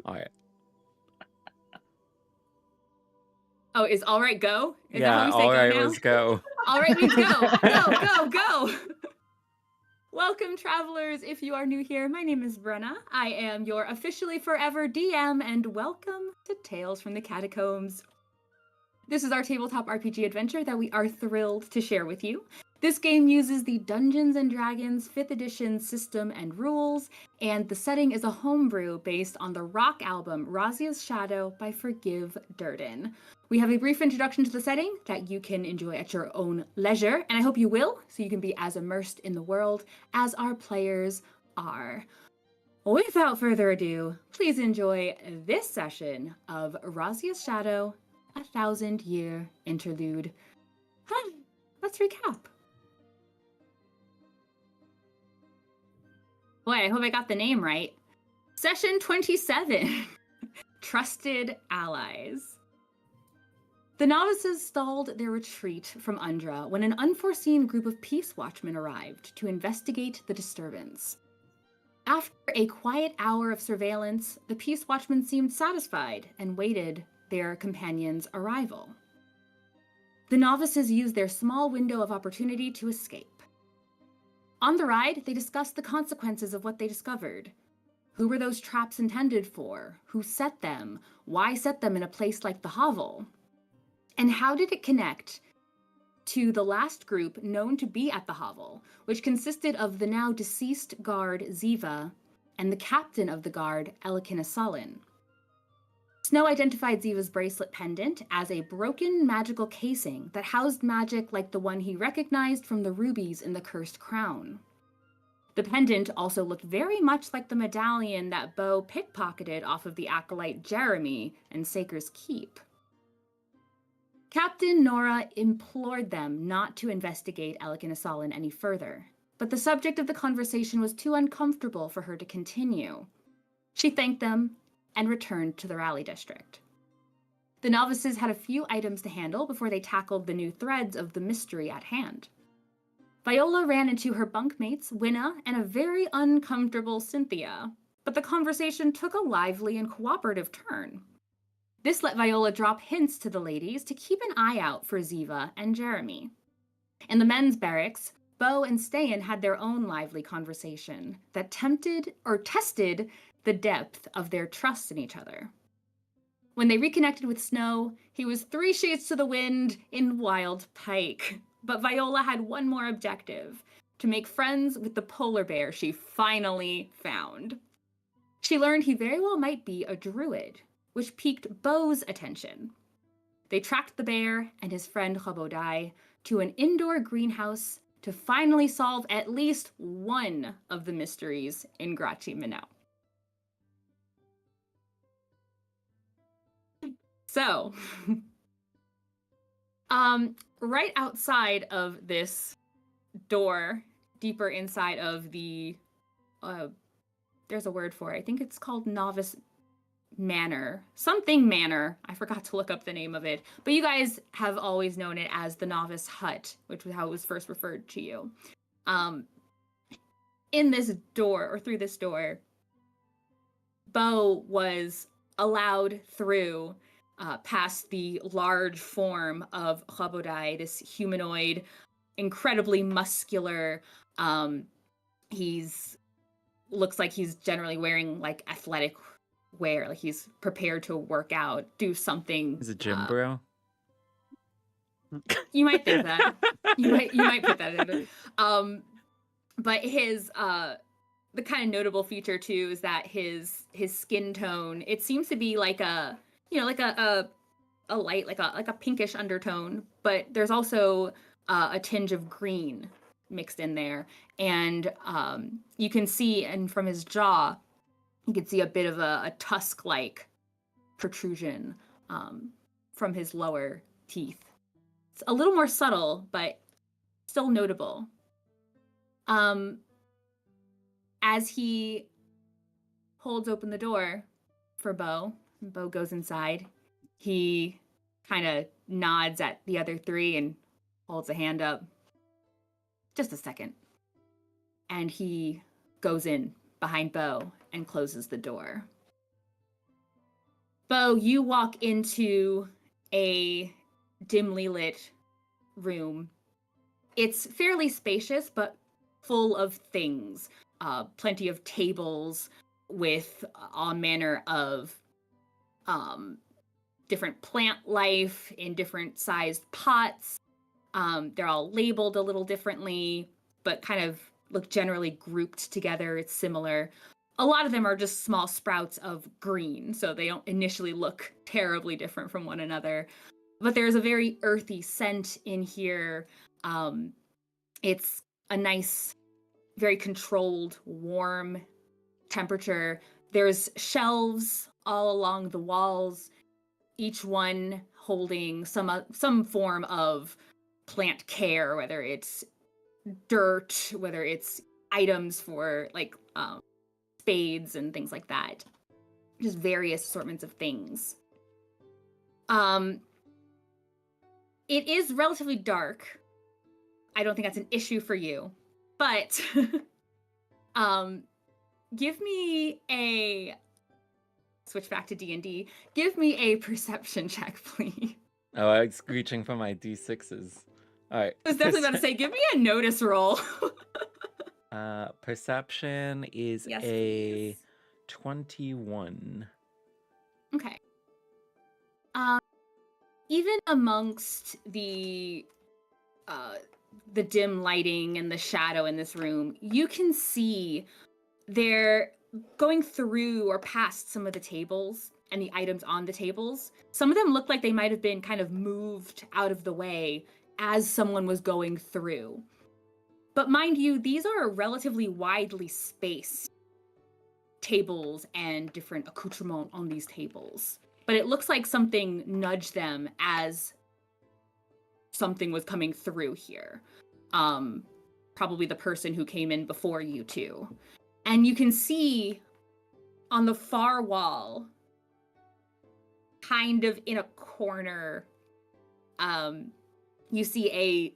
All right. Oh, is all right, go? Is that Yeah, how we say all go right, now? let's go. All right means go. Go, go, go. Welcome, travelers. If you are new here, my name is Brenna. I am your officially forever DM, and welcome to Tales from the Catacombs. This is our tabletop RPG adventure that we are thrilled to share with you. This game uses the Dungeons&Dragons 5th edition system and rules, and the setting is a homebrew based on the rock album Razia's Shadow by Forgive Durden. We have a brief introduction to the setting that you can enjoy at your own leisure, and I hope you will, so you can be as immersed in the world as our players are. Without further ado, please enjoy this session of Razia's Shadow, a 1,000-year interlude. Let's recap. Boy, I hope I got the name right. Session 27, Trusted Allies. The novices stalled their retreat from Undra when an unforeseen group of peace watchmen arrived to investigate the disturbance. After a quiet hour of surveillance, the peace watchmen seemed satisfied and waited their companions' arrival. The novices used their small window of opportunity to escape. On the ride, they discussed the consequences of what they discovered. Who were those traps intended for? Who set them? Why set them in a place like the hovel? And how did it connect to the last group known to be at the hovel, which consisted of the now deceased guard Ziva and the captain of the guard Elkinasalin? Snow identified Ziva's bracelet pendant as a broken magical casing that housed magic like the one he recognized from the rubies in the cursed crown. The pendant also looked very much like the medallion that Beau pickpocketed off of the acolyte Jeremy in Saker's Keep. Captain Nora implored them not to investigate Elkinasalin any further, but the subject of the conversation was too uncomfortable for her to continue. She thanked them and returned to the rally district. The novices had a few items to handle before they tackled the new threads of the mystery at hand. Viola ran into her bunkmates, Winna, and a very uncomfortable Cynthia, but the conversation took a lively and cooperative turn. This let Viola drop hints to the ladies to keep an eye out for Ziva and Jeremy. In the men's barracks, Beau and Ste'yn had their own lively conversation that tested the depth of their trust in each other. When they reconnected with Snow, he was 3 sheets to the wind in wild pike. But Viola had one more objective: to make friends with the polar bear she finally found. She learned he very well might be a druid, which piqued Beau's attention. They tracked the bear and his friend Chabodai to an indoor greenhouse to finally solve at least one of the mysteries in Grachi Minau. So, right outside of this door, deeper inside of the, there's a word for it. I think it's called Novice Manor. Something Manor. I forgot to look up the name of it. But you guys have always known it as the Novice Hut, which was how it was first referred to you. In this door, or through this door, Beau was allowed through past the large form of Chabodai, this humanoid, incredibly muscular. He's looks like he's generally wearing like athletic wear, like he's prepared to work out, do something. Is it gym bro? You might think that. you might put that in. But his the kind of notable feature too is that his skin tone, it seems to be like a like a light, like a pinkish undertone, but there's also a tinge of green mixed in there. And you can see, and from his jaw, you can see a bit of a tusk-like protrusion from his lower teeth. It's a little more subtle, but still notable. As he holds open the door for Beau, Beau goes inside. He kind of nods at the other 3 and holds a hand up. Just a second. And he goes in behind Beau and closes the door. Beau, you walk into a dimly lit room. It's fairly spacious, but full of things. Plenty of tables with all manner of different plant life in different sized pots. They're all labeled a little differently, but kind of look generally grouped together. It's similar. A lot of them are just small sprouts of green, so they don't initially look terribly different from one another. But there's a very earthy scent in here. It's a nice, very controlled, warm temperature. There's shelves all along the walls, each one holding some form of plant care, whether it's dirt, whether it's items for like spades and things like that. Just various assortments of things. It is relatively dark. I don't think that's an issue for you, but give me a switch back to D&D. Give me a perception check, please. Oh, I was reaching for my D6s. All right. I was definitely about to say, give me a notice roll. Perception is Yes, a please. 21. Okay. Even amongst the dim lighting and the shadow in this room, you can see they're going through or past some of the tables and the items on the tables. Some of them look like they might have been kind of moved out of the way as someone was going through. But mind you, these are relatively widely spaced tables and different accoutrements on these tables. But it looks like something nudged them as something was coming through here. Probably the person who came in before you two. And you can see on the far wall, kind of in a corner, you see a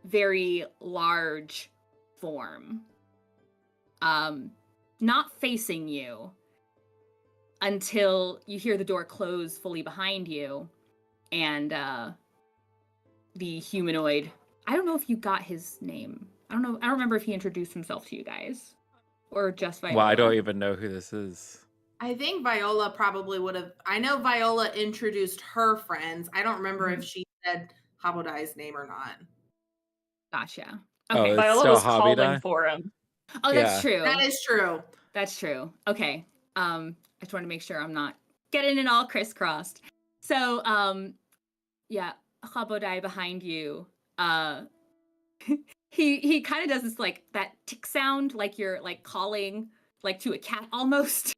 very large form. Not facing you until you hear the door close fully behind you, and the humanoid. I don't know if you got his name. I don't remember if he introduced himself to you guys. Or just Viola. Well, I don't even know who this is. I think Viola probably would have. I know Viola introduced her friends. I don't remember if she said Habodai's name or not. Gotcha. Okay. Okay. Viola was calling for him. Oh, that's true. That is true. That's true. Okay. I just want to make sure I'm not getting it all crisscrossed. So, yeah, Habodai behind you. He kind of does this like that tick sound, like you're like calling like to a cat almost.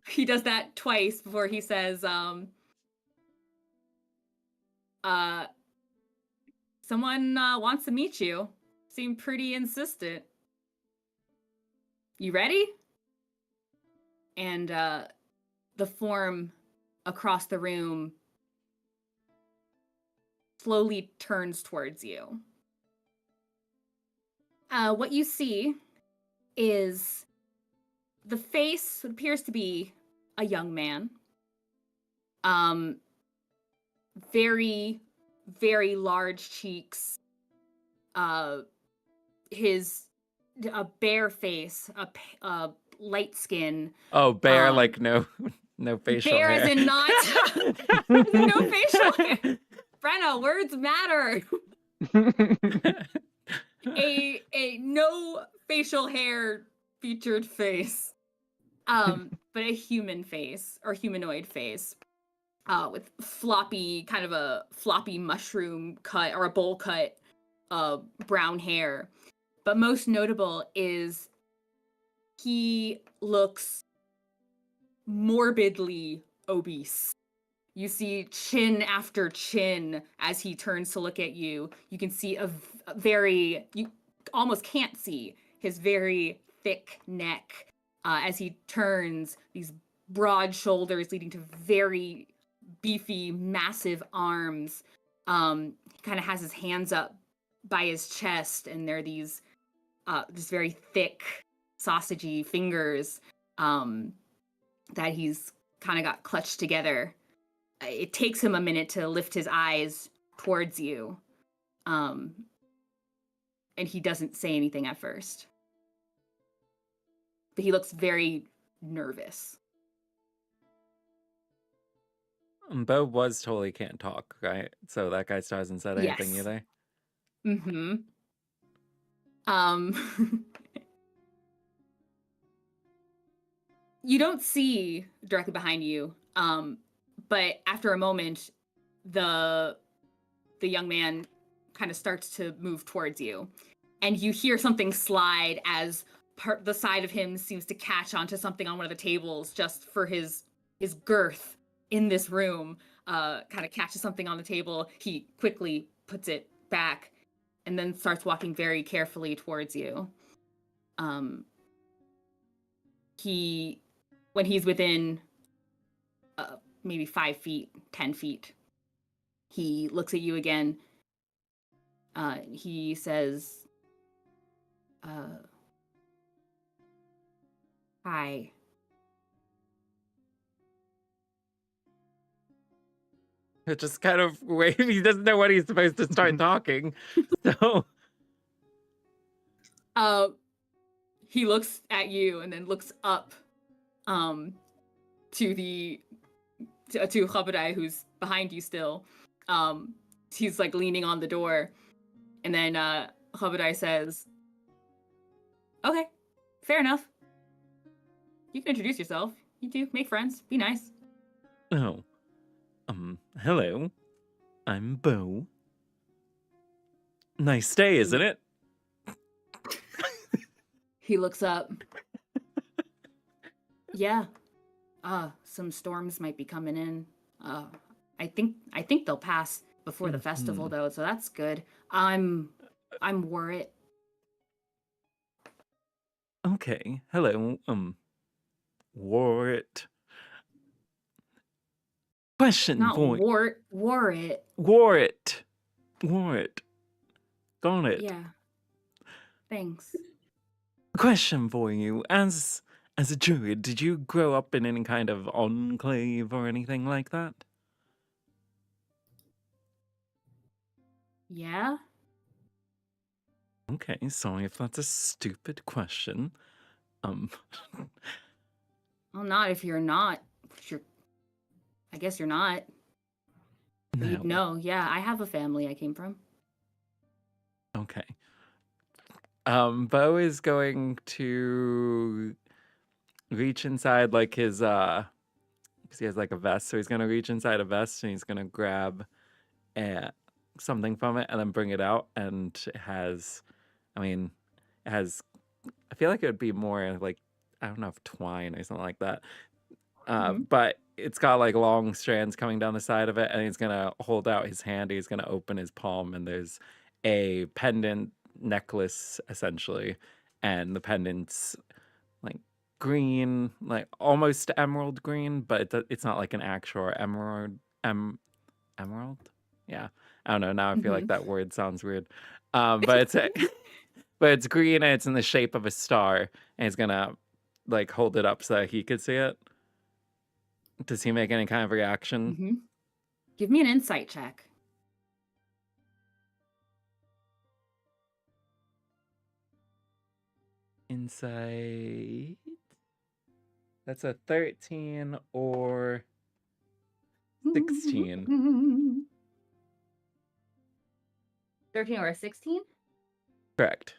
He does that twice before he says, someone wants to meet you. Seem pretty insistent. You ready? And the form across the room slowly turns towards you. What you see is the face appears to be a young man. Very, very large cheeks. His bare face, a light skin. Oh, bare, like no facial hair. Bare as in not no facial hair. Brenna, words matter. a no facial hair featured face, but a human face or humanoid face, with kind of a floppy mushroom cut or a bowl cut, brown hair. But most notable is he looks morbidly obese. You see chin after chin as he turns to look at you. You can see you almost can't see his very thick neck as he turns, these broad shoulders leading to very beefy, massive arms. He kind of has his hands up by his chest, and they're these just very thick, sausagey fingers that he's kind of got clutched together. It takes him a minute to lift his eyes towards you. And he doesn't say anything at first. But he looks very nervous. Beau was totally can't talk, right? So that guy still hasn't said anything Yes. either. Mm-hmm. You don't see directly behind you, but after a moment, the young man kind of starts to move towards you, and you hear something slide as the side of him seems to catch onto something on one of the tables just for his girth in this room. Kind of catches something on the table. He quickly puts it back and then starts walking very carefully towards you. When he's within maybe 5 feet, 10 feet, he looks at you again. He says, hi. Just kind of wait. He doesn't know when he's supposed to start talking. So he looks at you and then looks up to Chabadai, who's behind you still. He's like leaning on the door, and then Chabadai says, okay, fair enough. You can introduce yourself. You two, make friends, be nice. Oh. Hello. I'm Beau. Nice day, isn't it? He looks up. Yeah. Some storms might be coming in. I think they'll pass before the festival though, so that's good. I'm worried. Okay. Hello. Warrit. Question Not for Warrit. Warrit. Warrit. Got it. Yeah. Thanks. Question for you. As a druid, did you grow up in any kind of enclave or anything like that? Yeah? Okay, sorry if that's a stupid question. Well, not if you're not. I guess you're not. No. You'd know. Yeah, I have a family I came from. Okay. Beau is going to reach inside like his because he has like a vest, so he's gonna reach inside a vest and he's gonna grab something from it and then bring it out, and it has I feel like it would be more like, I don't know if twine or something like that. But it's got like long strands coming down the side of it, and he's gonna hold out his hand, he's gonna open his palm, and there's a pendant necklace essentially, and the pendant's like green, like almost emerald green, but it's not like an actual emerald. Yeah, I don't know, now I feel like that word sounds weird. But it's green and it's in the shape of a star, and he's gonna like hold it up so that he could see it. Does he make any kind of reaction? Give me an insight check. Insight. That's a 13 or 16. 13 or a 16? Correct.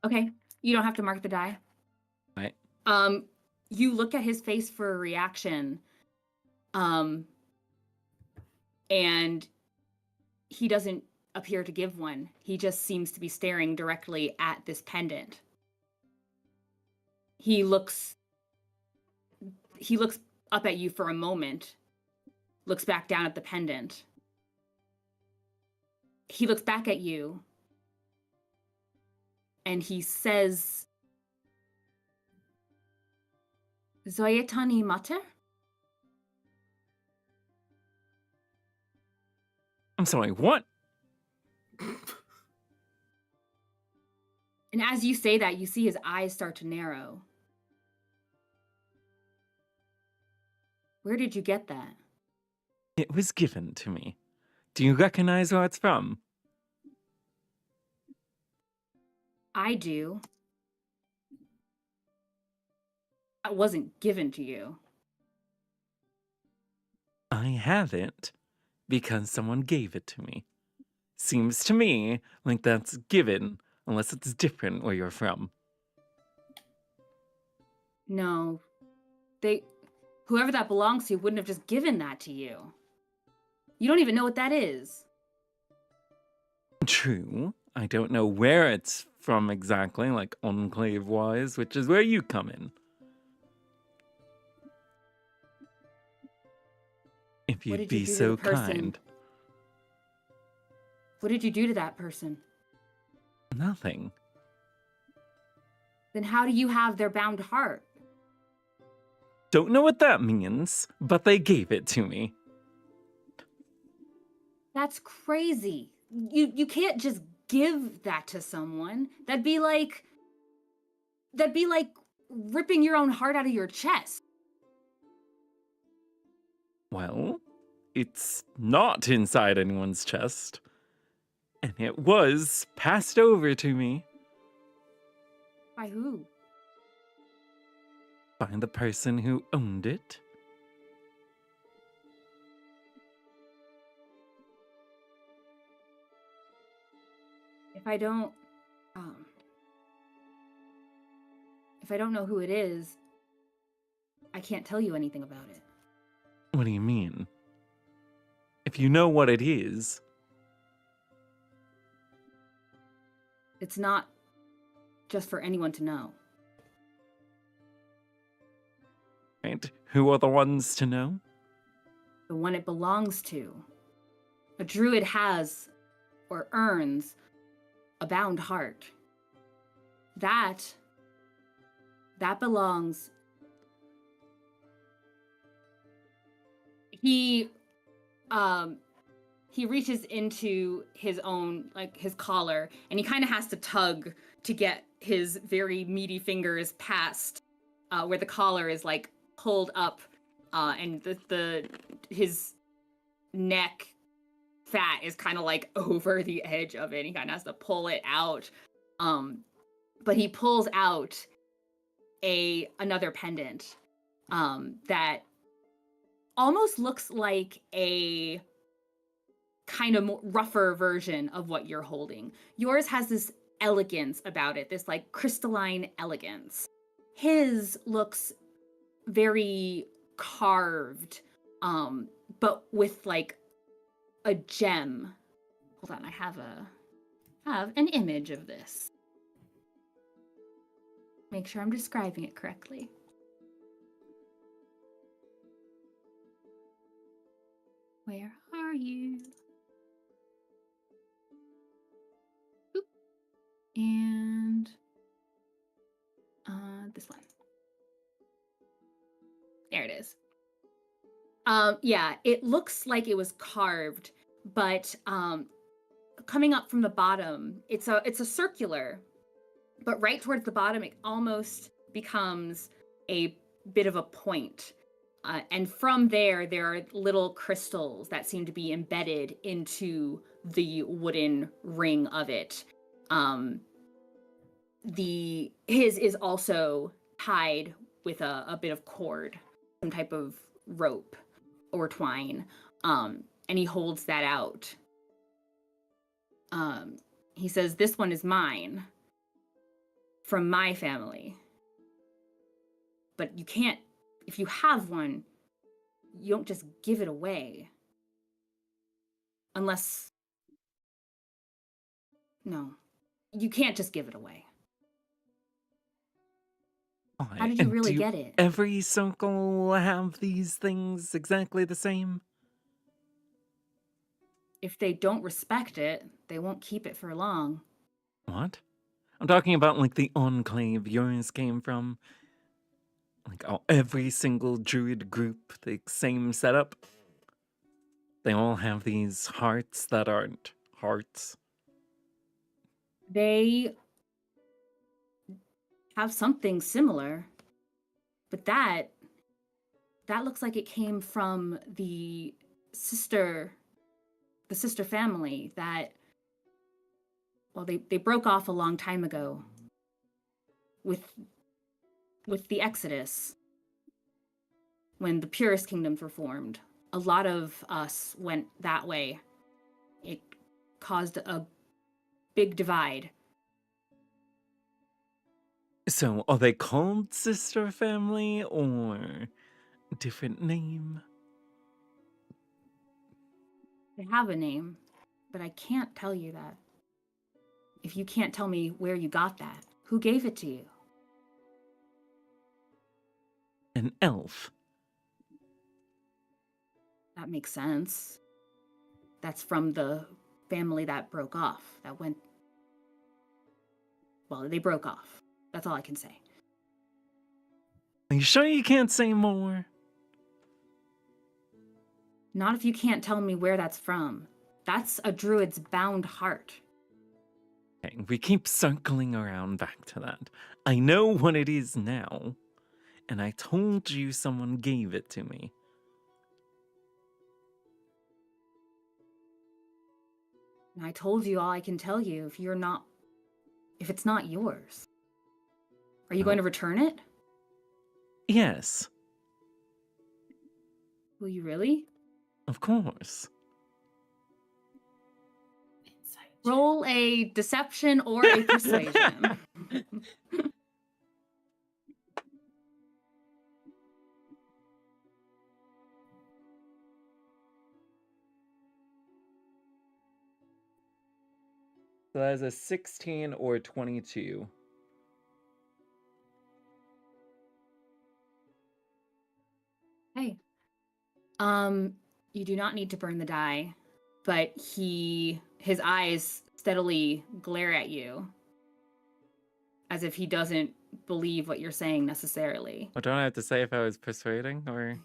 Okay. You don't have to mark the die. Right. You look at his face for a reaction. And he doesn't appear to give one. He just seems to be staring directly at this pendant. He looks up at you for a moment, looks back down at the pendant. He looks back at you, and he says, Zoyetani mater? I'm sorry, what? And as you say that, you see his eyes start to narrow. Where did you get that? It was given to me. Do you recognize where it's from? I do. That wasn't given to you. I have it because someone gave it to me. Seems to me like that's given, unless it's different where you're from. No. Whoever that belongs to wouldn't have just given that to you. You don't even know what that is. True. I don't know where it's from exactly, like enclave-wise, which is where you come in. If What you'd did you be do to so the person? kind. What did you do to that person? Nothing. Then how do you have their bound heart? Don't know what that means, but they gave it to me. That's crazy. You can't just give that to someone. That'd be like ripping your own heart out of your chest. Well, it's not inside anyone's chest. And it was passed over to me By who? by the person who owned it. If I don't know who it is, I can't tell you anything about it. What do you mean? If you know what it is, It's not just for anyone to know. right? Who are the ones to know? The one it belongs to. A druid has or earns a bound heart. That belongs. He reaches into his own, like his collar, and he kind of has to tug to get his very meaty fingers past where the collar is like pulled up, and his neck fat is kind of like over the edge of it. He kind of has to pull it out, but he pulls out another pendant that almost looks like a kind of more rougher version of what you're holding. Yours has this elegance about it, this like crystalline elegance. His looks very carved, but with like a gem. Hold on, I have an image of this. Make sure I'm describing it correctly. Where are you? Oop. And this one. There it is. Yeah, it looks like it was carved, but coming up from the bottom, it's a circular, but right towards the bottom, it almost becomes a bit of a point. And from there are little crystals that seem to be embedded into the wooden ring of it. His is also tied with a bit of cord, some type of rope or twine, and he holds that out. He says, "This one is mine, from my family. But you can't, if you have one, you don't just give it away. Unless, no, you can't just give it away." How did you really get it? Every circle have these things exactly the same? If they don't respect it, they won't keep it for long. What? I'm talking about like the enclave yours came from. Like every single druid group, the same setup. They all have these hearts that aren't hearts. They have something similar, but that that looks like it came from the sister family that, well, they broke off a long time ago with the Exodus. When the purest kingdoms were formed, a lot of us went that way. It caused a big divide. So, are they called sister family or different name? They have a name, but I can't tell you that. If you can't tell me where you got that, who gave it to you? An elf. That makes sense. That's from the family that broke off. Well, they broke off. That's all I can say. Are you sure you can't say more? Not if you can't tell me where that's from. That's a druid's bound heart. Okay, we keep circling around back to that. I know what it is now, and I told you someone gave it to me. And I told you all I can tell you if it's not yours. Are you going to return it? Yes. Will you really? Of course. Roll a deception or a persuasion. So that is a 16 or 22. Hey. You do not need to burn the die, but his eyes steadily glare at you as if he doesn't believe what you're saying necessarily. What do I have to say if I was persuading, or?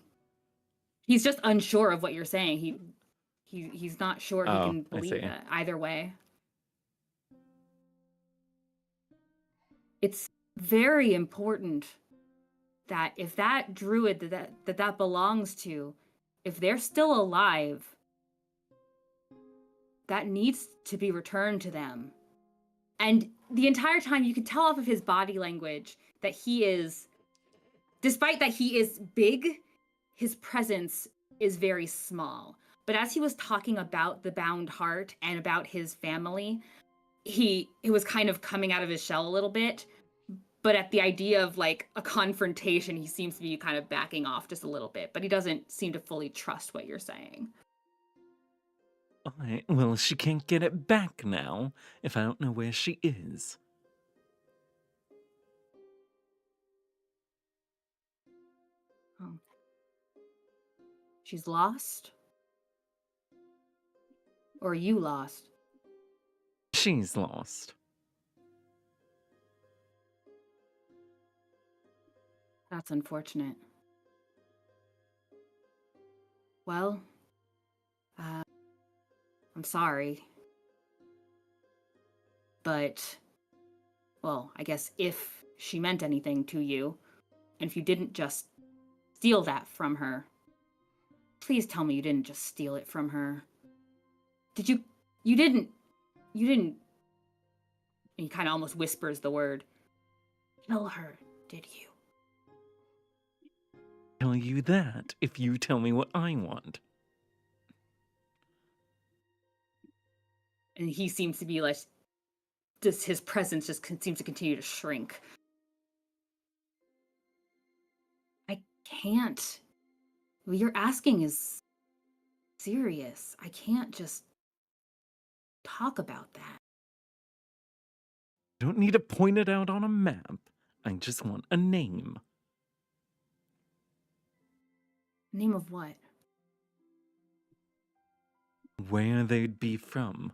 He's just unsure of what you're saying. He's not sure he can believe it either way. It's very important that if that druid that belongs to, if they're still alive, that needs to be returned to them. And the entire time you can tell off of his body language that despite that he is big, his presence is very small. But as he was talking about the bound heart and about his family, he was kind of coming out of his shell a little bit. But at the idea of like a confrontation, he seems to be kind of backing off just a little bit. But he doesn't seem to fully trust what you're saying. Alright, well, she can't get it back now if I don't know where she is. Oh. She's lost? Or are you lost? She's lost. That's unfortunate. Well, I'm sorry. But, well, I guess if she meant anything to you, and if you didn't just steal that from her, please tell me you didn't just steal it from her. Did you didn't, and he kind of almost whispers the word, kill her, did you? Tell you that if you tell me what I want. And he seems to be like, just his presence just seems to continue to shrink. I can't. What you're asking is serious. I can't just talk about that. I don't need to point it out on a map. I just want a name. Name of what? Where they'd be from.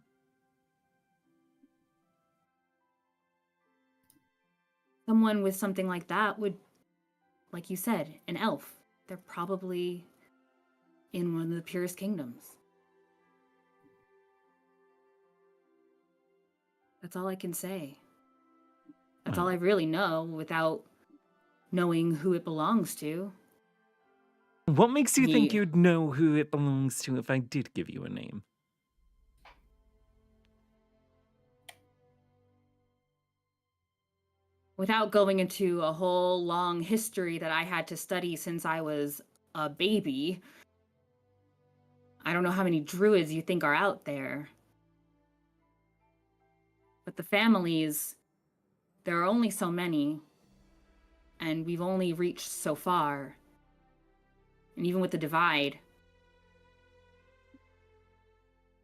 Someone with something like that would, like you said, an elf. They're probably in one of the purest kingdoms. That's all I can say. That's all I really know without knowing who it belongs to. What makes you think He- you'd know who it belongs to if I did give you a name? Without going into a whole long history that I had to study since I was a baby, I don't know how many druids you think are out there. But the families, there are only so many, and we've only reached so far. And even with the divide,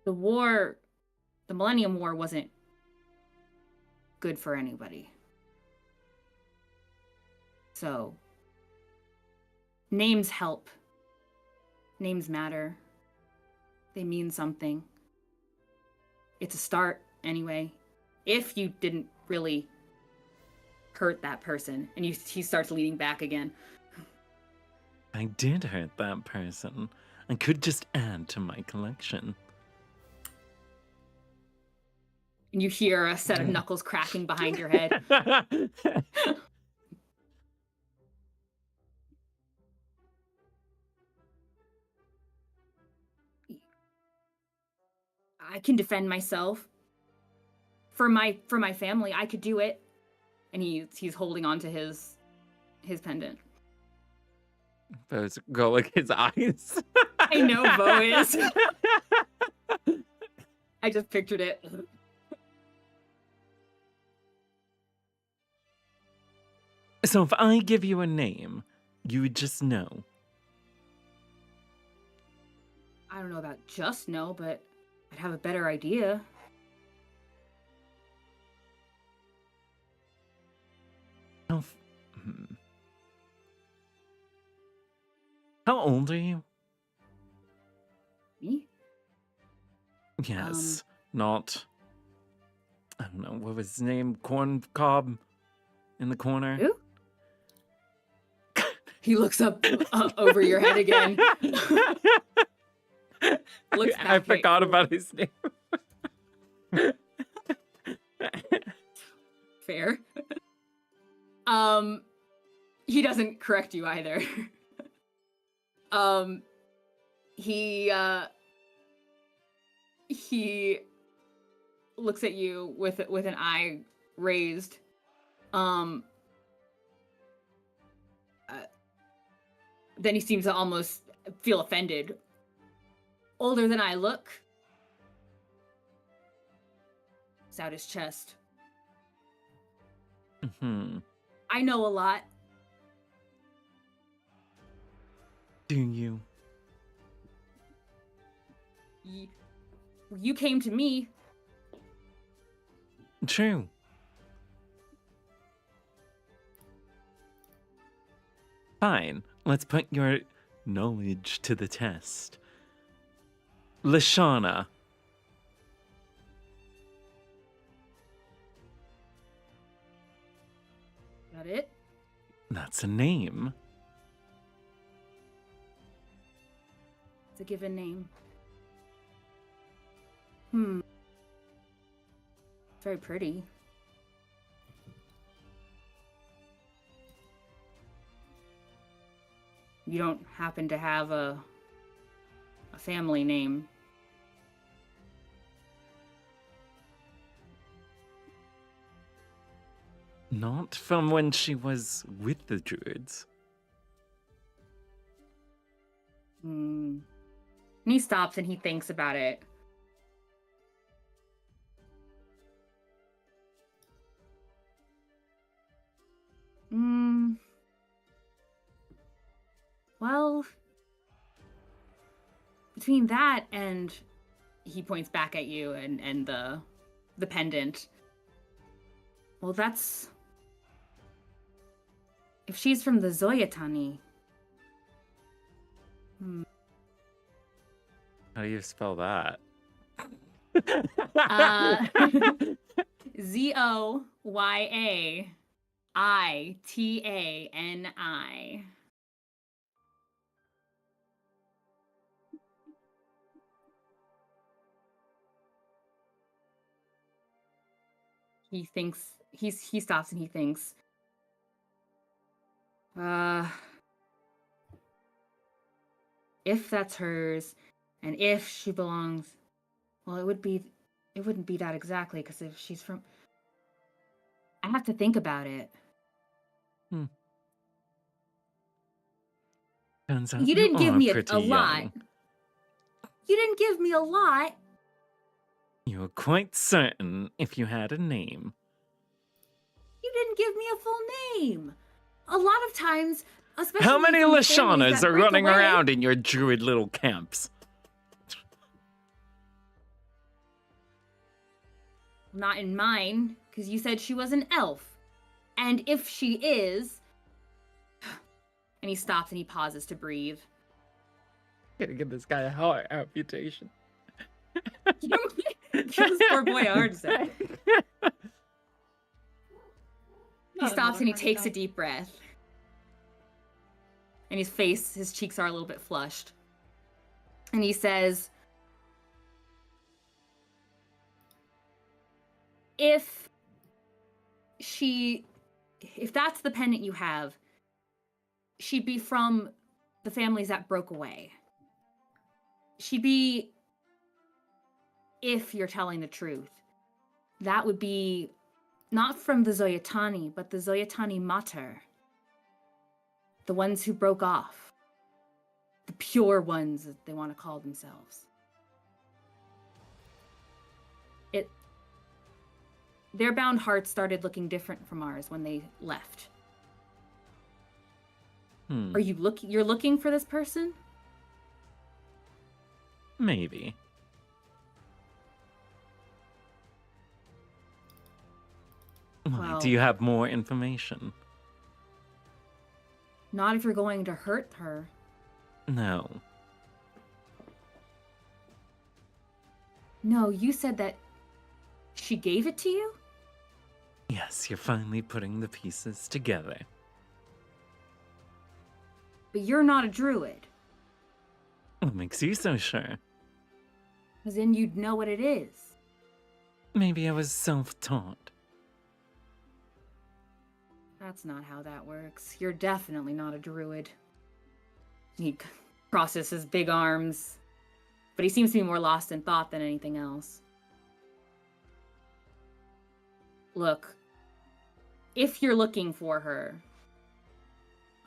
the Millennium War wasn't good for anybody. So, names help. Names matter. They mean something. It's a start, anyway. If you didn't really hurt that person. And he starts leaning back again. I did hurt that person. I could just add to my collection. And you hear a set of knuckles cracking behind your head. I can defend myself. For my family, I could do it. And he's holding on to his pendant. Beau's rolling his eyes. I know Beau is. I just pictured it. So if I give you a name, you would just know. I don't know about just know, but I'd have a better idea. How old are you? Me? Yes, not... I don't know, what was his name? Corn Cob in the corner? Who? He looks up over your head again. Looks I back forgot about his name. Fair. He doesn't correct you either. He looks at you with an eye raised. Then he seems to almost feel offended. Older than I look. It's out his chest. Hmm. I know a lot. Do you? You came to me. True. Fine. Let's put your knowledge to the test. Lashana. That it? That's a name. It's a given name. Very pretty. You don't happen to have a family name. Not from when she was with the druids. And he stops and he thinks about it. Well, between that and he points back at you and the pendant. Well, that's... If she's from the Zoyatani. How do you spell that? Zoyatani. He thinks, he stops and he thinks, if that's hers, and if she belongs, well, it wouldn't be that exactly, because if she's from, I have to think about it. Turns out You didn't give me pretty a lot. young. You didn't give me a lot. You were quite certain if you had a name. You didn't give me a full name. A lot of times, especially How many from the families Lashanas that are break running away- around in your druid little camps? Not in mine, because you said she was an elf. And if she is... And he stops and he pauses to breathe. Gotta give this guy a heart amputation. Give this poor boy a heart attack. He stops and he takes a deep breath. And his cheeks are a little bit flushed. And he says, if that's the pendant you have, she'd be from the families that broke away. She'd be, if you're telling the truth, that would be not from the Zoyatani, but the Zoyatani Mater. The ones who broke off. The pure ones, that they want to call themselves. Their bound hearts started looking different from ours when they left. Are you're looking for this person? Maybe. Why, do you have more information? Not if you're going to hurt her. No. No, you said that she gave it to you? Yes, you're finally putting the pieces together. But you're not a druid. What makes you so sure? Because then you'd know what it is. Maybe I was self-taught. That's not how that works. You're definitely not a druid. He crosses his big arms, but he seems to be more lost in thought than anything else. Look, if you're looking for her,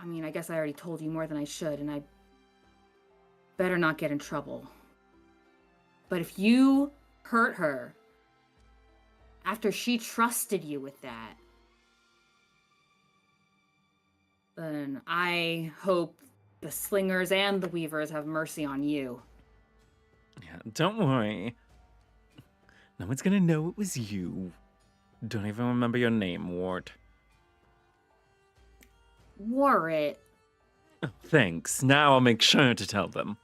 I mean, I guess I already told you more than I should, and I better not get in trouble. But if you hurt her after she trusted you with that, then I hope the slingers and the weavers have mercy on you. Yeah, don't worry. No one's gonna know it was you. Don't even remember your name, Wart. Warrit. Oh, thanks. Now I'll make sure to tell them.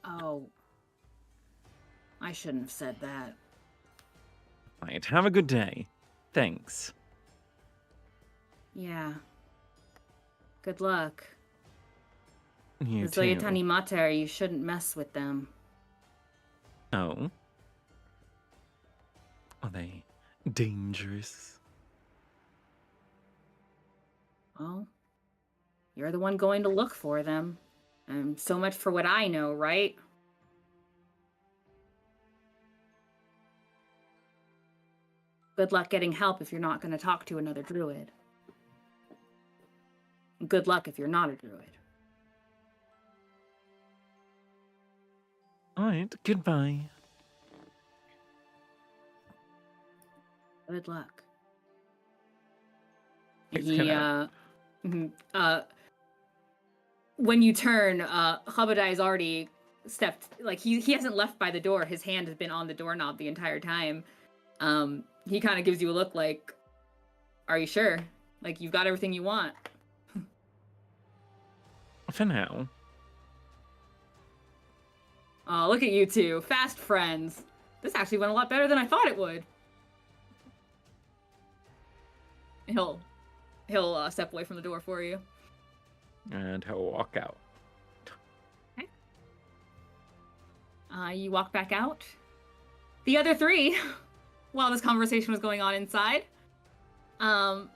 Oh. I shouldn't have said that. Right, have a good day. Thanks. Yeah. Good luck. You The too. Zoyatani Mater, you shouldn't mess with them. Oh? Are they dangerous? Well, you're the one going to look for them. And so much for what I know, right? Good luck getting help if you're not going to talk to another druid. Good luck if you're not a druid. Alright, goodbye. Good luck. He's He, gonna- when you turn, Habadai's already stepped, like, he hasn't left by the door. His hand has been on the doorknob the entire time. He kind of gives you a look like, are you sure? Like, you've got everything you want. For now. Oh, look at you two. Fast friends. This actually went a lot better than I thought it would. He'll step away from the door for you. And he'll walk out. Okay. You walk back out. The other three, while this conversation was going on inside, were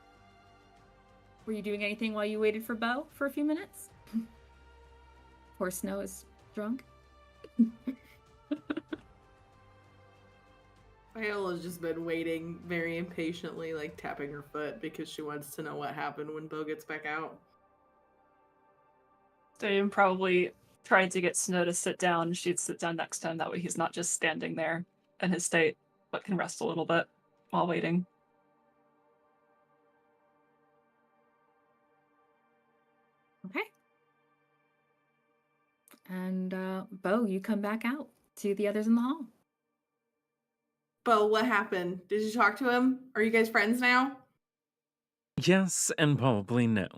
you doing anything while you waited for Beau for a few minutes? Poor Snow is drunk. Viola's just been waiting very impatiently, like tapping her foot because she wants to know what happened when Beau gets back out. Ste'yn probably tried to get Snow to sit down. She'd sit down next to him. That way he's not just standing there in his state, but can rest a little bit while waiting. Okay. And Beau, you come back out to the others in the hall. Beau, what happened? Did you talk to him? Are you guys friends now? Yes, and probably no.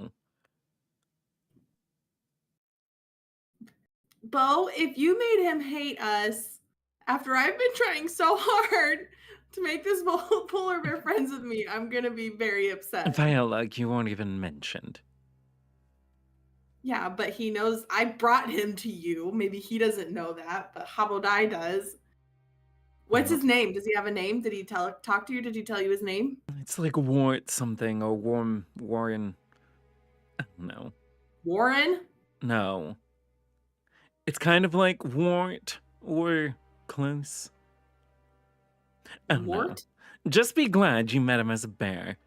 Beau, if you made him hate us after I've been trying so hard to make this polar bear friends with me, I'm gonna be very upset. Viola, you weren't even mentioned. Yeah, but he knows I brought him to you. Maybe he doesn't know that, but Habodai does. What's his name? Does he have a name? Did he talk to you? Did he tell you his name? It's like Wart something or Warren. I don't know. Warren? No. It's kind of like Wart or close. I don't know. Wart? Just be glad you met him as a bear.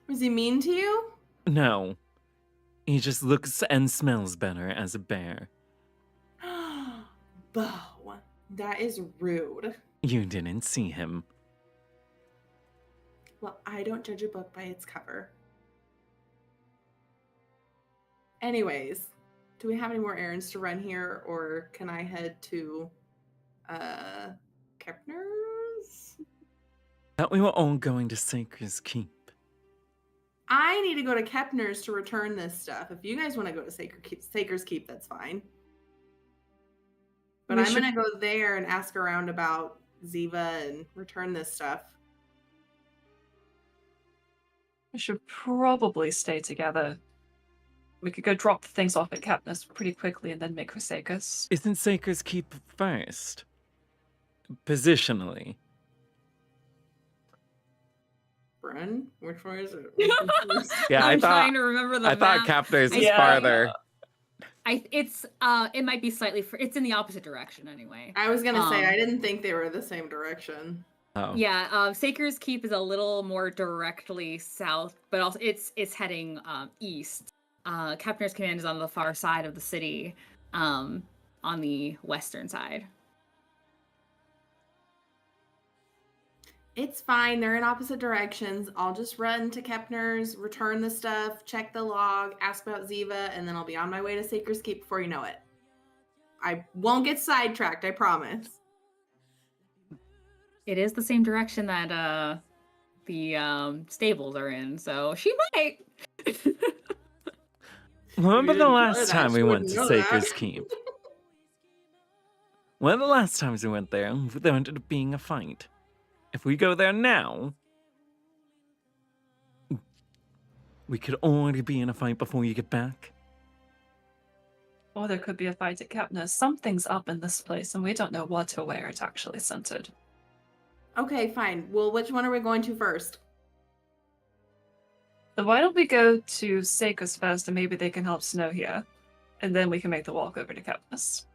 Was he mean to you? No. He just looks and smells better as a bear. Beau, that is rude. You didn't see him. Well, I don't judge a book by its cover. Anyways, do we have any more errands to run here, or can I head to Kepner's? Thought we were all going to Saker's Keep. I need to go to Kepner's to return this stuff. If you guys want to go to Saker's Keep, that's fine. But I'm going to go there and ask around about Ziva and return this stuff. We should probably stay together. We could go drop the things off at Kepner's pretty quickly and then make for Saker's. Isn't Saker's Keep first? Positionally. Bren, which one is it? Yeah, I'm trying to remember the I thought map. Kepner's was Yeah. farther. It might be slightly. It's in the opposite direction anyway. I was gonna say I didn't think they were the same direction. Oh. Yeah, Saker's Keep is a little more directly south, but also it's heading east. Kepner's Command is on the far side of the city, on the western side. It's fine. They're in opposite directions. I'll just run to Kepner's, return the stuff, check the log, ask about Ziva, and then I'll be on my way to Saker's Keep before you know it. I won't get sidetracked, I promise. It is the same direction that the stables are in, so she might. Remember We the didn't last know that. time we She went wouldn't to know Saker's that. Keep? One of the last times we went there, there ended up being a fight. If we go there now, we could already be in a fight before you get back. Or there could be a fight at Kepner's. Something's up in this place, and we don't know what or where it's actually centered. Okay, fine. Well, which one are we going to first? So why don't we go to Saker's first, and maybe they can help Snow here, and then we can make the walk over to Kepner's.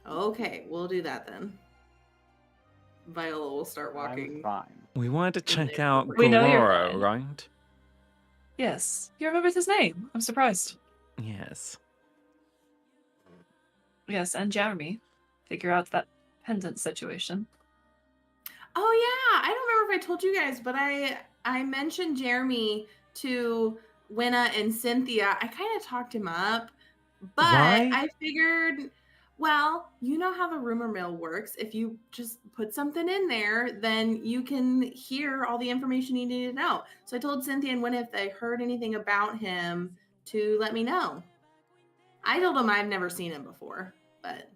Okay, we'll do that then. Viola will start walking. I'm fine. We wanted to check out We know you're Galora, fine. right? Yes, you remembered his name. I'm surprised. Yes. Yes, and Jeremy. Figure out that pendant situation. Oh yeah, I don't remember if I told you guys, but I mentioned Jeremy to Winna and Cynthia. I kind of talked him up, but Why? I figured, well, you know how the rumor mill works. If you just put something in there, then you can hear all the information you need to know. So I told Cynthia and Winna if they heard anything about him to let me know. I told them I've never seen him before, but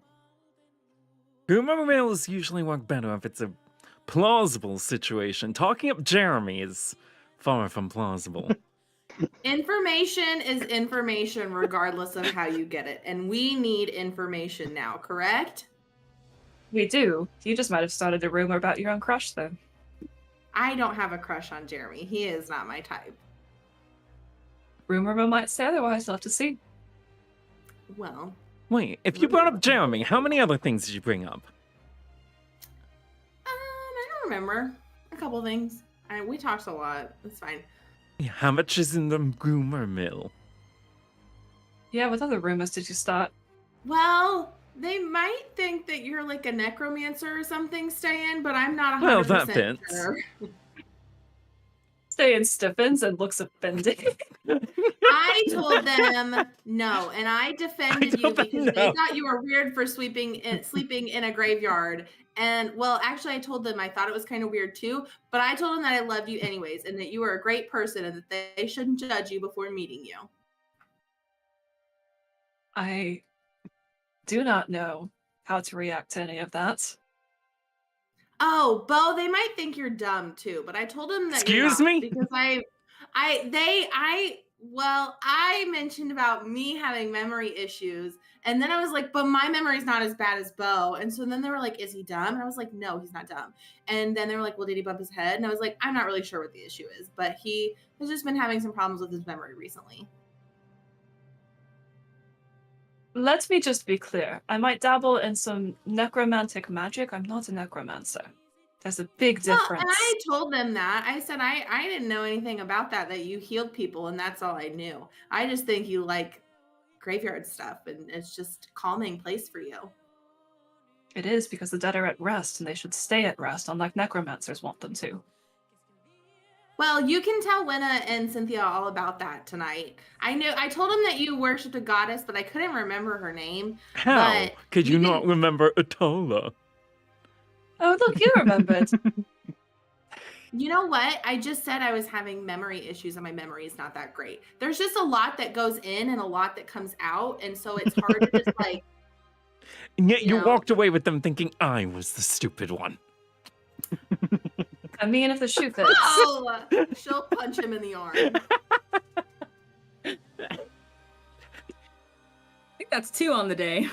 Rumor mills usually work better if it's a plausible situation. Talking up Jeremy is far from plausible. information is information regardless of how you get it. And we need information now, correct? We do. You just might have started a rumor about your own crush, though. I don't have a crush on Jeremy. He is not my type. Rumor mill might say otherwise. You'll have to see. Well, Wait, if you brought up Jeremy, how many other things did you bring up? I don't remember. A couple things. We talked a lot. It's fine. How much is in the rumor mill? Yeah, what other rumors did you start? Well, they might think that you're like a necromancer or something, Ste'yn, but I'm not 100% Well, that fits. sure. Ste'yn stiffens and looks offended. I told them no, and I defended you told them because they no. thought you were weird for sleeping in a graveyard. And well, actually, I told them I thought it was kind of weird too, but I told them that I loved you anyways, and that you were a great person, and that they shouldn't judge you before meeting you. I do not know how to react to any of that. Oh, Beau, they might think you're dumb too, but I told them that Excuse you're me? not, because I mentioned about me having memory issues, and then I was like, but my memory's not as bad as Beau. And so then they were like, is he dumb? And I was like, no, he's not dumb. And then they were like, well, did he bump his head? And I was like, I'm not really sure what the issue is, but he has just been having some problems with his memory recently. Let me just be clear. I might dabble in some necromantic magic. I'm not a necromancer. There's a big difference. Well, and I told them that. I said I didn't know anything about that you healed people, and that's all I knew. I just think you like graveyard stuff, and it's just a calming place for you. It is, because the dead are at rest, and they should stay at rest, unlike necromancers want them to. Well, you can tell Winna and Cynthia all about that tonight. I told them that you worshipped a goddess, but I couldn't remember her name. How But could you not remember Atola? Oh, look, you remembered. You know what? I just said I was having memory issues, and my memory is not that great. There's just a lot that goes in and a lot that comes out, and so it's hard to just like. And yet you know? walked away with them thinking I was the stupid one. I mean, if the shoe fits. Oh, she'll punch him in the arm. I think that's 2 on the day.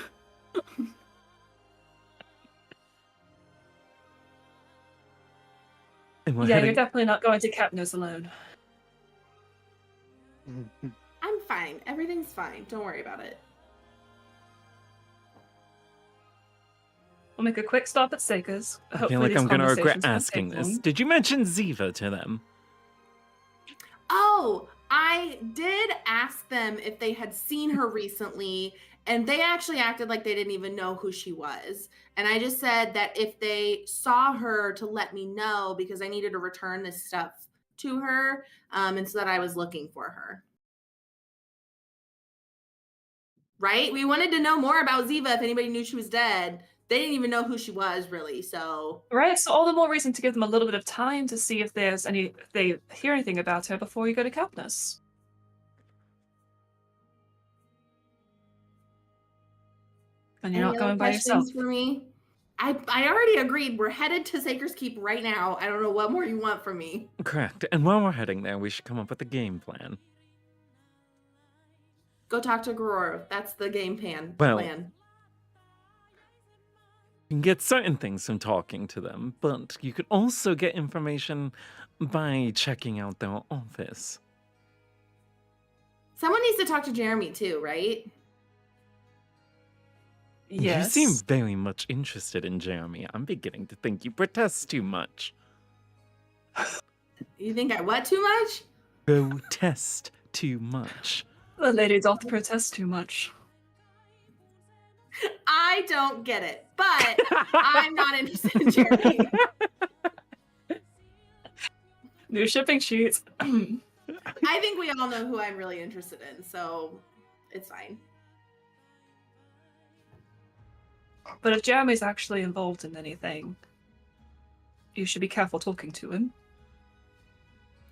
Yeah, you're definitely not going to Capnos alone. I'm fine. Everything's fine. Don't worry about it. We'll make a quick stop at Seika's. I feel like I'm going to regret asking this. Did you mention Ziva to them? Oh, I did ask them if they had seen her recently, and they actually acted like they didn't even know who she was. And I just said that if they saw her to let me know, because I needed to return this stuff to her, and so that I was looking for her. Right? We wanted to know more about Ziva if anybody knew she was dead. They didn't even know who she was, really, so... Right, so all the more reason to give them a little bit of time to see if they hear anything about her before you go to Capnos. And you're not going by yourself. For me? I already agreed. We're headed to Saker's Keep right now. I don't know what more you want from me. Correct. And while we're heading there, we should come up with a game plan. Go talk to Garoro. That's the game plan. Well, you can get certain things from talking to them, but you could also get information by checking out their office. Someone needs to talk to Jeremy too, right? Yes. You seem very much interested in Jeremy. I'm beginning to think you protest too much. You think I what too much? Protest too much. The lady doth protest too much. I don't get it, but I'm not interested in Jeremy. New shipping sheets. I think we all know who I'm really interested in, so it's fine. But if Jeremy's actually involved in anything, you should be careful talking to him.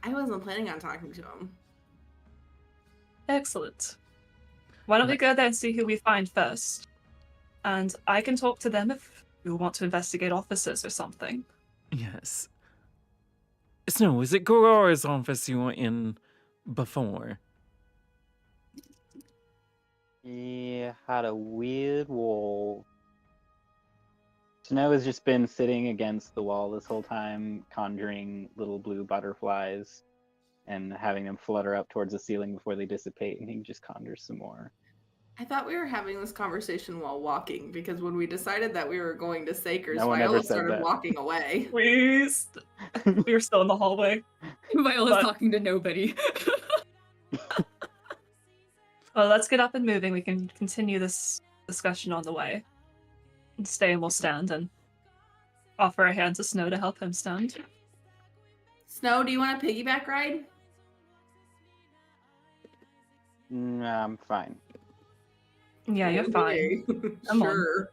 I wasn't planning on talking to him. Excellent. Why don't we go there and see who we find first? And I can talk to them if you want to investigate officers or something. Yes. Snow, is it Gorora's office you were in before? He had a weird wall. Snow has just been sitting against the wall this whole time, conjuring little blue butterflies and having them flutter up towards the ceiling before they dissipate, and he just conjures some more. I thought we were having this conversation while walking because when we decided that we were going to Sakers, No one ever Viola said started that. walking away. We were still in the hallway. Viola's But- talking to nobody. Well, let's get up and moving. We can continue this discussion on the way. And Ste'yn will stand and offer a hand to Snow to help him stand. Snow, do you want a piggyback ride? Nah, I'm fine. Yeah, you're fine. Okay. Come on. Sure.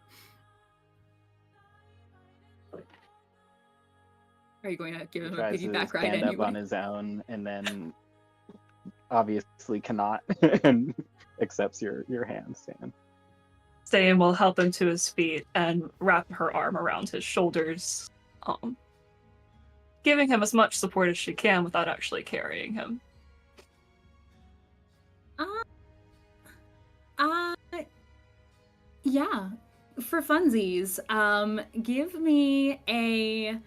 Are you going to give He him a tries to piggyback ride stand up anyway? on his own and then obviously cannot and accepts your hand, Stan. Ste'yn will help him to his feet and wrap her arm around his shoulders, giving him as much support as she can without actually carrying him. Yeah. For funsies, give me a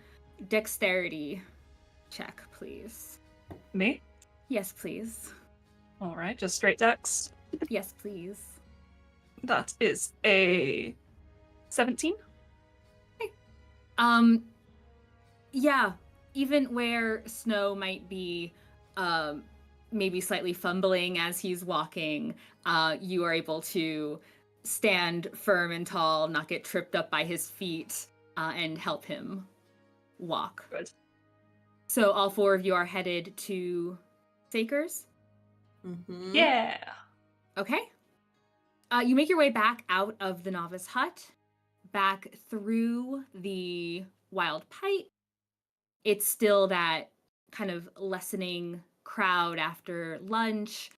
dexterity check, please. Me? Yes, please. All right, just straight dex. Yes, please. That is a 17. Yeah, even where Snow might be maybe slightly fumbling as he's walking, you are able to stand firm and tall, not get tripped up by his feet, and help him walk. Good. So all four of you are headed to Sakers? Mhm. Yeah. Okay. You make your way back out of the novice hut, back through the wild pipe. It's still that kind of lessening crowd after lunch,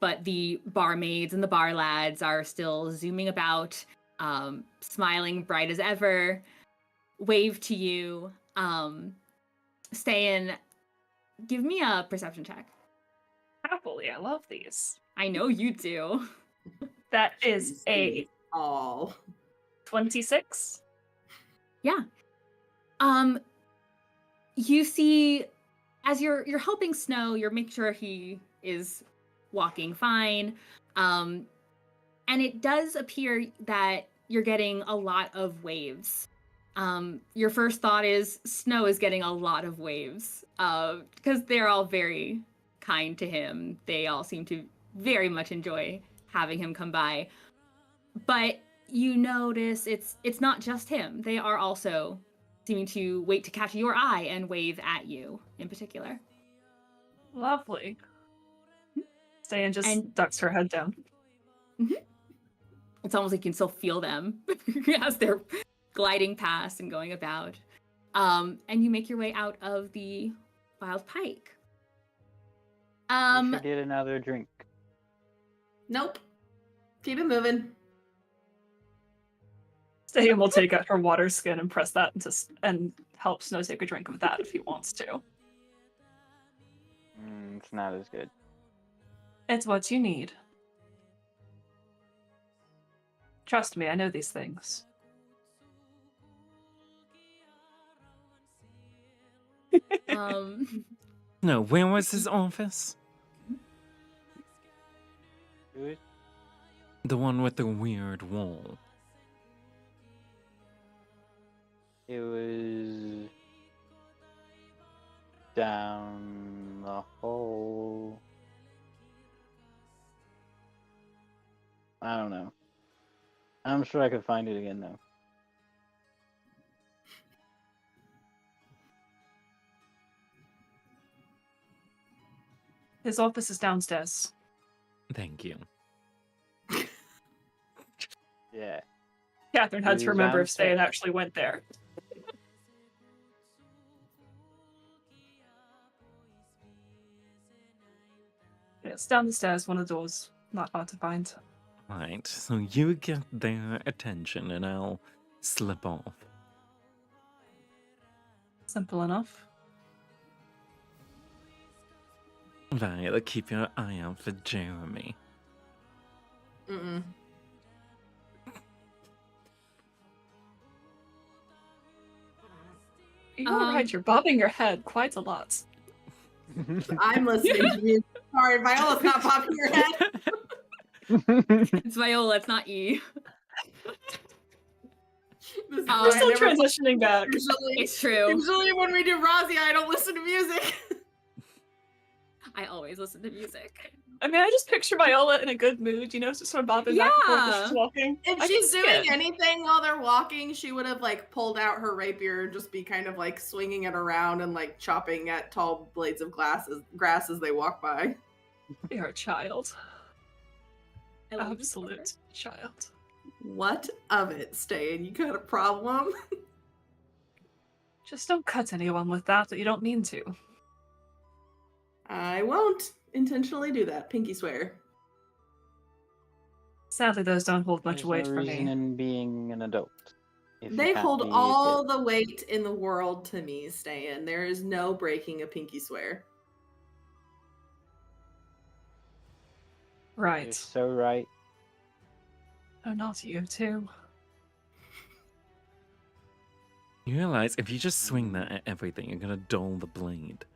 but the barmaids and the bar lads are still zooming about, smiling bright as ever, wave to you. Ste'yn, give me a perception check. Happily, I love these. I know you do. That is a All. 26. Yeah. You see, as you're helping Snow, you're making sure he is walking fine. And it does appear that you're getting a lot of waves. Your first thought is Snow is getting a lot of waves, because they're all very kind to him. They all seem to very much enjoy having him come by. But you notice it's not just him. They are also seeming to wait to catch your eye and wave at you in particular. Lovely. Ste'yn just And- ducks her head down. It's almost like you can still feel them as they're gliding past and going about. And you make your way out of the wild pike. We should get another drink. Nope. Keep it moving. Ste'yn will take out her water skin and press that and help Snow take a drink of that if he wants to. It's not as good. It's what you need. Trust me, I know these things. No, where was his office? Good. The one with the weird wall. It was down the hole. I don't know. I'm sure I could find it again though. His office is downstairs. Thank you. Yeah. Catherine had He to was remember if downstairs. Ste'yn actually went there. It's down the stairs, one of the doors. Not hard to find. Right, so you get their attention and I'll slip off. Simple enough. Viola, keep your eye out for Jeremy. Mm-mm. You're right, you're bobbing your head quite a lot. I'm listening to you. Sorry, Viola's not popping her head. It's Viola, it's not E. This is We're why We're I still never- transitioning back. It's true. Usually when we do Razia, I don't listen to music. I always listen to music. I mean, I just picture Viola in a good mood, just sort of bopping back and forth as she's Yeah. walking. If I she's can see doing it. anything while they're walking, she would have like pulled out her rapier and just be kind of like swinging it around and like chopping at tall blades of grass as they walk by. You're a child. I love this Absolute child. What of it, Ste'yn? You got a problem? Just don't cut anyone with that you don't mean to. I won't intentionally do that. Pinky swear. Sadly, those don't hold much There's weight no for reason me. in being an adult. If you They can't hold be a all kid. the weight in the world to me, Ste'yn. There is no breaking a pinky swear. You're Right. so right. Oh, not you too. You realize if you just swing that at everything, you're gonna dull the blade.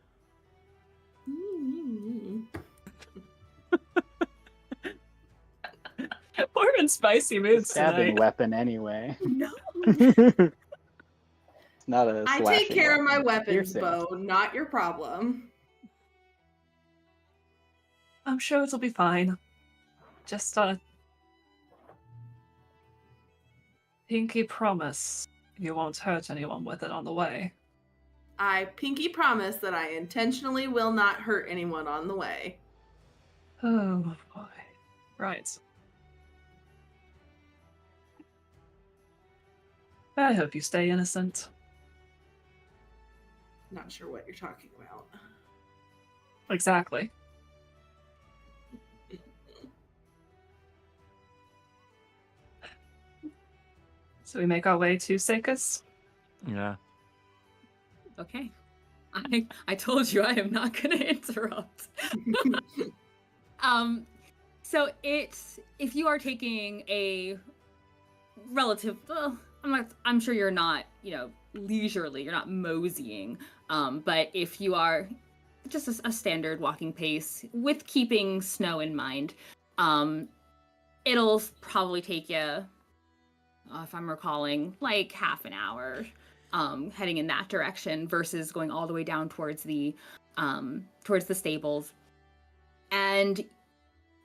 We're in spicy moods Stabbing tonight. weapon anyway. No. It's not a I take slashing care of my weapon, weapons, piercing. Beau. Not your problem. I'm sure it'll be fine. Just pinky promise you won't hurt anyone with it on the way. I pinky promise that I intentionally will not hurt anyone on the way. Oh boy. Right. I hope you stay innocent. Not sure what you're talking about. Exactly. So we make our way to Sekas. Yeah. Okay. I told you I am not gonna interrupt. So if you are taking a relative, I'm sure you're not, leisurely, you're not moseying. But if you are just a standard walking pace with keeping snow in mind, it'll probably take you, if I'm recalling, like half an hour, heading in that direction versus going all the way down towards the stables. And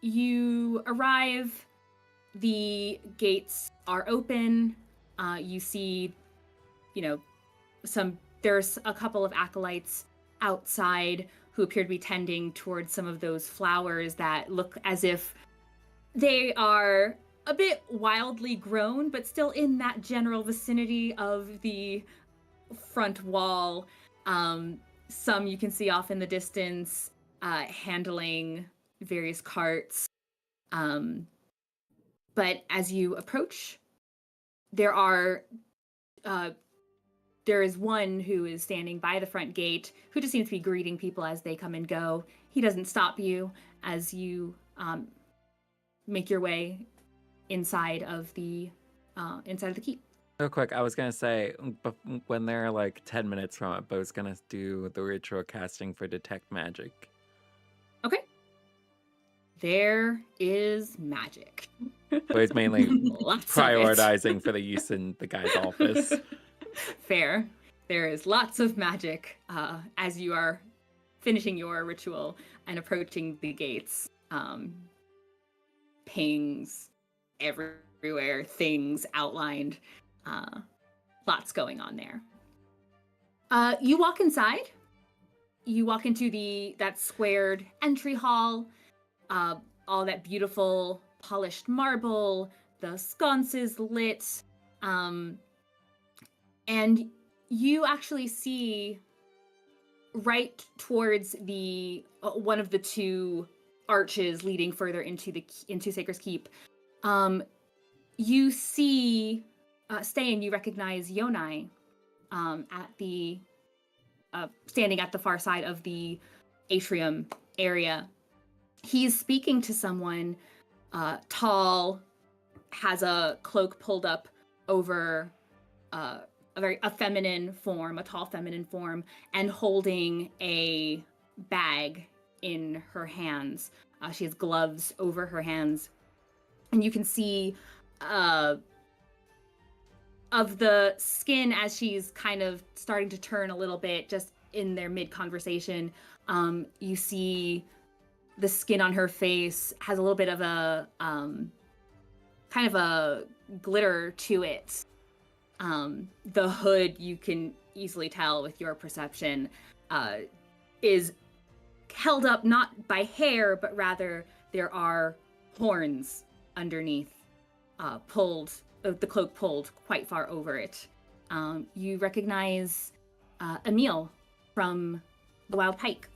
you arrive, the gates are open. You see, there's a couple of acolytes outside who appear to be tending towards some of those flowers that look as if they are a bit wildly grown, but still in that general vicinity of the front wall. Some you can see off in the distance, handling various carts. But as you approach, there is one who is standing by the front gate who just seems to be greeting people as they come and go. He doesn't stop you as you make your way inside of the keep. Real quick, I was gonna say, when they're like 10 minutes from it, Beau's gonna do the ritual casting for detect magic. Okay. There is magic. But it's mainly Lots of it. prioritizing for the use in the guy's office. Fair. There is lots of magic as you are finishing your ritual and approaching the gates. Pings everywhere, things outlined. Lots going on there. You walk inside. You walk into that squared entry hall. All that beautiful polished marble, the sconces lit. And you actually see right towards the one of the two arches leading further into Sacred's Keep. You see Ste'yn, you recognize Yonai at the standing at the far side of the atrium area. He's speaking to someone tall, has a cloak pulled up over a tall feminine form, and holding a bag in her hands. She has gloves over her hands. and you can see of the skin as she's kind of starting to turn a little bit just in their mid-conversation. You see the skin on her face has a little bit of a kind of a glitter to it. The hood, you can easily tell with your perception, is held up not by hair, but rather there are horns underneath, the cloak pulled quite far over it. You recognize Emil from the Wild Pike.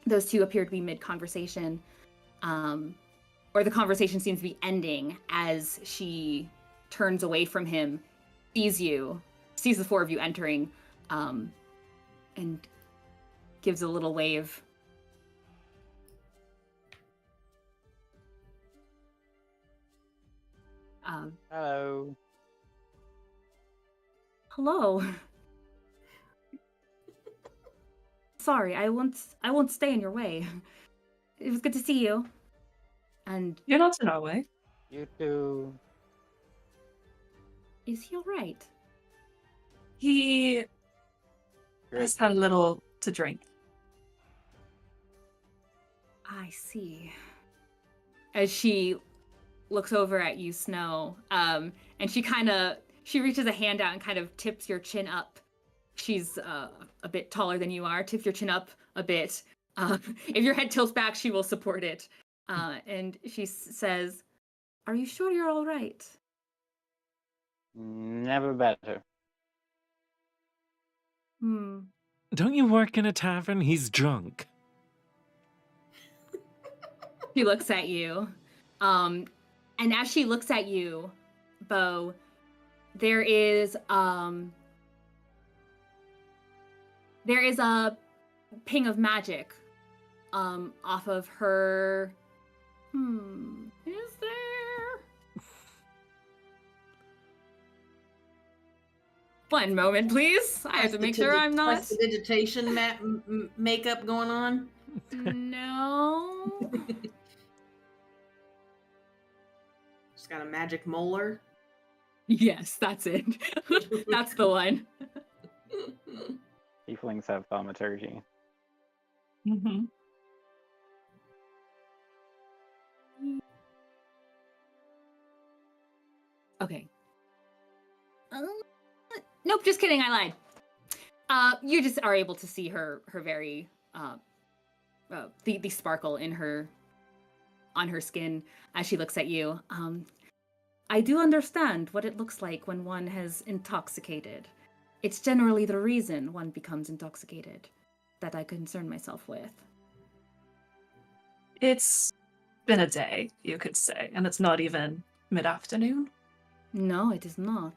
Those two appear to be mid-conversation, or the conversation seems to be ending as she turns away from him, sees the four of you entering, and gives a little wave. Hello. Hello. Sorry, I won't stay in your way. It was good to see you. And You're not in our way. You too. is he all right? He Great. has had a little to drink. I see. As she looks over at you, Snow, and she reaches a hand out and kind of tips your chin up. She's a bit taller than you are. Tip your chin up a bit. If your head tilts back, she will support it. And she says, "Are you sure you're all right?" Never better. Don't you work in a tavern? He's drunk. She looks at you. And as she looks at you, Beau, there is a ping of magic off of her. Is there? One moment, please. I have to make sure I'm not. Prestidigitation makeup going on. No. She's got a magic molar. Yes, that's it. That's the one. Tieflings have thaumaturgy. Mm-hmm. Okay. Nope, just kidding. I lied. You just are able to see her very the sparkle in her on her skin as she looks at you. I do understand what it looks like when one has intoxicated. It's generally the reason one becomes intoxicated that I concern myself with. It's been a day, you could say, and it's not even mid-afternoon. No, it is not.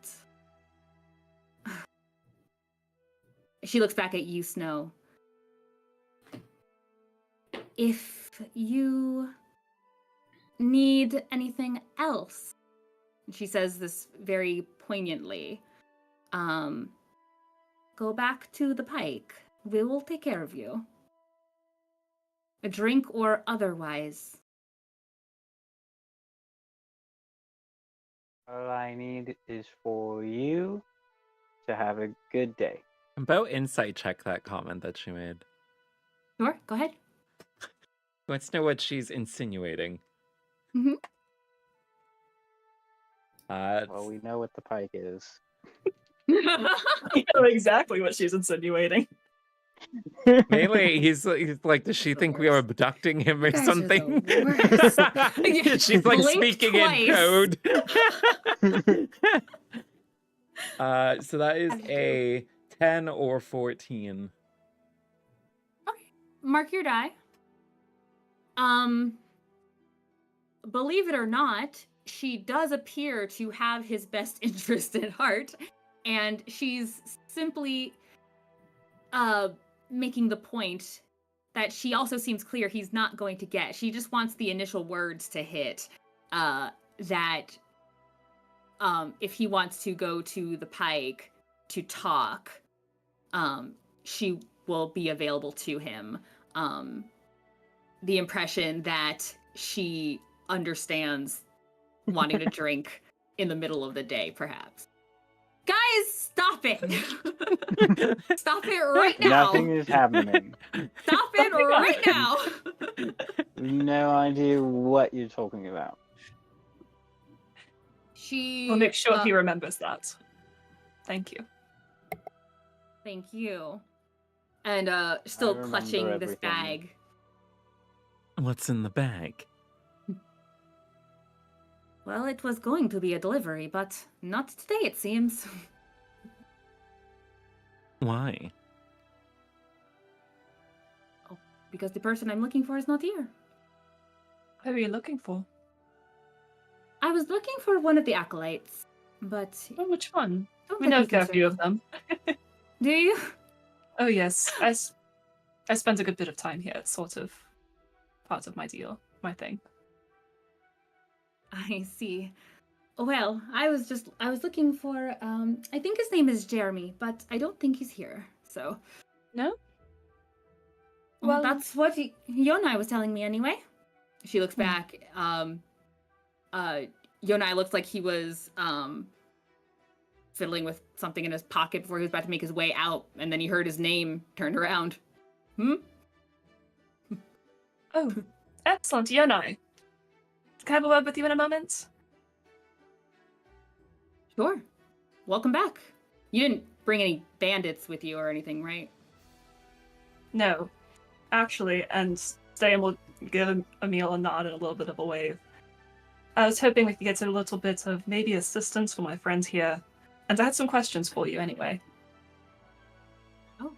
She looks back at you, Snow. If you need anything else, she says this very poignantly, go back to the Pike. We will take care of you. A drink or otherwise. All I need is for you to have a good day. About insight check that comment that she made. Sure, go ahead. Wants to know what she's insinuating. Mhm. Well, we know what the Pike is. You know exactly what she's insinuating. Mainly, he's like, does she think we are abducting him or guys are something? the worst. She's like Blinked speaking twice. in code. So that is a 10 or 14. Okay, mark your die. Believe it or not, she does appear to have his best interest at heart, and she's simply making the point that she also seems clear he's not going to get. She just wants the initial words to hit, that if he wants to go to the Pike to talk, she will be available to him. The impression that she understands wanting to drink in the middle of the day, perhaps. Guys, stop it! Stop it right now! Nothing is happening. Stop it right now! No idea what you're talking about. We'll make sure he remembers that. Thank you. Thank you. And still clutching this everything. bag. What's in the bag? Well, it was going to be a delivery, but not today, it seems. Why? Oh, because the person I'm looking for is not here. Who are you looking for? I was looking for one of the acolytes, but... Oh, which one? don't We let know me a fair few of them. Do you? Oh, yes. I spend a good bit of time here. It's sort of part of my deal, my thing. I see. Well, I was looking for, I think his name is Jeremy, but I don't think he's here, so... No? Well, that's what Yonai was telling me anyway. She looks back, Yonai looks like he was, fiddling with something in his pocket before he was about to make his way out, and then he heard his name, turned around. Oh, excellent. Yonai. Can I have a word with you in a moment? Sure. Welcome back. You didn't bring any bandits with you or anything, right? No. Actually, and Ste'yn will give Emil a nod and a little bit of a wave. I was hoping we could get a little bit of maybe assistance for my friends here, and I had some questions for you anyway. Oh.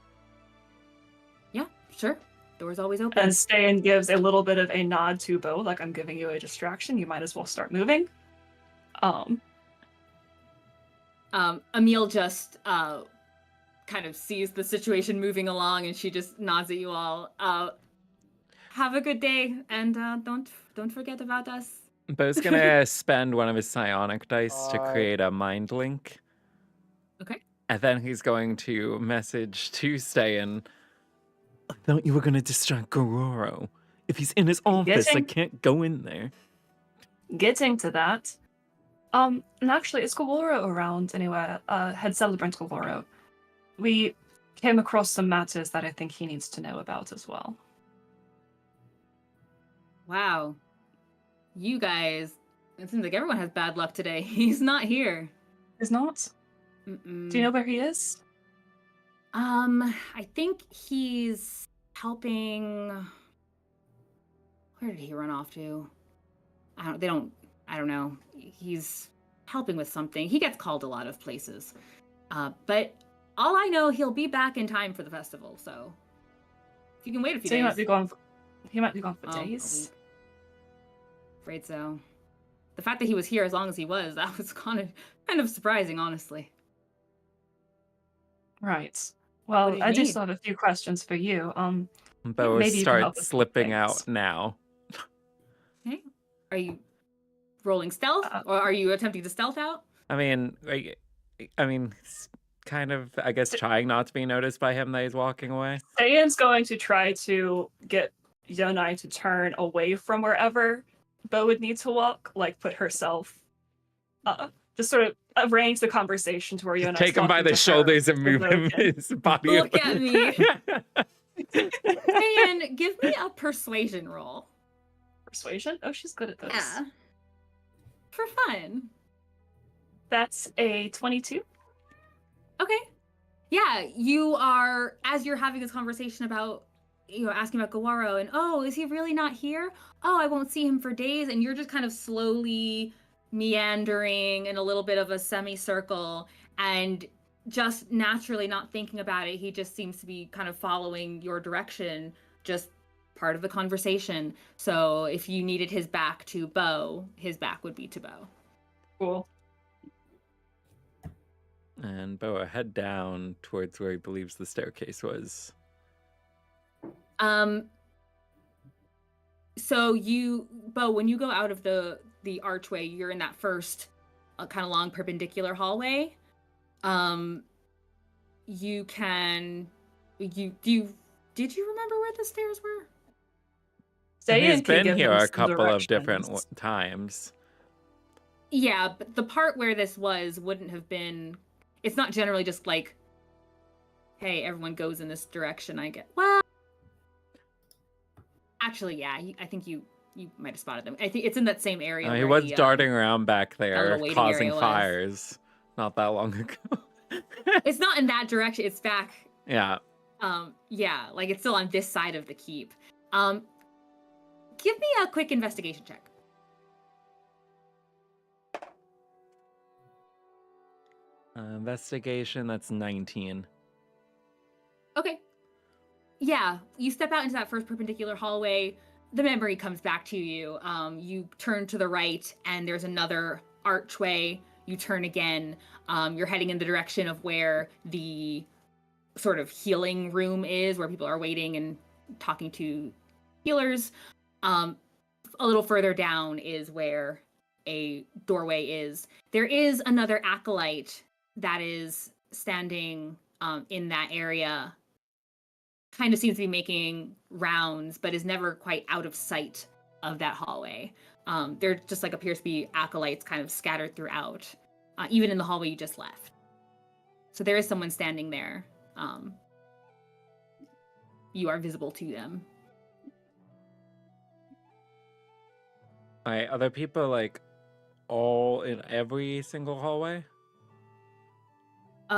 Yeah, sure. Door's always open. And Ste'yn gives a little bit of a nod to Beau, like I'm giving you a distraction. You might as well start moving. Emil just kind of sees the situation moving along, and she just nods at you all. Have a good day, and don't forget about us. Beau's gonna spend one of his psionic dice to create a mind link. Okay. And then he's going to message to Ste'yn. I thought you were gonna distract Gororo. If he's in his office, I can't go in there. Getting to that. And actually, is Gororo around anywhere? Head Celebrant Gororo. We came across some matters that I think he needs to know about as well. Wow. You guys, it seems like everyone has bad luck today. He's not here. Is not? Mm-mm. Do you know where he is? I think he's helping... Where did he run off to? I don't know. He's helping with something. He gets called a lot of places. But all I know, he'll be back in time for the festival, so... If you can wait a few days... He might be gone for days. Afraid so. The fact that he was here as long as he was, that was kind of surprising, honestly. Right. Well, I just have a few questions for you. Beau maybe you can help starts us slipping with out now. Okay. Are you rolling stealth, or are you attempting to stealth out? I mean, kind of, I guess, trying not to be noticed by him that he's walking away. Ste'yn's going to try to get Yonai to turn away from wherever Beau would need to walk, like put herself, just sort of arrange the conversation to where Yonai's take him by the shoulders and move him his body. Look at me. Ste'yn, give me a persuasion roll. Persuasion? Oh, she's good at those. Yeah. For fun. That's a 22. Okay. Yeah, you are, as you're having this conversation about, asking about Gawaro, and, oh, is he really not here? Oh, I won't see him for days, and you're just kind of slowly meandering in a little bit of a semicircle, and just naturally not thinking about it, he just seems to be kind of following your direction, just part of the conversation. So if you needed his back to Beau, his back would be to Beau. Cool. And Beau, head down towards where he believes the staircase was. So Beau, when you go out of the archway, you're in that first kind of long perpendicular hallway. Did you remember where the stairs were? He's been here a couple of different times. Yeah, but the part where this was wouldn't have been. It's not generally just like, hey, everyone goes in this direction. I get. Well, actually, yeah. I think you might have spotted them. I think it's in that same area. He where was the, darting around back that there, little waiting causing area was. fires not that long ago. It's not in that direction. It's back. Yeah. Yeah, like it's still on this side of the keep. Give me a quick investigation check. Investigation, that's 19. Okay. Yeah, you step out into that first perpendicular hallway. The memory comes back to you. You turn to the right, and there's another archway. You turn again. You're heading in the direction of where the sort of healing room is, where people are waiting and talking to healers. A little further down is where a doorway is. There is another acolyte that is standing in that area. Kind of seems to be making rounds, but is never quite out of sight of that hallway. There just like appears to be acolytes kind of scattered throughout, even in the hallway you just left. So there is someone standing there. You are visible to them. Are there people like all in every single hallway?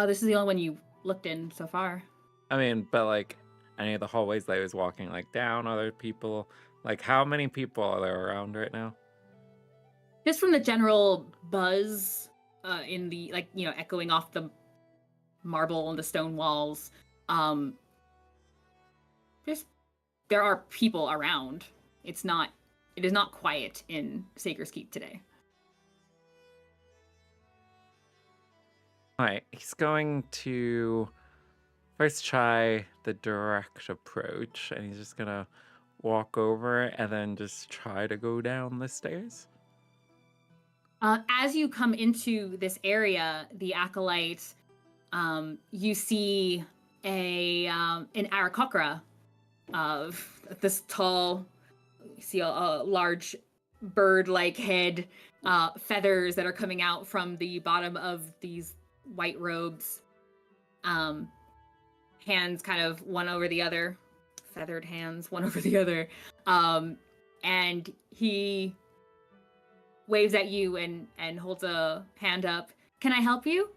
This is the only one you looked in so far. I mean, but like any of the hallways that I was walking like down, other people, like how many people are there around right now? Just from the general buzz in the, like, you know, echoing off the marble and the stone walls, there are people around. It is not quiet in Saker's Keep today. Alright, he's going to first try the direct approach, and he's just gonna walk over and then just try to go down the stairs. As you come into this area, the acolyte, you see an Aarakocra of this tall. You see a large bird-like head, feathers that are coming out from the bottom of these white robes. Hands kind of one over the other, feathered hands one over the other. And he waves at you and holds a hand up. Can I help you?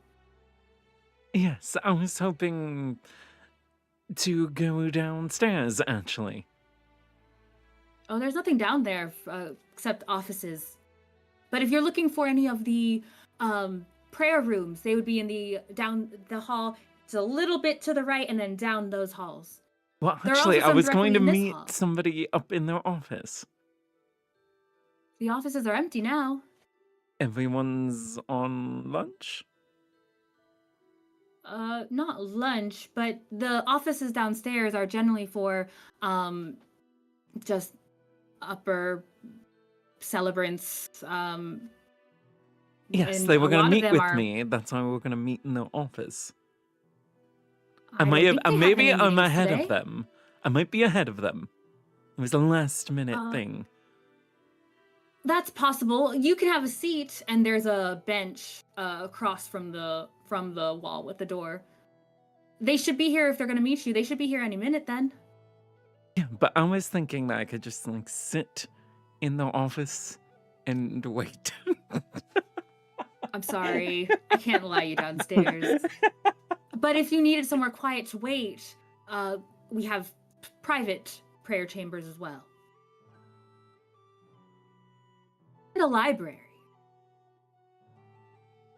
Yes, I was hoping to go downstairs, actually. Oh, there's nothing down there except offices. But if you're looking for any of the prayer rooms, they would be down the hall. It's a little bit to the right and then down those halls. Well, There are actually, also I some was going to directly in this meet hall. somebody up in their office. The offices are empty now. Everyone's on lunch? Not lunch, but the offices downstairs are generally for just upper celebrants. Yes, and they were a going lot to of meet them with are- me. That's why we were going to meet in their office. I don't think they have Maybe any I'm meetings ahead today. of them. I might be ahead of them. It was a last minute thing. That's possible. You can have a seat, and there's a bench across from the wall with the door. They should be here if they're going to meet you. They should be here any minute then. Yeah, but I was thinking that I could just like sit in the office and wait. I'm sorry. I can't allow you downstairs. But if you needed somewhere quiet to wait, we have private prayer chambers as well. And a library.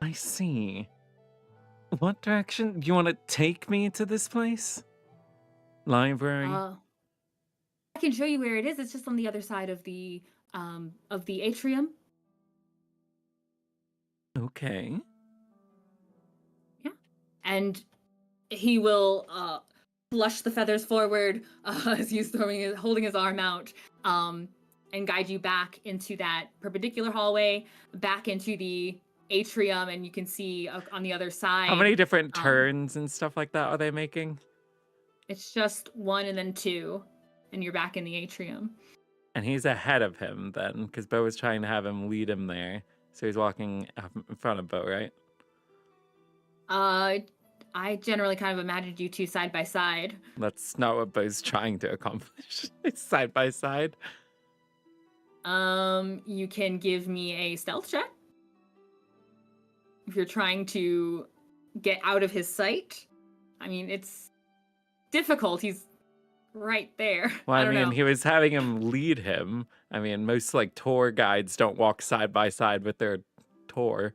I see. What direction? Do you want to take me to this place? Library? I can show you where it is. It's just on the other side of the atrium. Okay. Yeah. And he will flush the feathers forward as he's holding his arm out, and guide you back into that perpendicular hallway, back into the atrium, and you can see on the other side. How many different turns and stuff like that are they making? It's just one and then two, and you're back in the atrium. And he's ahead of him then, because Beau was trying to have him lead him there. So he's walking up in front of Beau, right? I generally kind of imagined you two side by side. That's not what Beau's trying to accomplish. It's side by side. You can give me a stealth check. If you're trying to get out of his sight. I mean, it's difficult. He's right there. Well, I don't mean, know. he was having him lead him. I mean, most like tour guides don't walk side by side with their tour.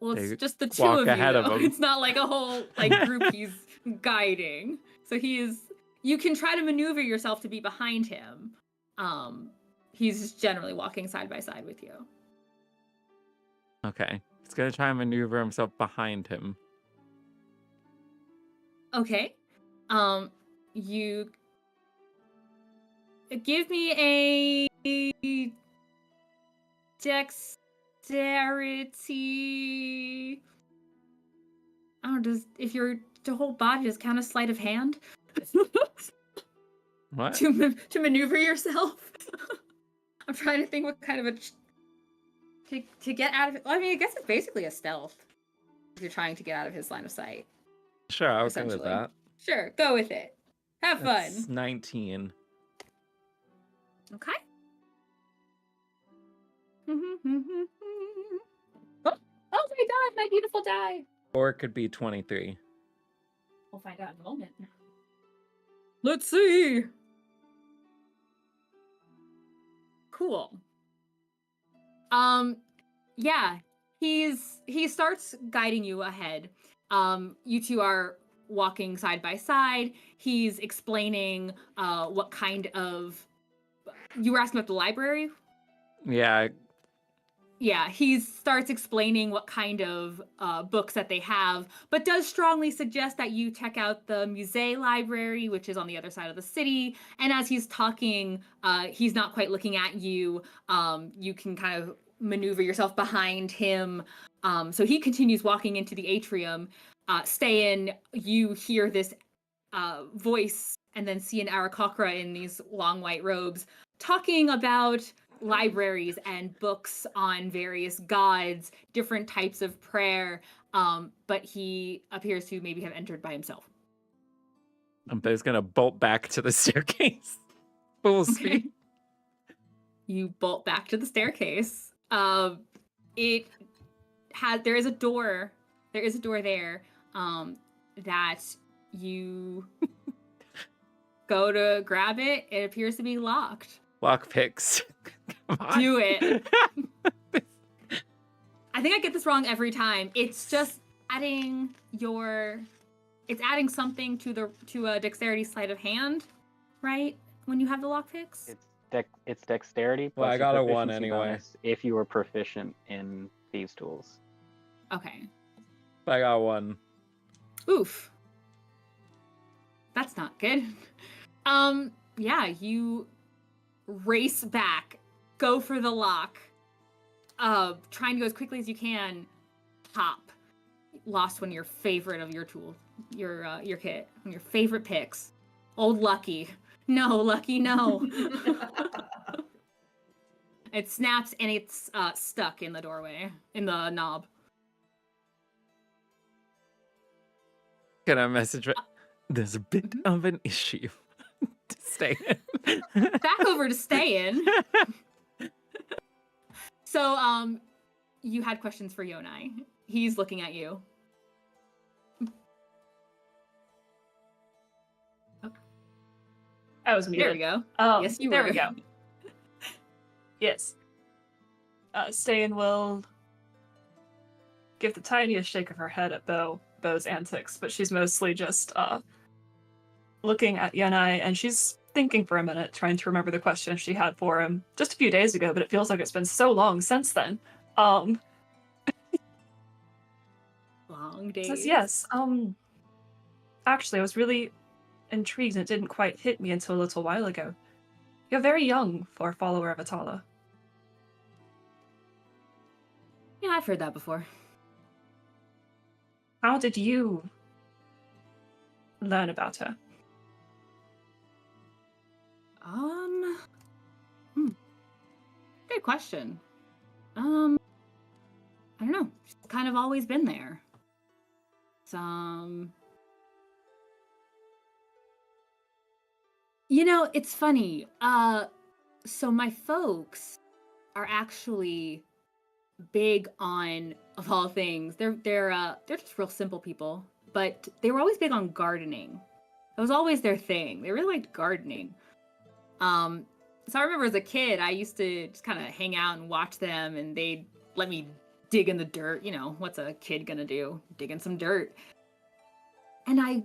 Well, it's they just the two walk of you, ahead of though. him. It's not like a whole like group he's guiding. So you can try to maneuver yourself to be behind him. He's just generally walking side by side with you. Okay. He's gonna try and maneuver himself behind him. Okay. You give me a dexterity. I don't know, if your whole body does count as sleight of hand? What? to maneuver yourself? I'm trying to think what kind of to get out of it. Well, I mean, I guess it's basically a stealth. If you're trying to get out of his line of sight. Sure, I'll go with Essentially. that. Sure, go with it. Have That's fun. 19. Okay. Oh my god, my beautiful die. Or it could be 23. We'll find out in a moment. Let's see. Cool. Yeah, he starts guiding you ahead. You two are walking side by side. He's explaining what kind of. You were asking about the library? Yeah, Yeah, he starts explaining what kind of books that they have, but does strongly suggest that you check out the Musée Library, which is on the other side of the city. And as he's talking, he's not quite looking at you. You can kind of maneuver yourself behind him. So he continues walking into the atrium. Ste'yn, you hear this voice and then see an Aarakocra in these long white robes talking about libraries and books on various gods, different types of prayer, but he appears to maybe have entered by himself. and Beau's gonna bolt back to the staircase. Full speed. You bolt back to the staircase. There is a door. There is a door there that you go to grab it. It appears to be locked. Lockpicks. Come on. Do it. I think I get this wrong every time. It's just adding something to a dexterity sleight of hand, right? When you have the lockpicks. It's dexterity. Well, plus I a got a 1 proficiency anyway. bonus if you were proficient in these tools. Okay. I got 1. Oof. That's not good. Yeah, you race back, go for the lock, trying to go as quickly as you can, pop. Lost one of your favorite of your tool, your kit, one of your favorite picks. Old Lucky. No, Lucky, no. It snaps and it's stuck in the doorway, in the knob. Can I message it? There's a bit of an issue to stay in. Back over to Ste'yn. So, you had questions for Yonai. He's looking at you. I was muted. There we go. Yes, you there were. we go. Yes. Ste'yn will give the tiniest shake of her head at Beau's antics, but she's mostly just looking at Yonai, and she's thinking for a minute, trying to remember the question she had for him just a few days ago, but it feels like it's been so long since then. Long days. Says, yes. Actually, I was really intrigued, and it didn't quite hit me until a little while ago. You're very young for a follower of Atala. Yeah, I've heard that before. How did you learn about her? Good question. don't know, she's kind of always been there. Some, you know, it's funny. So my folks are actually big on, of all things, they're just real simple people, but they were always big on gardening. It was always their thing. They really liked gardening. So I remember as a kid, I used to just kind of hang out and watch them, and they'd let me dig in the dirt. You know, what's a kid gonna do? Dig in some dirt. And I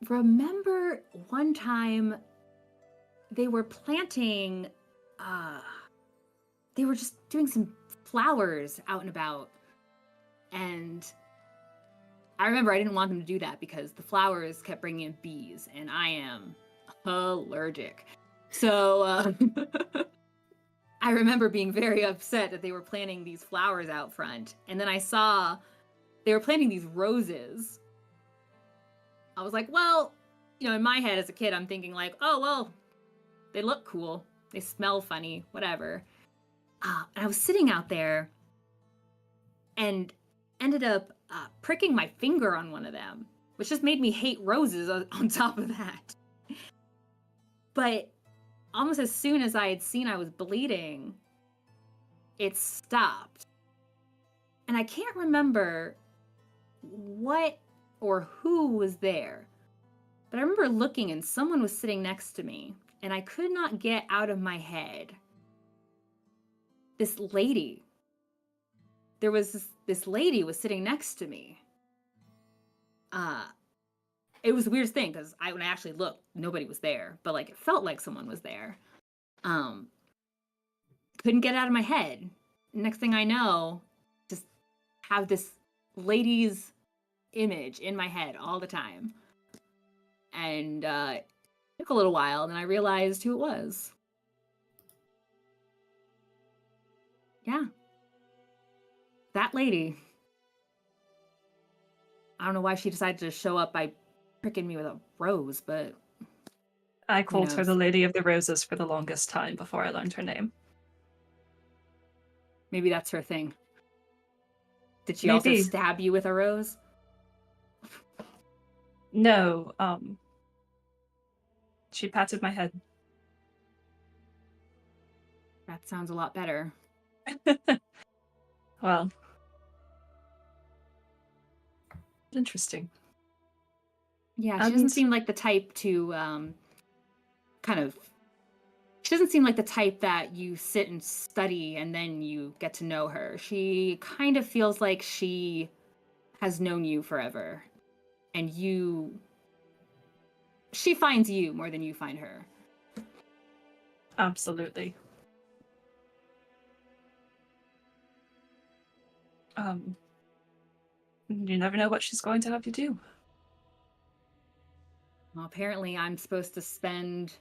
remember one time they were planting, they were just doing some flowers out and about. And I remember I didn't want them to do that because the flowers kept bringing in bees, and I am allergic. So I remember being very upset that they were planting these flowers out front. And then I saw they were planting these roses. I was like, well, you know, in my head as a kid, I'm thinking like, oh, well, they look cool. They smell funny, whatever. And I was sitting out there and ended up pricking my finger on one of them, which just made me hate roses on top of that. But almost as soon as I had seen I was bleeding, it stopped. And I can't remember what or who was there, but I remember looking and someone was sitting next to me, and I could not get out of my head this lady. There was this lady was sitting next to me. It was the weirdest thing because when I actually looked, nobody was there, but like it felt like someone was there. Couldn't get it out of my head. Next thing I know, just have this lady's image in my head all the time. And it took a little while, and then I realized who it was. Yeah. That lady. I don't know why she decided to show up by pricking me with a rose, but I called her knows? the Lady of the Roses for the longest time before I learned her name. maybe that's her thing. Did she also Maybe. stab you with a rose? No, she patted my head. That sounds a lot better. Well, interesting. Yeah, she doesn't And- seem like the type to she doesn't seem like the type that you sit and study and then you get to know her. She kind of feels like she has known you forever. And she finds you more than you find her. Absolutely. You never know what she's going to have you do. Well, apparently I'm supposed to spend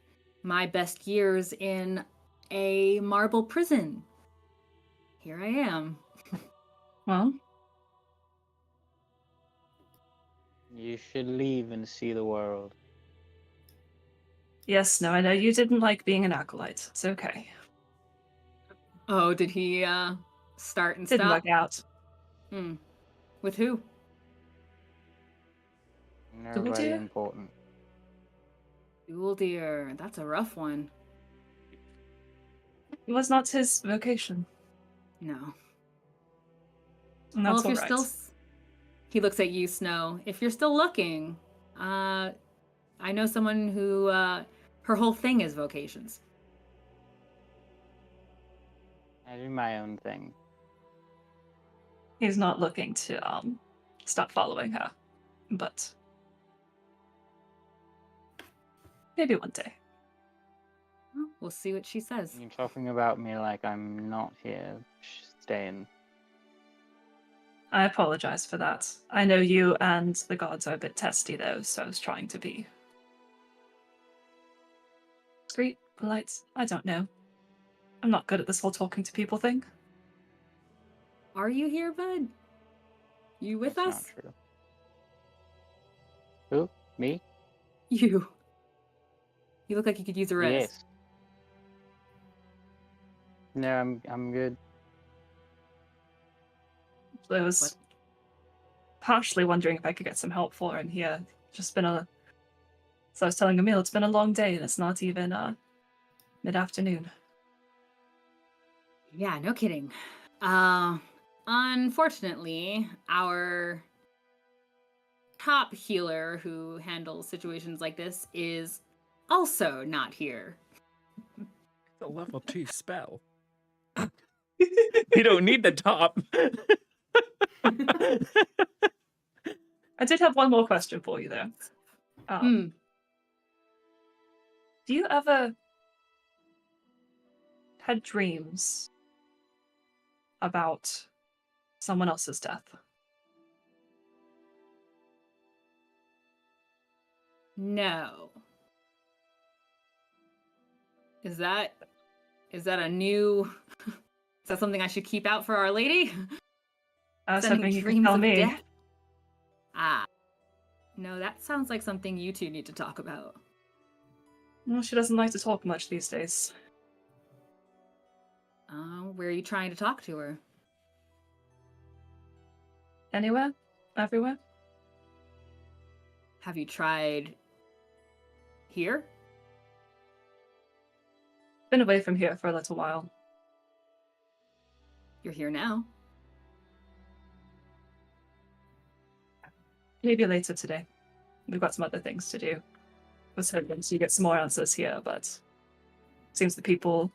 my best years in a marble prison. Here I am. Well, You should leave and see the world. yes, no, I know you didn't like being an acolyte. It's okay. Oh, did he start and Didn't stop? work out. With who? Nobody dear? important. Dual deer. That's a rough one. It was not his vocation. No. And Well, that's if you're all right. still... He looks at you, Snow. If you're still looking, I know someone who, her whole thing is vocations. I do my own thing. He's not looking to stop following her, but maybe one day. Well, we'll see what she says. You're talking about me like I'm not here, Ste'yn. I apologize for that. I know you and the gods are a bit testy, though, so I was trying to be discreet, polite. I don't know. I'm not good at this whole talking to people thing. Are you here, bud? You with That's us? not true. Who? Me? You. You look like you could use a rest. Yes. No, I'm good. I was partially wondering if I could get some help for him here. Just been a... So I was telling Emil, it's been a long day, and it's not even mid-afternoon. Yeah, no kidding. Unfortunately, our top healer who handles situations like this is also not here. It's a level 2 spell. You don't need the top. I did have one more question for you, though. Do you ever had dreams about someone else's death? No. Is that a new... Is that something I should keep out for Our Lady? I was Sending hoping you could dreams tell of me. death? No, that sounds like something you two need to talk about. Well, she doesn't like to talk much these days. Where are you trying to talk to her? Anywhere? Everywhere? Have you tried here? Been away from here for a little while. You're here now. Maybe later today. We've got some other things to do. Was hoping to get some more answers here, but seems the people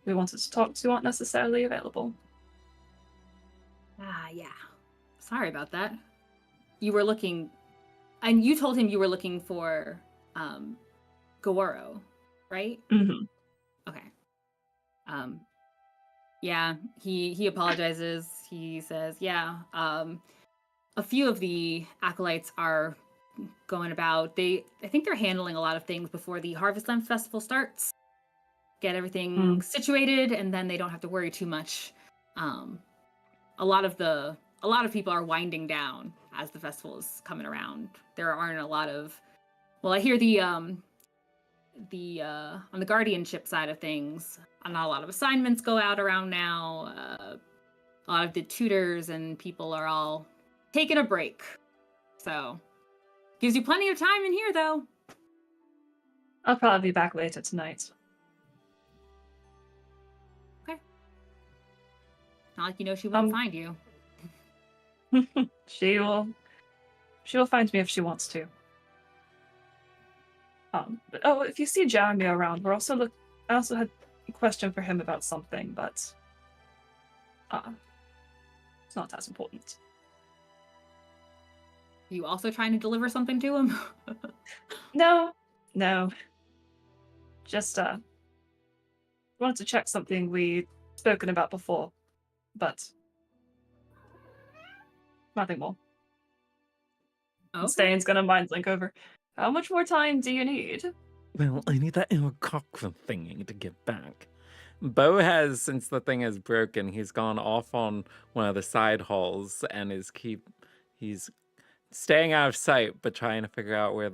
we wanted to talk to aren't necessarily available. Yeah. Sorry about that. You were looking... And you told him you were looking for, Gaworo, right? Mm-hmm. Okay. Yeah, he apologizes. He says, a few of the acolytes are going about. I think they're handling a lot of things before the Harvest Land Festival starts. Get everything situated, and then they don't have to worry too much. A lot of people are winding down as the festival is coming around. There aren't a lot of... Well, I hear on the guardianship side of things, not a lot of assignments go out around now. A lot of the tutors and people are all taking a break. So, gives you plenty of time in here, though. I'll probably be back later tonight. Okay. Not like you know she won't find you. She will find me if she wants to. But if you see Jeremy around, I also had a question for him about something, but it's not as important. Are you also trying to deliver something to him? No. Just wanted to check something we'd spoken about before, but nothing more. Okay. Ste'yn's gonna mind link over. How much more time do you need? Well, I need that Aarakocra thingy to get back. Beau has, since the thing is broken, he's gone off on one of the side halls and he's staying out of sight, but trying to figure out where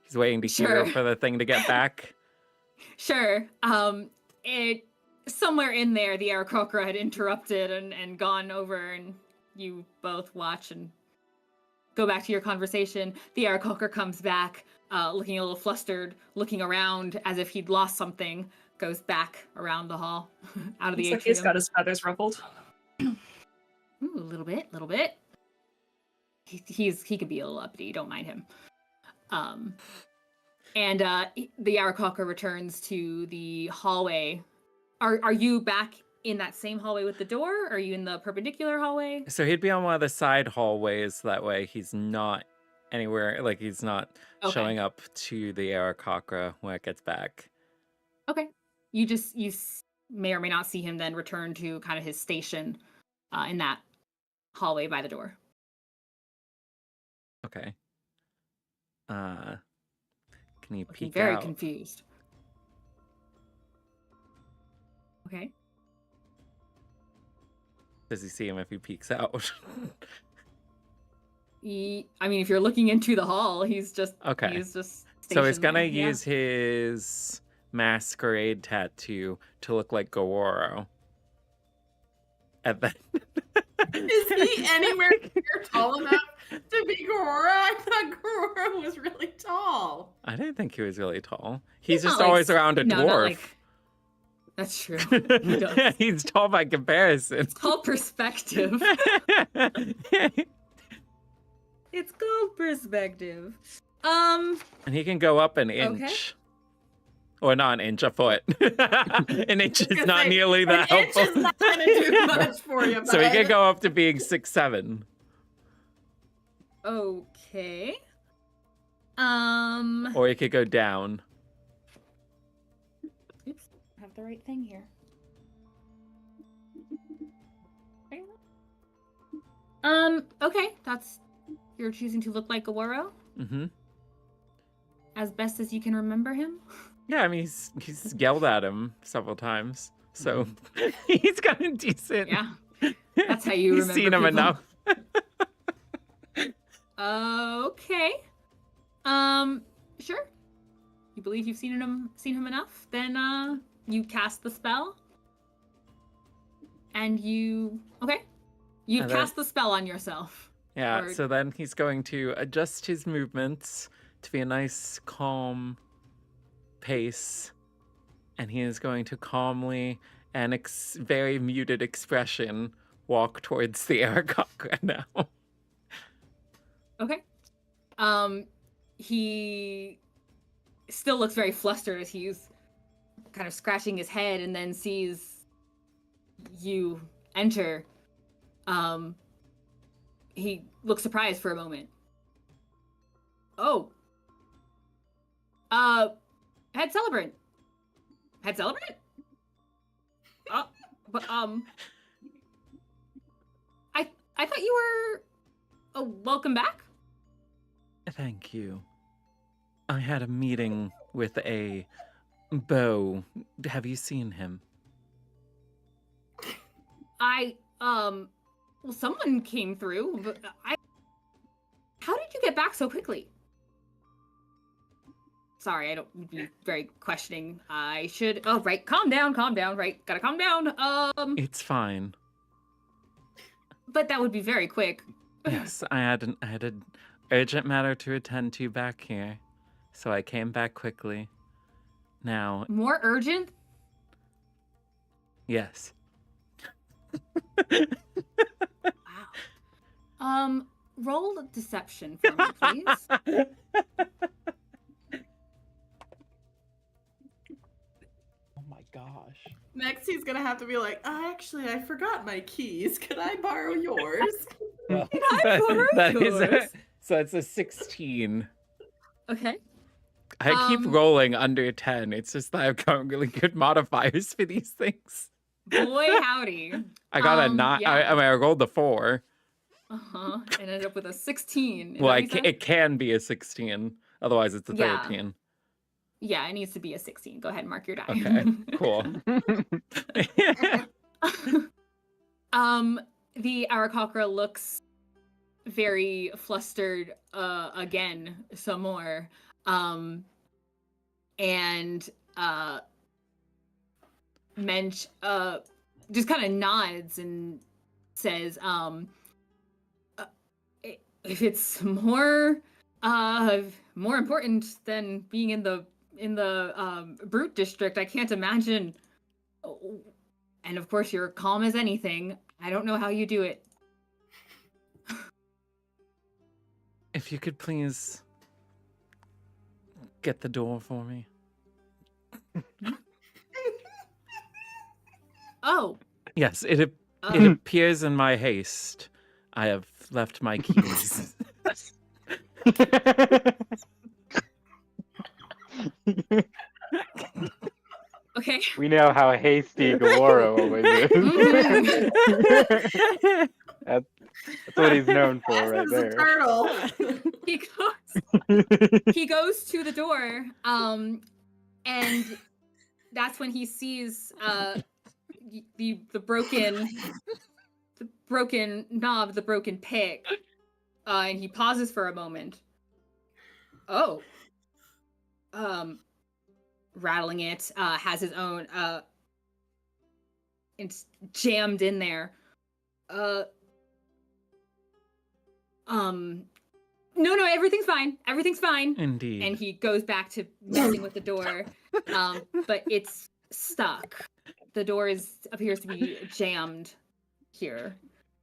he's waiting to hear for the thing to get back. Sure. Somewhere in there, the Aarakocra had interrupted and gone over, and you both watch and go back to your conversation. The Aarakocra comes back, looking a little flustered, looking around as if he'd lost something, goes back around the hall, out of the atrium. Like he's got his feathers ruffled. Ooh, a little bit. He can be a little uppity, don't mind him. And the Aarakocra returns to the hallway. Are you back in that same hallway with the door? Or are you in the perpendicular hallway? So he'd be on one of the side hallways. That way he's not anywhere, he's not showing up to the Aarakocra when it gets back. Okay. You may or may not see him then return to kind of his station in that hallway by the door. Okay. Can you Looking peek very out? confused. Okay. Does he see him if he peeks out? If you're looking into the hall, he's just okay. He's just so he's stationed gonna there, use his masquerade tattoo to look like Gaworo. And then Is he anywhere near tall enough to be Gorora? I thought Gorora was really tall. I didn't think he was really tall. He's not just like always around a no, not dwarf. like- That's true. He does. He's tall by comparison. It's called perspective. It's called perspective. And he can go up an inch. Okay. Or not an inch, a foot. An inch is gonna not say, nearly that An inch helpful. is not gonna do much for you, So he bud. can go up to being 6'7". Okay. Or he could go down. Oops, I have the right thing here. Okay, that's you're choosing to look like Gawaro Mm-hmm. as best as you can remember him. Yeah, I mean, he's yelled at him several times. So he's got a decent... Yeah, that's how you He's remember seen him people. enough. Okay. Sure. You believe you've seen him enough? Then you cast the spell. And you've And then- cast the spell on yourself. Yeah, Or- so then he's going to adjust his movements to be a nice, calm pace. And he is going to calmly and very muted expression walk towards the Aarakocra now. Okay. He still looks very flustered as he's kind of scratching his head and then sees you enter. He looks surprised for a moment. Oh. Head celebrant. Head celebrant? But I thought you were welcome back? Thank you. I had a meeting with a Beau. Have you seen him? Well, someone came through, but how did you get back so quickly? Sorry, I don't be very questioning. I should. Oh, right. Calm down. Right. Gotta calm down. It's fine. But that would be very quick. Yes, I had an urgent matter to attend to back here, so I came back quickly. Now, More urgent? yes. Wow. Roll deception for me, please. Oh my gosh. Next, he's gonna have to be like, actually, I forgot my keys. Can I borrow yours? Well, I borrow that is yours? so it's a 16. Okay. I keep rolling under 10. It's just that I've got really good modifiers for these things. Boy, howdy. I got a 9. yeah. I mean, I rolled a 4. Uh-huh. Ended up with a 16. Is Well, that what you said? it can be a 16. Otherwise, it's a Yeah. 13. Yeah, it needs to be a 16. Go ahead and mark your die. Okay, cool. The Aarakocra looks very flustered again some more. And Mensch just kind of nods and says, if it's more important than being in the brute district, I can't imagine. Oh, and of course, you're calm as anything. I don't know how you do it. If you could please get the door for me. Oh, Yes, it appears in my haste. I have left my keys. okay. We know how hasty Gawaro always is. That's what he's known for Yes, right as a there. turtle. He goes to the door, and that's when he sees the broken knob, the broken pick, and he pauses for a moment. Oh, rattling it, has his own, it's jammed in there. No, everything's fine. Everything's fine. Indeed. And he goes back to messing with the door. But it's stuck. The door appears to be jammed here.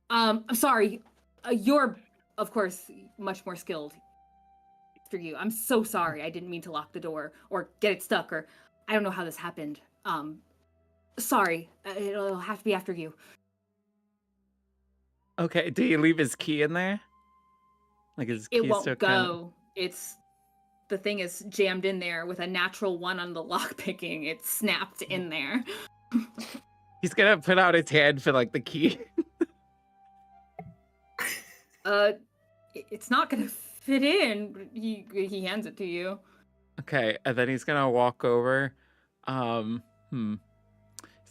I'm sorry. You're, of course, much more skilled. For you. I'm so sorry. I didn't mean to lock the door or get it stuck, or I don't know how this happened. Sorry. It'll have to be after you. Okay, did he leave his key in there? Like his key It won't still go. The thing is jammed in there with a natural 1 on the lock picking. It's snapped in there. He's gonna put out his hand for like the key. It's not gonna fit in. He hands it to you. Okay, and then he's gonna walk over. He's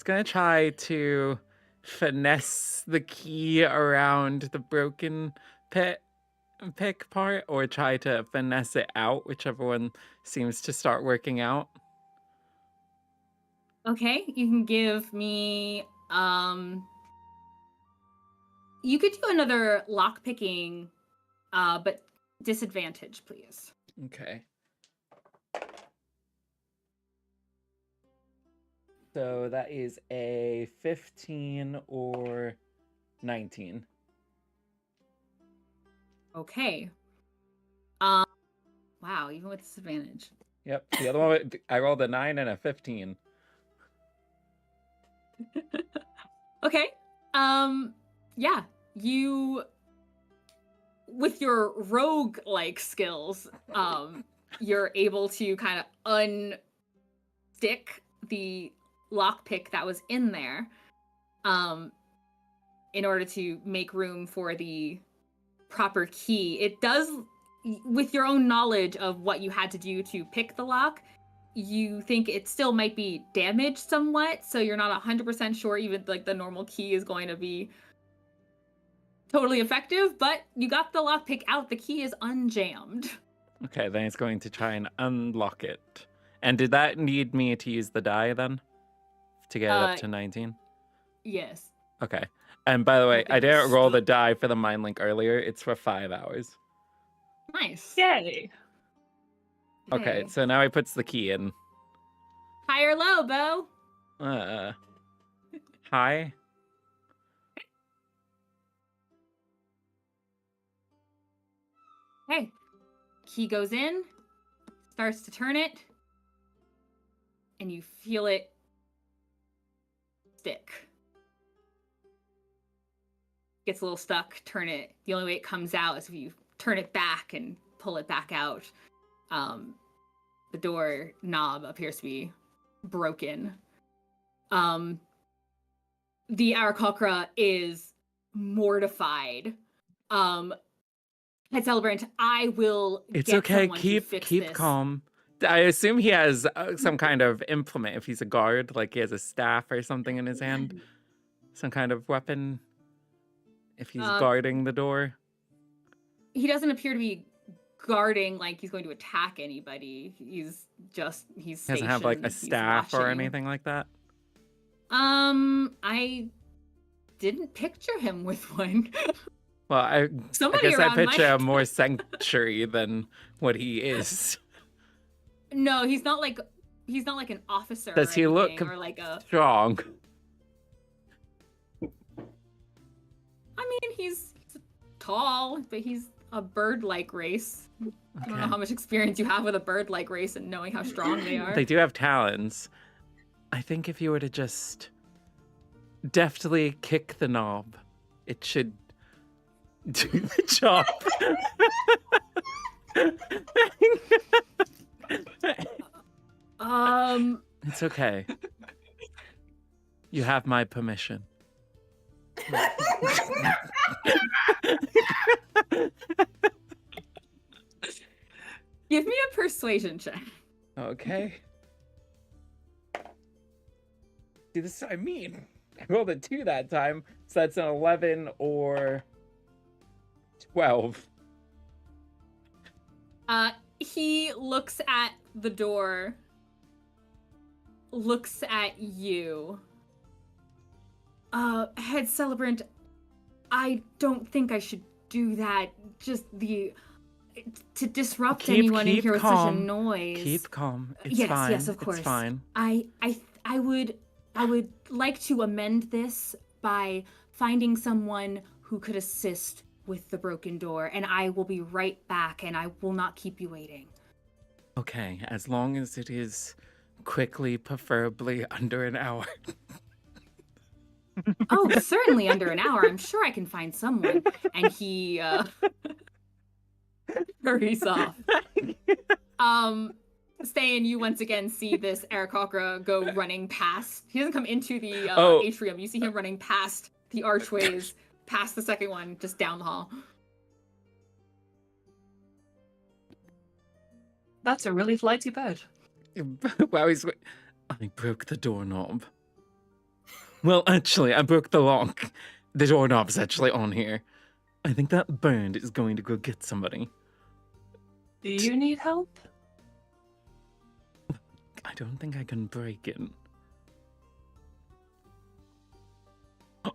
gonna try to finesse the key around the broken pick part, or try to finesse it out, whichever one seems to start working out. Okay, you can give me you could do another lock picking, but disadvantage, please. Okay. So that is a 15 or 19. Okay. Wow, even with disadvantage. Yep. The other one, I rolled a 9 and a 15. Okay. Yeah, you, with your rogue-like skills, you're able to kind of unstick the lockpick that was in there, in order to make room for the proper key. It does, with your own knowledge of what you had to do to pick the lock, you think it still might be damaged somewhat, so you're not 100% sure even like the normal key is going to be totally effective, but you got the lockpick out. The key is unjammed. Okay, then he's going to try and unlock it. And did that need me to use the die then? To get it up to 19? Yes. Okay. And by the way, Okay, I didn't roll the sweet. die for the mind link earlier. It's for 5 hours. Nice. Yay! Okay, so now he puts the key in. High or low, Beau? High? Okay. Key goes in, starts to turn it, and you feel it stick. Gets a little stuck, turn it. The only way it comes out is if you turn it back and pull it back out. The door knob appears to be broken. The Aarakocra is mortified. Head Celebrant, I will It's get okay. someone to fix Keep this. calm. I assume he has some kind of implement. If he's a guard, like he has a staff or something in his hand, some kind of weapon. If he's guarding the door, he doesn't appear to be guarding like he's going to attack anybody. He's he doesn't have like a stationed, he's staff or watching. anything like that. I didn't picture him with one. Well, I Somebody guess I around picture might. him more sanctuary than what he is. No, he's not like an officer. Does or he look anything, or like a? strong? I mean, he's tall, but he's a bird-like race. I don't know how much experience you have with a bird-like race and knowing how strong they are. They do have talons. I think if you were to just deftly kick the knob, it should do the job. It's okay. You have my permission. Give me a persuasion check. Okay. See, this is what I mean. I rolled a 2 that time, so that's an 11 or 12. He looks at the door, looks at you. Head Celebrant, I don't think I should do that. Just to disrupt Keep- anyone in keep here with such a calm. noise. Keep calm. It's yes, fine. yes, of course. It's fine. I would like to amend this by finding someone who could assist with the broken door, and I will be right back, and I will not keep you waiting. Okay, as long as it is quickly, preferably under an hour. Oh, certainly under an hour. I'm sure I can find someone. And he hurries off. Ste'yn, you once again see this Aarakocra go running past. He doesn't come into the atrium. You see him running past the archways, past the second one, just down the hall. That's a really flighty bird. Wow, I broke the doorknob. Well, actually, I broke the lock. The doorknob's actually on here. I think that bird is going to go get somebody. Do you need help? I don't think I can break it.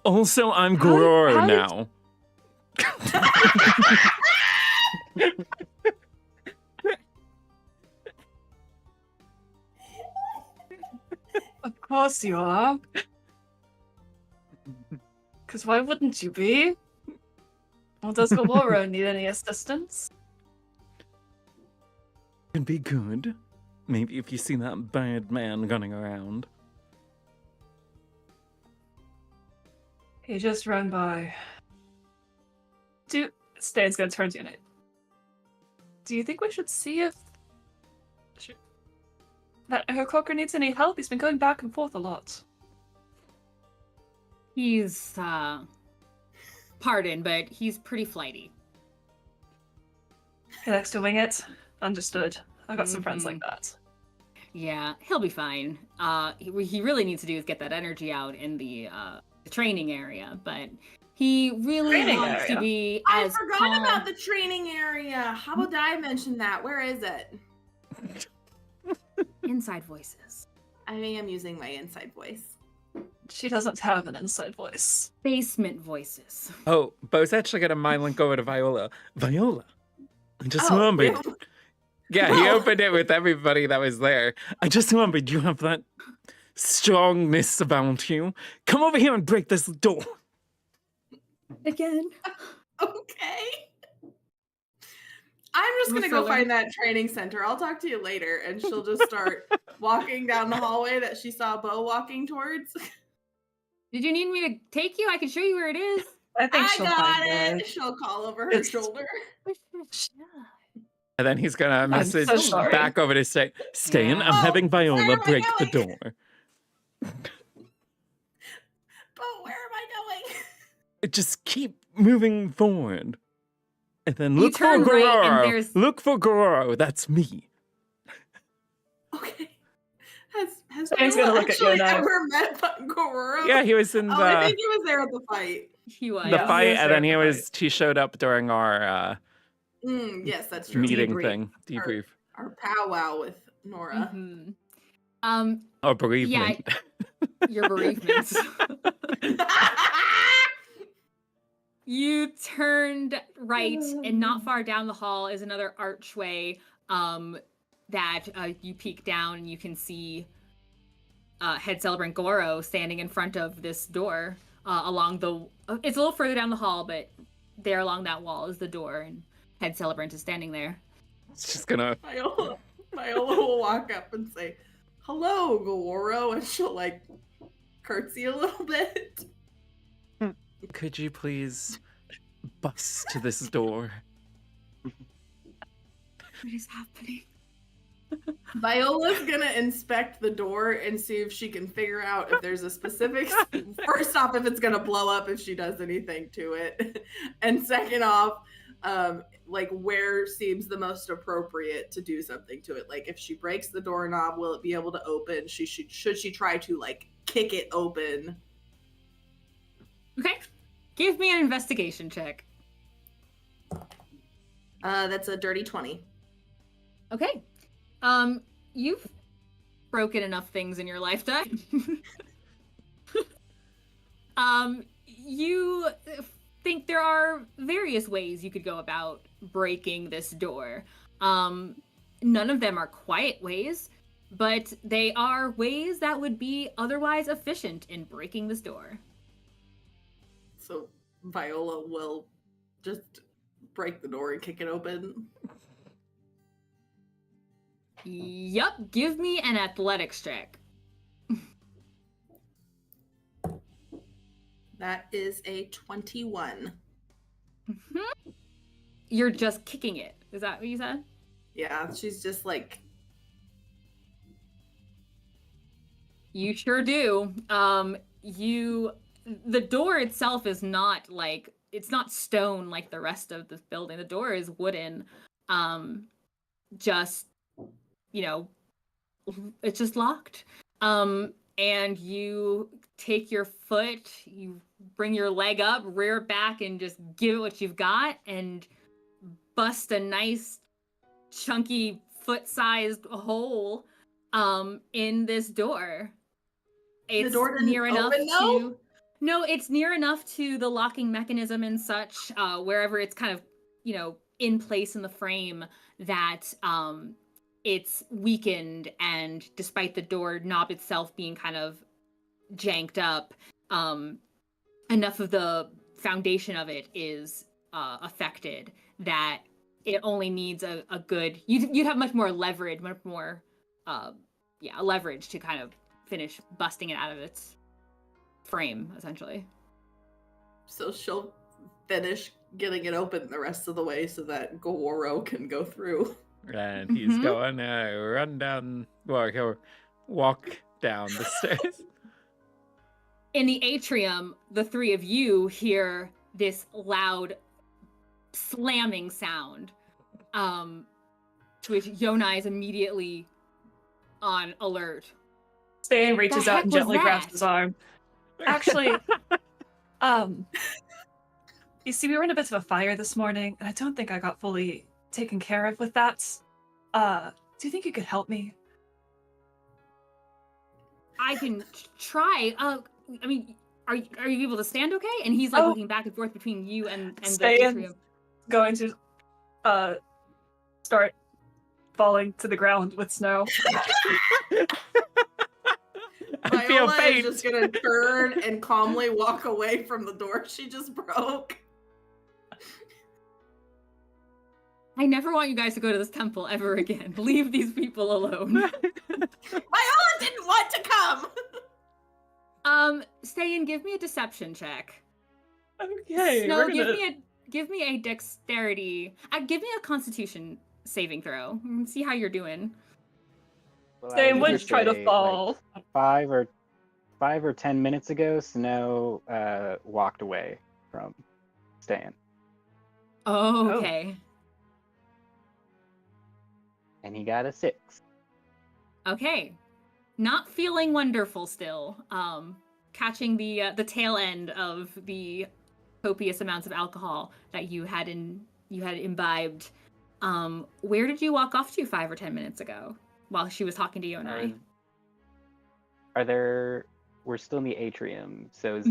Also, I'm Gororo how did- now. Of course you are. Because why wouldn't you be? Well, does Galoro need any assistance? Could be good. Maybe if you see that bad man running around. He just ran by. Ste'yn's gonna turn to you. Do you think we should see if that Aarakocra needs any help? He's been going back and forth a lot. He's, pardon, but he's pretty flighty. He likes to wing it. Understood. I've got some friends like that. Yeah, he'll be fine. What he really needs to do is get that energy out in the training area, but he really Training wants area? to be I as forgot calm. about the training area. How about I mention that? Where is it? Inside voices. I am using my inside voice. She doesn't have an inside voice. Basement voices. Oh, Beau's actually got a mind link over to Viola. Viola, I just Oh, remembered. yeah. Yeah, he Whoa. opened it with everybody that was there. I just remembered you have that strongness about you. Come over here and break this door. Again. Okay. I'm just gonna go find that training center. I'll talk to you later, and she'll just start walking down the hallway that she saw Beau walking towards. Did you need me to take you? I can show you where it is. I think I she'll got find it. She'll call over her It's- shoulder. And then he's gonna message so sorry. back over to Ste'yn, Yeah. I'm having where Viola am I break the going? door. But where am I going? Just keep moving forward. And then You look for turn right and Gororo. there's- Look for Gororo. That's me. Okay. Has Ste'yn's Viola gonna look at you actually now. ever met Gororo? Yeah, he was in Oh, I think he was there at the fight. He was. the Yeah. fight, Yes, and then there, he showed up during our Yes, that's true. meeting Debrief. thing, debrief, Our powwow with Nora. Mhm. or bereavement. Your bereavements. You turned right, and not far down the hall is another archway that you peek down and you can see head celebrant Goro standing in front of this door along the... it's a little further down the hall, but there along that wall is the door, and head celebrant is standing there. It's just gonna. Viola will walk up and say, "Hello, Goro," and she'll like curtsy a little bit. Could you please bust to this door? What is happening? Viola's gonna inspect the door and see if she can figure out if there's a specific. First off, if it's gonna blow up if she does anything to it, and second off, like where seems the most appropriate to do something to it. Like if she breaks the doorknob, will it be able to open? Should she try to like kick it open? Okay. Give me an investigation check. That's a dirty 20. Okay. You've broken enough things in your lifetime. You think there are various ways you could go about breaking this door. None of them are quiet ways, but they are ways that would be otherwise efficient in breaking this door. So Viola will just break the door and kick it open. Yup, give me an athletics check. That is a 21. You're just kicking it. Is that what you said? Yeah, she's just like... You sure do. The door itself is not like, it's not stone like the rest of this building. The door is wooden. Just, you know, it's just locked. And you take your foot, you bring your leg up, rear back, and just give it what you've got, and bust a nice, chunky, foot-sized hole in this door. It's the door didn't near enough open, though? to... No, it's near enough to the locking mechanism and such, wherever it's kind of, you know, in place in the frame, that it's weakened, and despite the door knob itself being kind of janked up, enough of the foundation of it is affected that it only needs a good... You'd have much more leverage, much more leverage to kind of finish busting it out of its frame, essentially. So she'll finish getting it open the rest of the way so that Goro can go through. And he's going to run down, well, he'll walk down the stairs. In the atrium, the three of you hear this loud slamming sound, to which Yonai is immediately on alert. Ste'yn reaches out and gently grabs his arm. Actually, you see, we were in a bit of a fire this morning, and I don't think I got fully taken care of with that. Do you think you could help me? I can try. I mean, are you able to stand okay? And he's like looking back and forth between you and the atrium. Going to start falling to the ground with snow. Viola is just gonna turn and calmly walk away from the door she just broke. I never want you guys to go to this temple ever again. Leave these people alone. Viola didn't want to come. Ste'yn, give me a deception check. Okay. Snow, give me a dexterity. Give me a Constitution saving throw. See how you're doing. Well, Ste'yn I would just try to say, fall. Like, 5 or 10 minutes ago, Snow walked away from Ste'yn. Oh, okay. And he got a 6. Okay. Not feeling wonderful still. Catching the tail end of the copious amounts of alcohol that you had imbibed. Where did you walk off to 5 or 10 minutes ago while she was talking to Yonai? We're still in the atrium, so is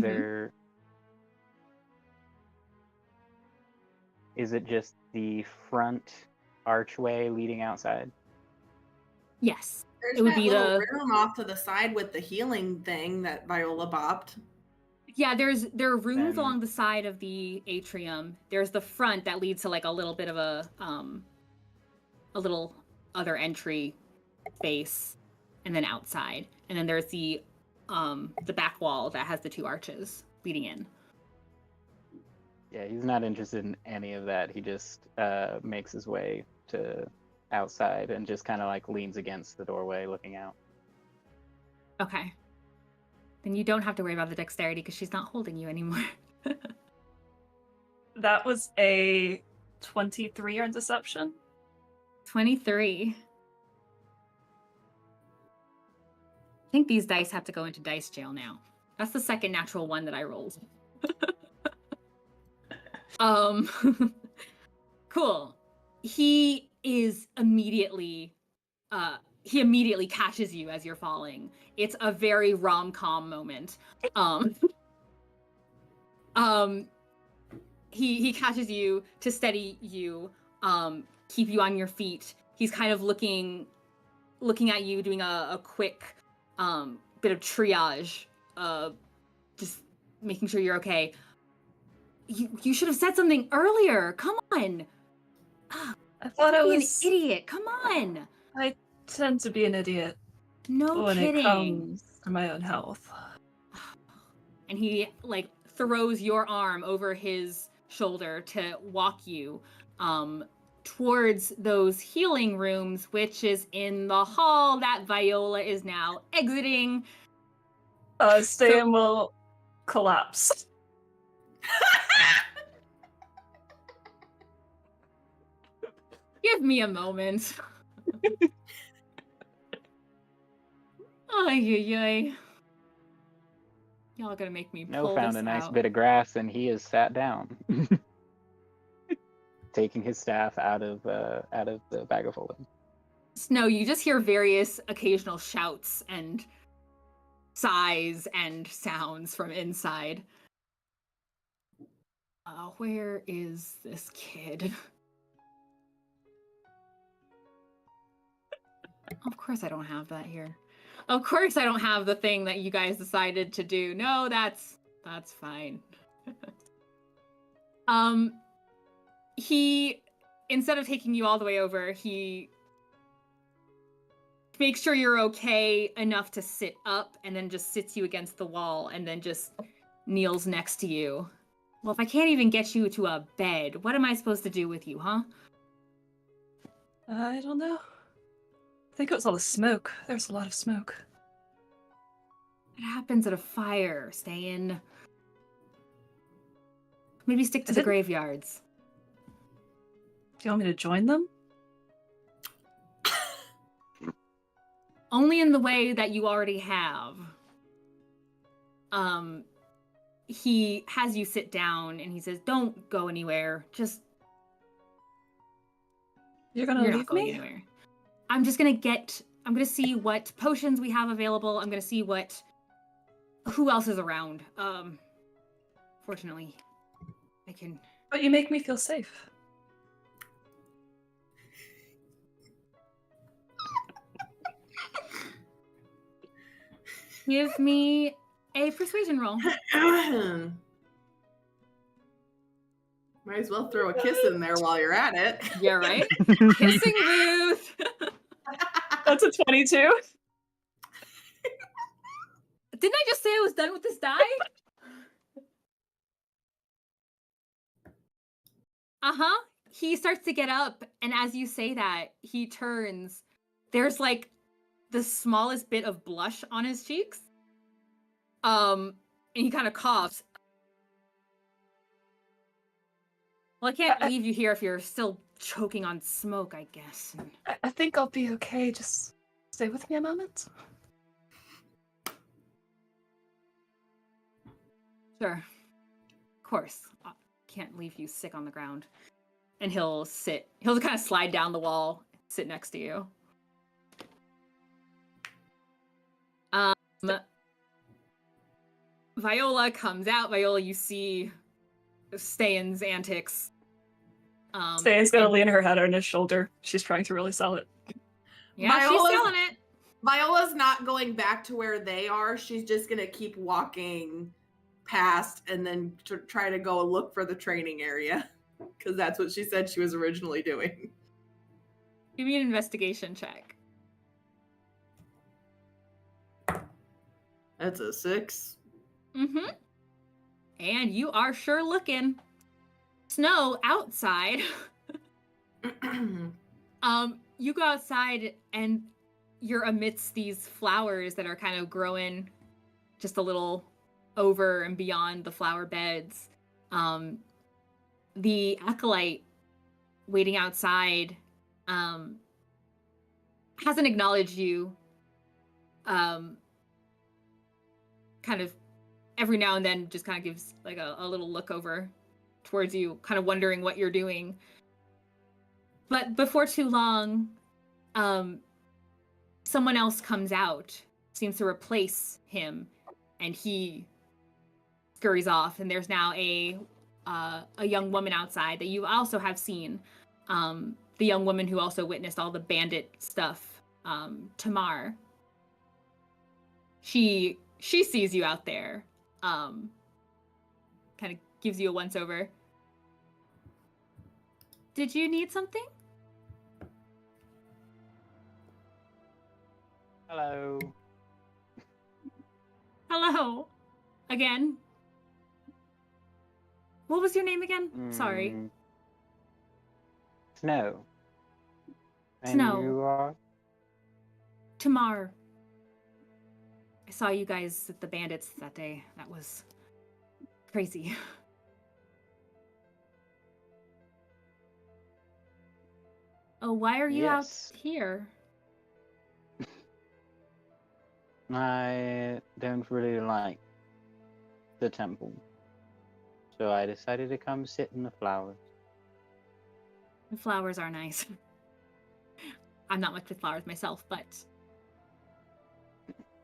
is it just the front archway leading outside? Yes. There's It would that be little the... room off to the side with the healing thing that Viola bopped. Yeah, there are rooms Then- along the side of the atrium. There's the front that leads to like a little bit of a little other entry space, and then outside. And then there's the back wall that has the 2 arches leading in. Yeah, he's not interested in any of that. He just makes his way to outside and just kind of like leans against the doorway looking out. Okay. Then you don't have to worry about the dexterity because she's not holding you anymore. That was a 23 on deception. 23. I think these dice have to go into dice jail now. That's the second natural one that I rolled. Cool. He immediately catches you as you're falling. It's a very rom-com moment. he catches you to steady you, keep you on your feet. He's kind of looking at you, doing a quick bit of triage, just making sure you're okay. You should have said something earlier. Come on. I thought I Don't be was an idiot. Come on. I tend to be an idiot No when kidding. it comes to my own health. And he like throws your arm over his shoulder to walk you towards those healing rooms, which is in the hall that Viola is now exiting. Ste'yn will collapse. Give me a moment. Ay. Y'all gonna make me No pull found this a nice out. bit of grass and he is sat down, taking his staff out of the bag of holding. Snow, you just hear various occasional shouts and sighs and sounds from inside. Where is this kid? Of course I don't have that here. Of course I don't have the thing that you guys decided to do. No, that's fine. He, instead of taking you all the way over, he makes sure you're okay enough to sit up and then just sits you against the wall and then just kneels next to you. Well, if I can't even get you to a bed, what am I supposed to do with you, huh? I don't know. I think it was all the smoke. There's a lot of smoke. It happens at a fire, Ste'yn. Maybe stick to Is the it- graveyards. Do you want me to join them? Only in the way that you already have. He has you sit down and he says, "Don't go anywhere. Just You're gonna you're not leave going me? anywhere. I'm gonna see what potions we have available. I'm gonna see who else is around. Fortunately, I can." But you make me feel safe. Give me a persuasion roll. Might as well throw a kiss in there while you're at it. Yeah, right? Kissing booth. That's a 22. Didn't I just say I was done with this die? He starts to get up, and as you say that, he turns. There's like the smallest bit of blush on his cheeks. And he kind of coughs. Well, I can't leave you here if you're still choking on smoke, I guess. I think I'll be okay. Just stay with me a moment. Sure. Of course. I can't leave you sick on the ground. And he'll kind of slide down the wall, sit next to you. Viola comes out. Viola, you see Ste'yn's antics. Ste'yn's gonna lean her head on his shoulder. She's trying to really sell it. Yeah, she's Viola's- selling it. Viola's not going back to where they are. She's just going to keep walking past and then try to go look for the training area. Because that's what she said she was originally doing. Give me an investigation check. That's a 6. Mm-hmm. And you are sure looking. Snow outside. You go outside and you're amidst these flowers that are kind of growing just a little over and beyond the flower beds. The acolyte waiting outside hasn't acknowledged you. Kind of every now and then just kind of gives like a little look over towards you, kind of wondering what you're doing. But before too long, someone else comes out, seems to replace him, and he scurries off, and there's now a a young woman outside that you also have seen. The young woman who also witnessed all the bandit stuff, Tamar. She sees you out there. Kind of gives you a once over. Did you need something? Hello. Hello. Again. What was your name again? Sorry. Snow. And Snow. you are? Tamar. I saw you guys at the bandits that day. That was crazy. Oh, why are you Yes. out here? I don't really like the temple. So I decided to come sit in the flowers. The flowers are nice. I'm not much with flowers myself, but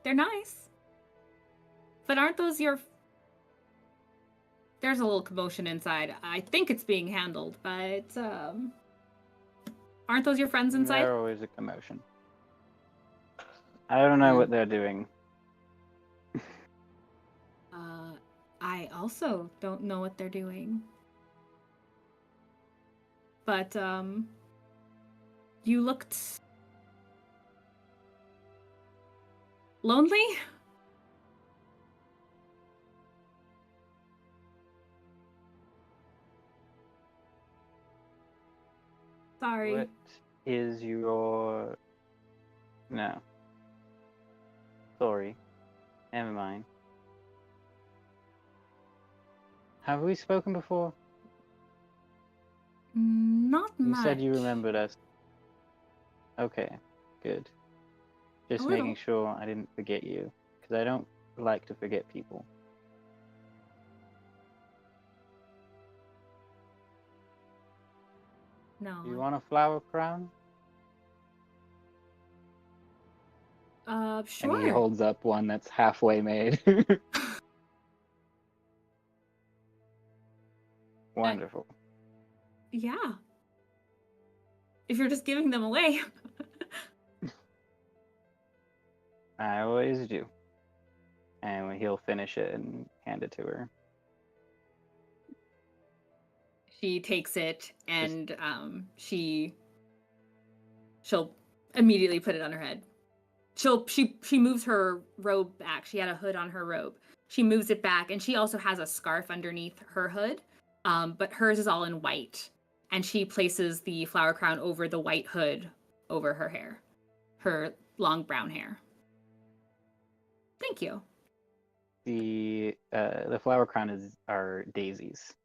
they're nice. But aren't those your... There's a little commotion inside. I think it's being handled, but aren't those your friends inside? There's always a commotion. I don't know what they're doing. I also don't know what they're doing. But, you looked... lonely? Sorry. What is your... No. Sorry. Never mind. Have we spoken before? Not You much. said you remembered us. Okay, good. Just A making little. sure I didn't forget you, because I don't like to forget people. No. You want a flower crown? Sure. And he holds up one that's halfway made. Wonderful. Yeah. If you're just giving them away. I always do. And he'll finish it and hand it to her. She takes it and she'll immediately put it on her head. She moves her robe back. She had a hood on her robe. She moves it back, and she also has a scarf underneath her hood. But hers is all in white. And she places the flower crown over the white hood over her hair. Her long brown hair. Thank you. The flower crown are daisies,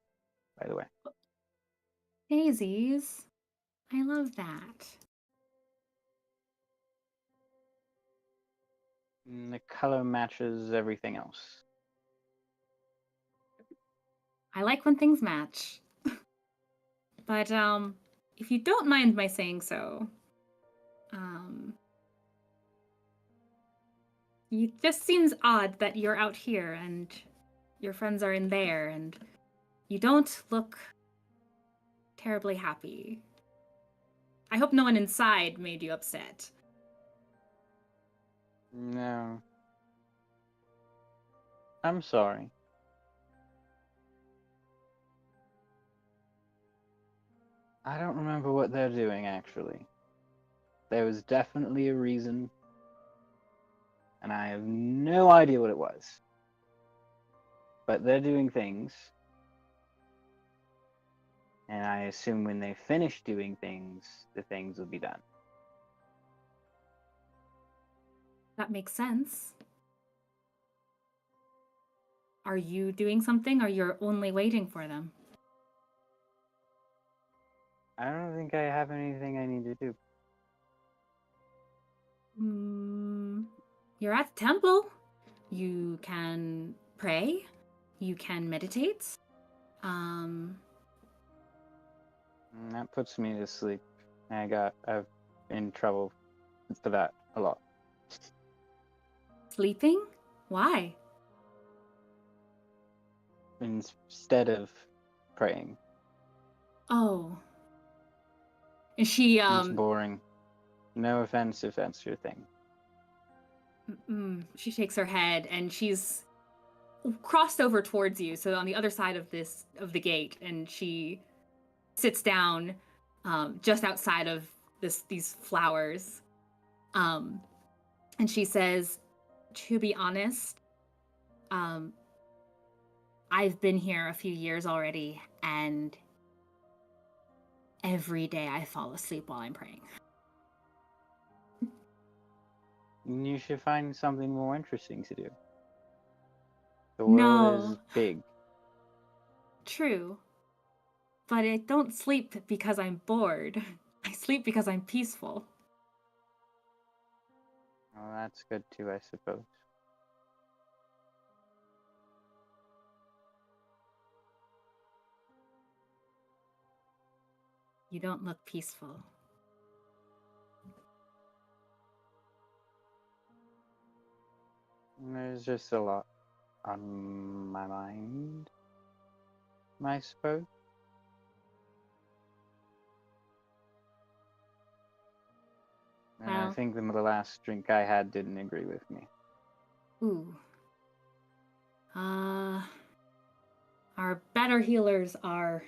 by the way. Daisies. I love that. And the color matches everything else. I like when things match. But, if you don't mind my saying so, it just seems odd that you're out here and your friends are in there and you don't look terribly happy. I hope no one inside made you upset. No. I'm sorry. I don't remember what they're doing, actually. There was definitely a reason, and I have no idea what it was. But they're doing things, and I assume when they finish doing things, the things will be done. That makes sense. Are you doing something or you're only waiting for them? I don't think I have anything I need to do. You're at the temple. You can pray. You can meditate. That puts me to sleep. I've in trouble for that a lot. Sleeping? Why? Instead of praying. Oh. And she, It's boring. No offense if that's your thing. she shakes her head, and she's crossed over towards you, so on the other side of the gate, and she sits down just outside of these flowers. And she says, to be honest, I've been here a few years already, and every day I fall asleep while I'm praying. You should find something more interesting to do. The world is big. True. But I don't sleep because I'm bored. I sleep because I'm peaceful. Well, that's good too, I suppose. You don't look peaceful. There's just a lot on my mind, I suppose. And I Well. think the last drink I had didn't agree with me. Ooh. Our better healers are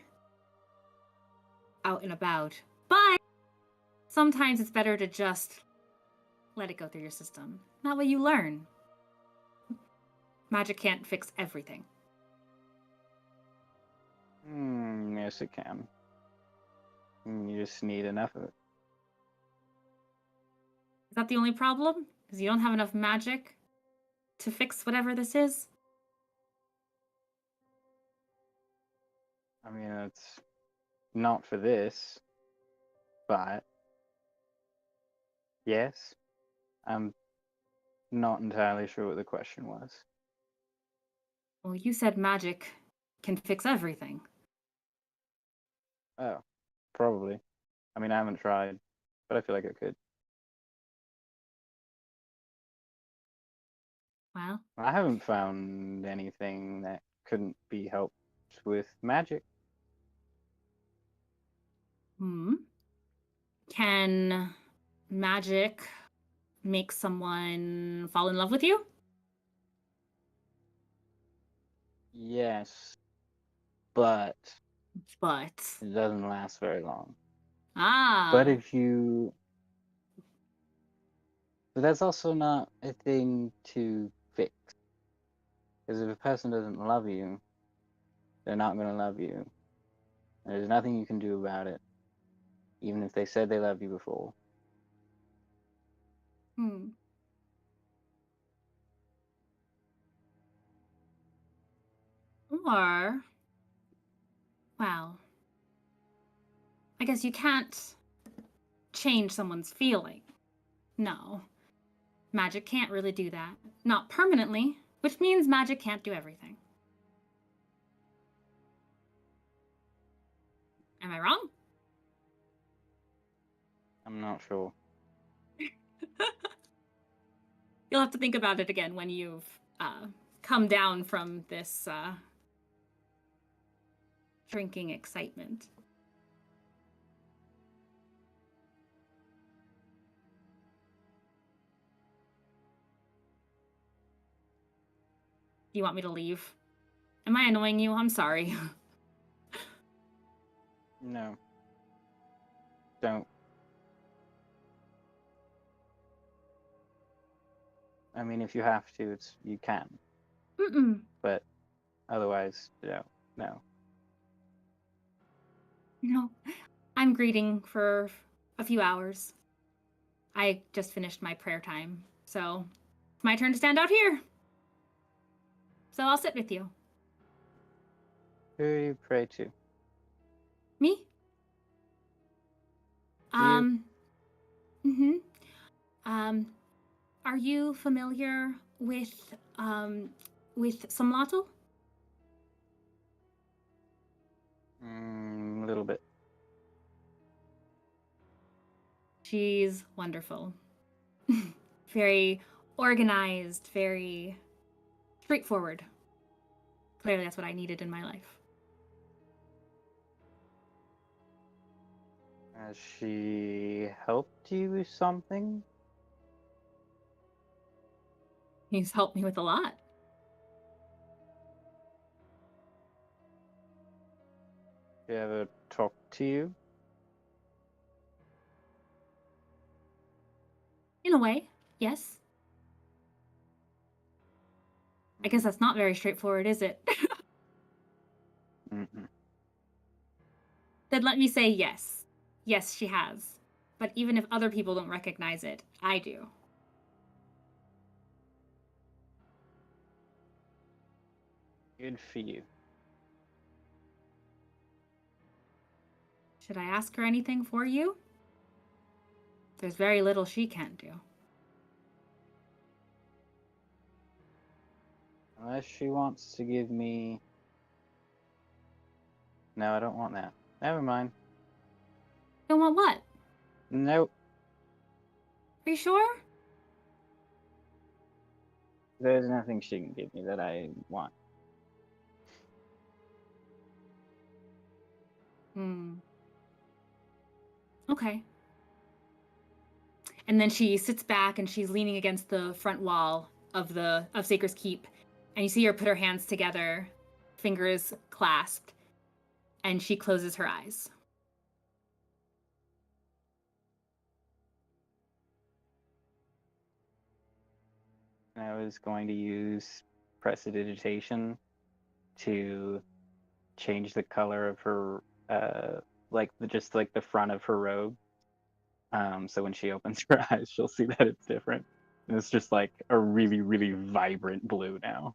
out and about. But sometimes it's better to just let it go through your system. That way you learn. Magic can't fix everything. Yes, it can. You just need enough of it. Is that the only problem? Because you don't have enough magic to fix whatever this is? I mean, it's not for this, but yes, I'm not entirely sure what the question was. Well, you said magic can fix everything. Oh, probably. I mean, I haven't tried, but I feel like I could. Well, I haven't found anything that couldn't be helped with magic. Can magic make someone fall in love with you? Yes, but But. it doesn't last very long. Ah. But that's also not a thing to fix. Because if a person doesn't love you, they're not going to love you. And there's nothing you can do about it, even if they said they loved you before. Or, well, I guess you can't change someone's feeling. No. Magic can't really do that. Not permanently, which means magic can't do everything. Am I wrong? I'm not sure. You'll have to think about it again when you've come down from this drinking excitement. Do you want me to leave? Am I annoying you? I'm sorry. No. Don't. I mean, if you have to, you can. But otherwise, no. No. I'm greeting for a few hours. I just finished my prayer time, so it's my turn to stand out here. So I'll sit with you. Who do you pray to? Me? You? Are you familiar with Samlato? A little bit. She's wonderful. Very organized, very straightforward. Clearly that's what I needed in my life. Has she helped you with something? He's helped me with a lot. She ever talked to you? In a way, yes. I guess that's not very straightforward, is it? Mm-mm. Then let me say yes. Yes, she has. But even if other people don't recognize it, I do. Good for you. Should I ask her anything for you? There's very little she can't do. Unless she wants to give me... No, I don't want that. Never mind. Don't want what? Nope. Are you sure? There's nothing she can give me that I want. Okay. And then she sits back and she's leaning against the front wall of Saker's Keep. And you see her put her hands together, fingers clasped, and she closes her eyes. I was going to use prestidigitation to change the color of her, just the front of her robe. So when she opens her eyes, she'll see that it's different. And it's just like a really, really vibrant blue now.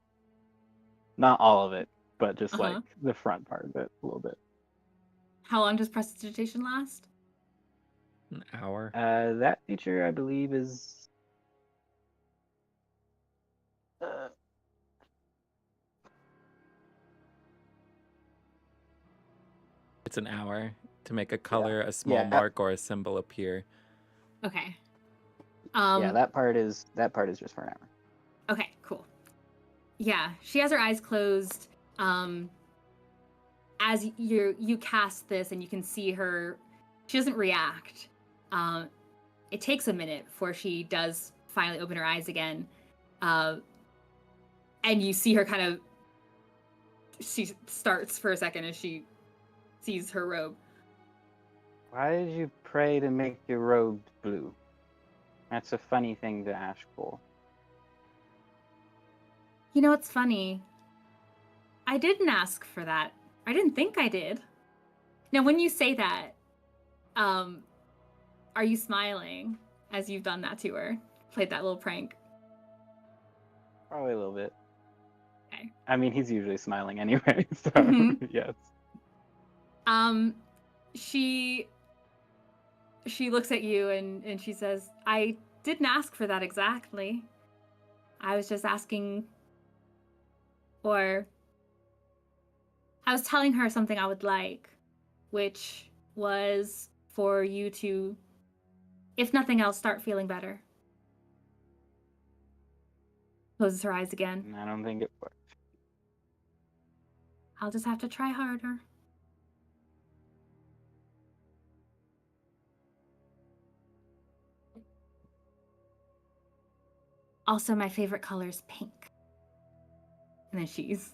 Not all of it, but just like the front part of it a little bit. How long does prestidigitation last? An hour. That feature, I believe, is... It's an hour to make a color, a small Yeah. mark, or a symbol appear. Okay. yeah, that part is just for an hour. Okay, cool. Yeah, she has her eyes closed. As you cast this, and you can see her, she doesn't react. It takes a minute before she does finally open her eyes again, and you see her kind of. She starts for a second as she sees her robe. Why did you pray to make your robe blue? That's a funny thing to ask for. You know what's funny? I didn't ask for that. I didn't think I did. Now, when you say that, are you smiling as you've done that to her? Played that little prank? Probably a little bit. Okay. I mean, he's usually smiling anyway, so yes. She looks at you and she says, I didn't ask for that exactly. I was just asking, or I was telling her something I would like, which was for you to, if nothing else, start feeling better. Closes her eyes again. I don't think it worked. I'll just have to try harder. Also, my favorite color is pink. And then she's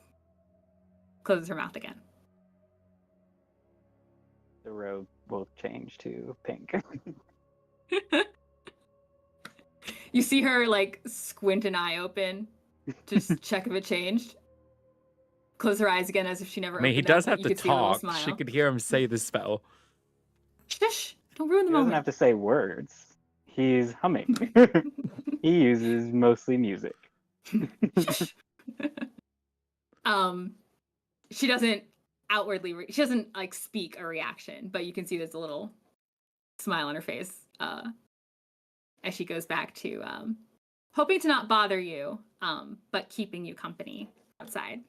closes her mouth again. The robe will change to pink. You see her like squint an eye open, just check if it changed. Close her eyes again as if she never. I mean, he opened them, does but have you to could see a little talk. smile. She could hear him say the spell. Shush! Don't ruin the He doesn't moment. have to say words. He's humming. He uses mostly music. Shush. She doesn't outwardly. She doesn't like speak a reaction, but you can see there's a little smile on her face as she goes back to hoping to not bother you, but keeping you company outside.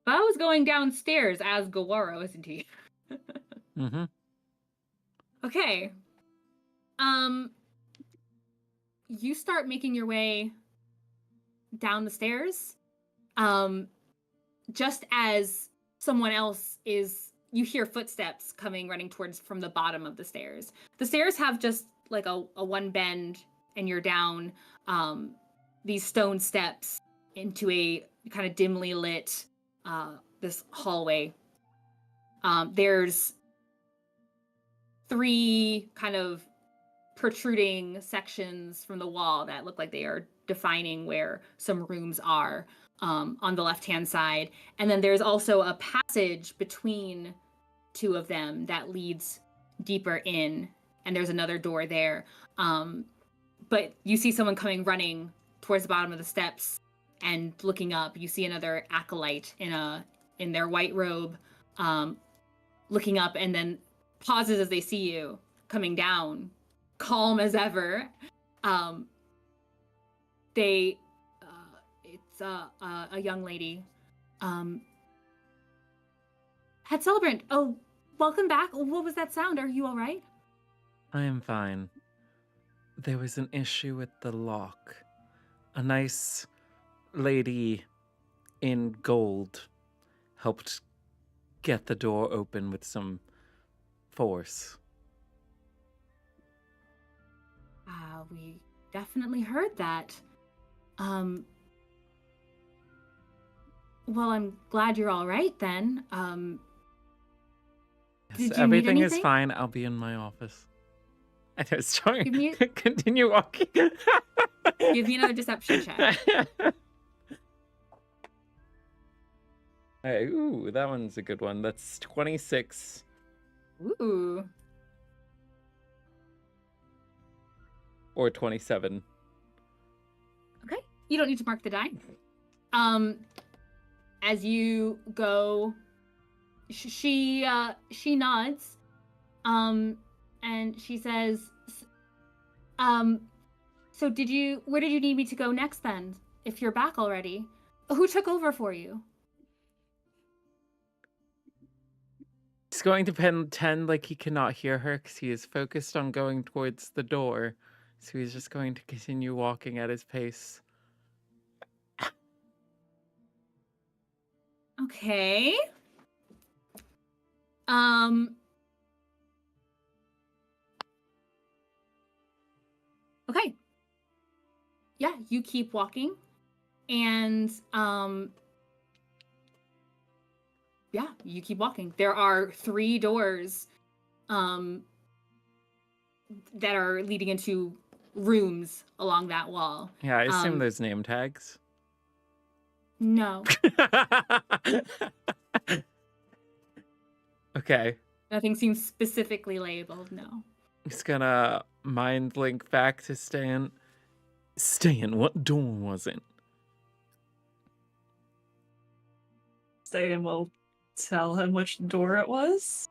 Beau's going downstairs as Gawaro, isn't he? Mm-hmm. Okay. You start making your way down the stairs. just as someone else you hear footsteps running towards from the bottom of the stairs. The stairs have just like a one bend and you're down these stone steps into a kind of dimly lit this hallway. There's 3 kind of protruding sections from the wall that look like they are defining where some rooms are on the left-hand side. And then there's also a passage between 2 of them that leads deeper in, and there's another door there. But you see someone running towards the bottom of the steps and looking up. You see another acolyte in their white robe looking up, and then pauses as they see you coming down, calm as ever. It's a young lady. Head Celebrant, oh, welcome back. What was that sound? Are you all right? I am fine. There was an issue with the lock. A nice lady in gold helped get the door open with some force. We definitely heard that. Well, I'm glad you're all right then. Yes, Did you need everything is anything? fine. I'll be in my office. I was trying Give me- to continue walking. Give me another deception check. Hey, ooh, that one's a good one. That's 26. Ooh. Or 27. Okay. You don't need to mark the die. As you go, she nods, and she says, so where did you need me to go next then? If you're back already, who took over for you? He's going to pretend like he cannot hear her because he is focused on going towards the door. So he's just going to continue walking at his pace. Okay. Okay. Yeah, you keep walking, and yeah, you keep walking. There are 3 doors that are leading into rooms along that wall. Yeah, I assume there's name tags. No. Okay. Nothing seems specifically labeled, no. He's gonna mind link back to Ste'yn. Ste'yn, what door was it? Ste'yn will tell him which door it was.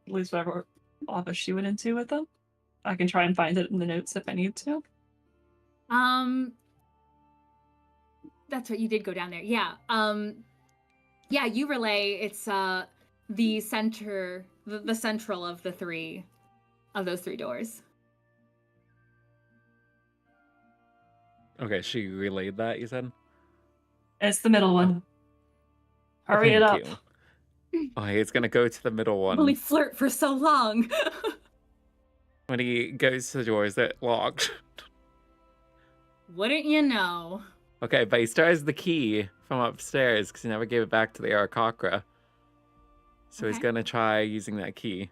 At least whatever office she went into with them. I can try and find it in the notes if I need to. That's right, you did go down there. Yeah. Yeah, you relay. It's the center, the central of those 3 doors. Okay, she relayed that, you said? It's the middle one. Hurry it up. Thank you. Oh, he's gonna go to the middle one. Only flirt for so long. When he goes to the door, is it locked? Wouldn't you know? Okay, but he still has the key from upstairs because he never gave it back to the Arakocra. So he's Okay. gonna try using that key.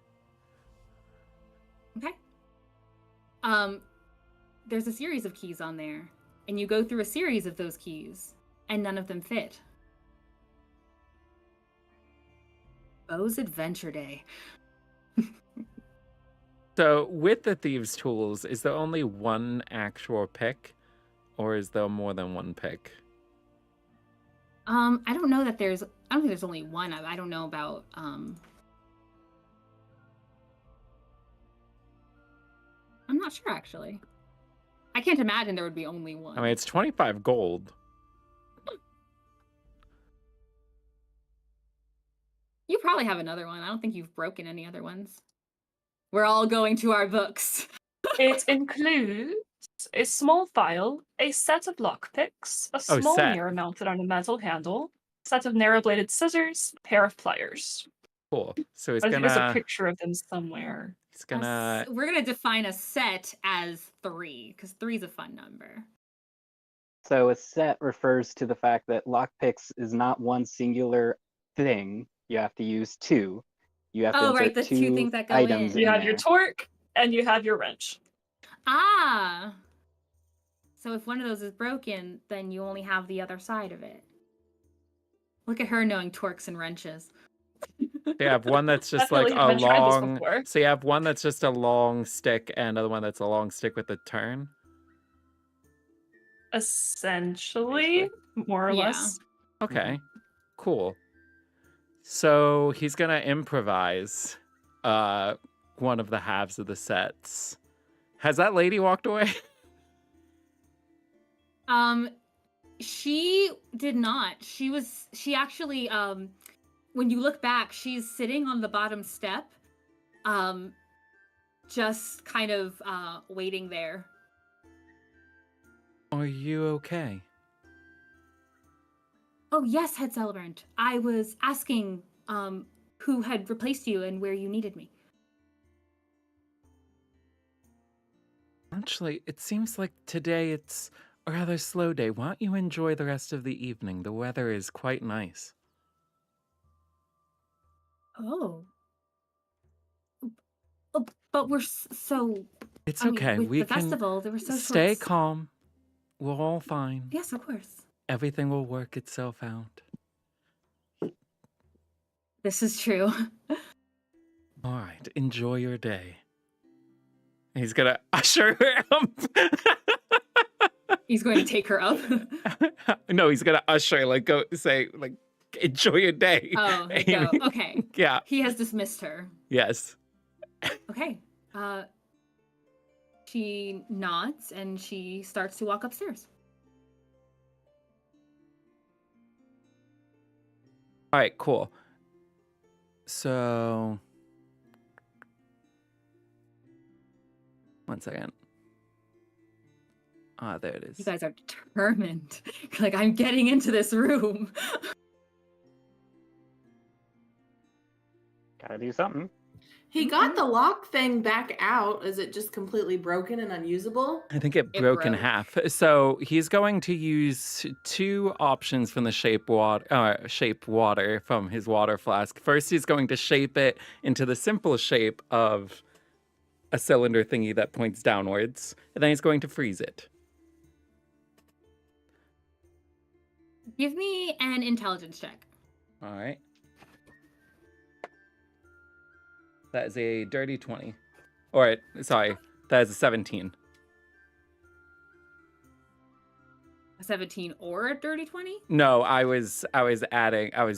Okay. There's a series of keys on there, and you go through a series of those keys, and none of them fit. Beau's Adventure Day. So with the thieves' tools, is there only one actual pick, or is there more than one pick? I don't know that there's. I don't think there's only one. I don't know about. I'm not sure actually. I can't imagine there would be only one. I mean, it's 25 gold. You probably have another one. I don't think you've broken any other ones. We're all going to our books. It includes a small file, a set of lockpicks, a small set. mirror mounted on a metal handle, set of narrow-bladed scissors, pair of pliers. Cool. So he's I think there's a gonna picture of them somewhere. he's gonna We're gonna define a set as 3 because 3 is a fun number. So a set refers to the fact that lockpicks is not one singular thing. You have to use 2. You have to Oh, insert right, the 2 2 things that go items in. You in have your there. torque and you have your wrench. Ah. So if one of those is broken, then you only have the other side of it. Look at her knowing torques and wrenches. you have one that's just like Definitely a haven't tried this long before. so you have one that's just a long stick and another one that's a long stick with a turn. Essentially, more or Yeah. less. Okay. Cool. So he's gonna improvise one of the halves of the sets. Has that lady walked away? She did not. She actually when you look back, she's sitting on the bottom step, just kind of waiting there. Are you okay? Oh yes, Head Celebrant. I was asking who had replaced you and where you needed me. Actually, it seems like today it's a rather slow day. Why don't you enjoy the rest of the evening? The weather is quite nice. Oh. Oh, but we're so. It's I mean, okay. with We the can festival, there were so stay short. calm. We're all fine. Yes, of course. Everything will work itself out. This is true. All right, enjoy your day. He's gonna usher her up. He's going to take her up. No, he's gonna usher, like, go say, like, enjoy your day. Oh, like, go. Okay. Yeah. He has dismissed her. Yes. Okay. She nods and she starts to walk upstairs. All right, cool. So, one second. Ah, there it is. You guys are determined. Like, I'm getting into this room. Gotta do something. He got the lock thing back out. Is it just completely broken and unusable? I think it It broke in broke. half. So he's going to use 2 options from the shape water from his water flask. First, he's going to shape it into the simple shape of a cylinder thingy that points downwards, and then he's going to freeze it. Give me an intelligence check. All right. That is a dirty 20. Or, sorry, that is a 17. A 17 or a dirty 20? No, I was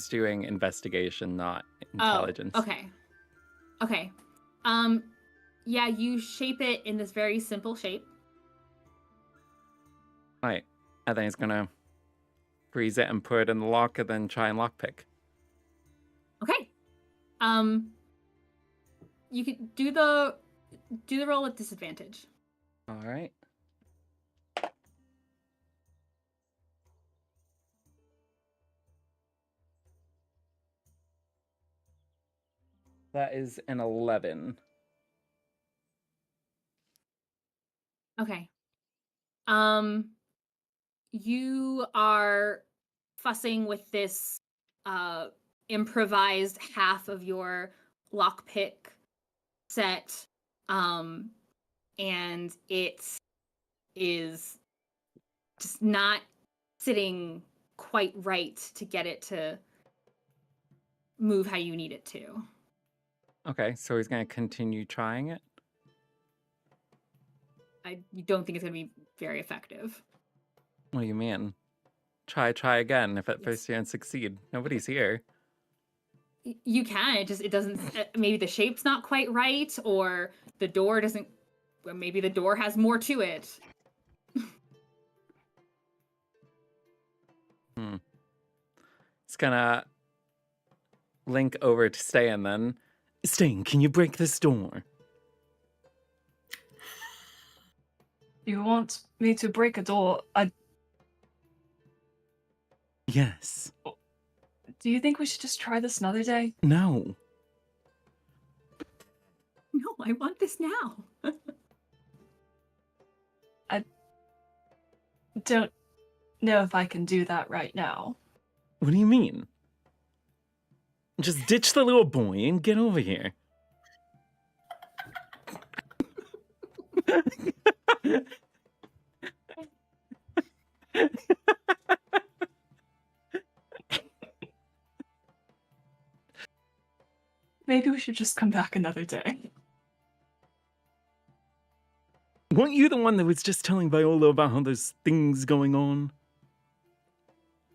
doing investigation, not intelligence. Oh, okay. Okay. Yeah, you shape it in this very simple shape. Right. And then he's gonna freeze it and put it in the lock and then try and lockpick. Okay. You can do the roll with disadvantage. All right. That is an 11. Okay. You are fussing with this improvised half of your lockpick set, and it is just not sitting quite right to get it to move how you need it to. Okay, so he's gonna continue trying it. You don't think it's going to be very effective. What do you mean? Try again. If at first you don't succeed, nobody's here. You can. It doesn't. Maybe the shape's not quite right, or the door doesn't. Or maybe the door has more to it. It's gonna link over to Ste'yn then. Ste'yn, can you break this door? You want me to break a door? Yes. Do you think we should just try this another day? No. No, I want this now. I don't know if I can do that right now. What do you mean? Just ditch the little boy and get over here. Maybe we should just come back another day. Weren't you the one that was just telling Viola about how there's things going on?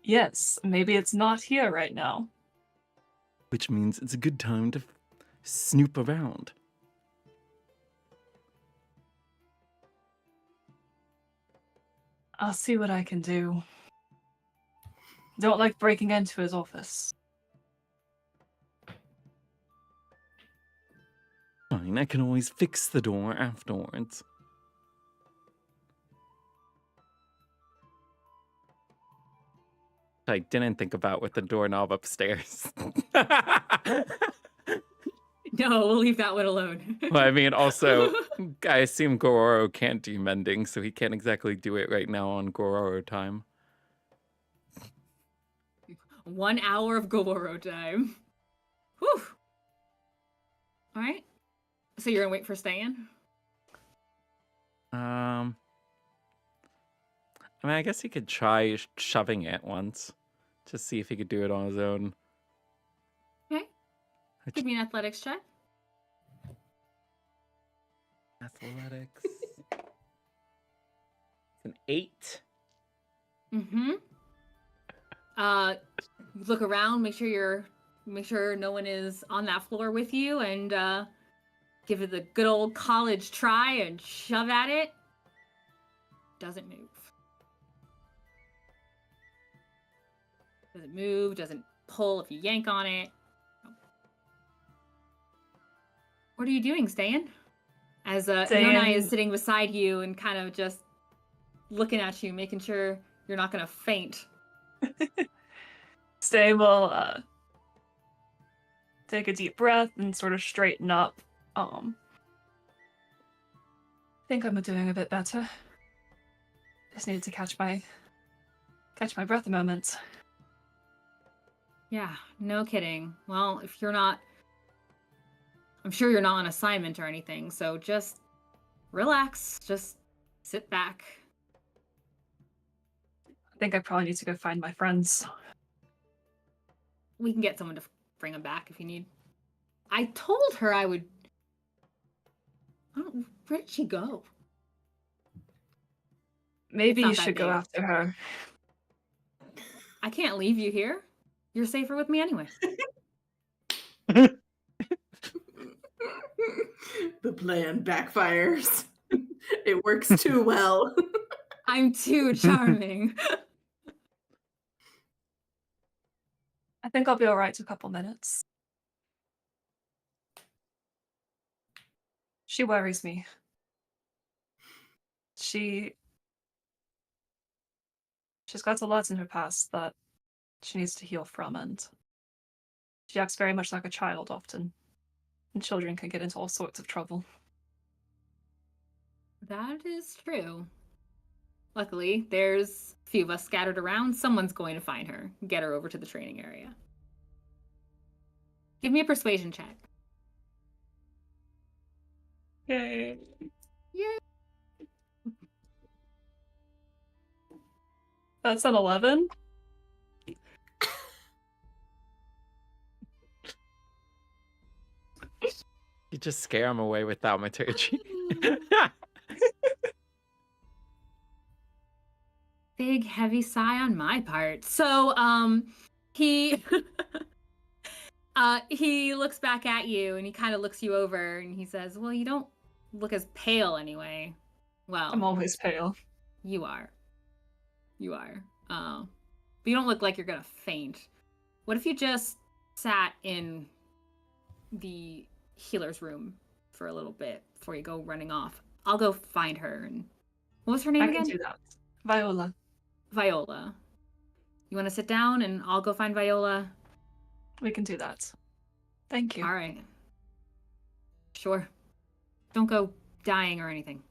Yes, maybe it's not here right now. Which means it's a good time to snoop around. I'll see what I can do. Don't like breaking into his office. Fine, I can always fix the door afterwards. I didn't think about with the doorknob upstairs. No, we'll leave that one alone. Well, I mean, also, I assume Gororo can't do mending, so he can't exactly do it right now on Gororo time. 1 hour of Goboro time. Whew. All right. So you're gonna wait for Ste'yn? I mean, I guess he could try shoving it once to see if he could do it on his own. Okay. Give me an athletics check. Athletics. It's an 8. Mm-hmm. Look around, make sure no one is on that floor with you, and give it the good old college try and shove at it. Doesn't move. Doesn't move, doesn't pull if you yank on it. What are you doing, Ste'yn? As Yonai is sitting beside you and kind of just looking at you, making sure you're not going to faint. Ste'yn will take a deep breath and sort of straighten up. I think I'm doing a bit better. Just needed to catch my breath a moment. Yeah, no kidding. Well, if you're not, I'm sure you're not on assignment or anything, so just relax, just sit back. I think I probably need to go find my friends. We can get someone to bring them back if you need. I told her I would. Where did she go? Maybe It's not you that should go big. after her. I can't leave you here. You're safer with me anyway. The plan backfires. It works too well. I'm too charming. I think I'll be alright in a couple minutes. She worries me. She's got a lot in her past that she needs to heal from, and she acts very much like a child often. And children can get into all sorts of trouble. That is true. Luckily, there's a few of us scattered around. Someone's going to find her, get her over to the training area. Give me a persuasion check. Yay. Yay! That's an 11. You just scare him away with thaumaturgy. Big heavy sigh on my part. So he he looks back at you and he kind of looks you over and he says, well, you don't look as pale anyway. Well, I'm always pale. you are but you don't look like you're gonna faint. What if you just sat in the healer's room for a little bit before you go running off? I'll go find her. And what was her name I again? can do that. Viola. Viola. You want to sit down and I'll go find Viola? We can do that. Thank you. All right. Sure. Don't go dying or anything.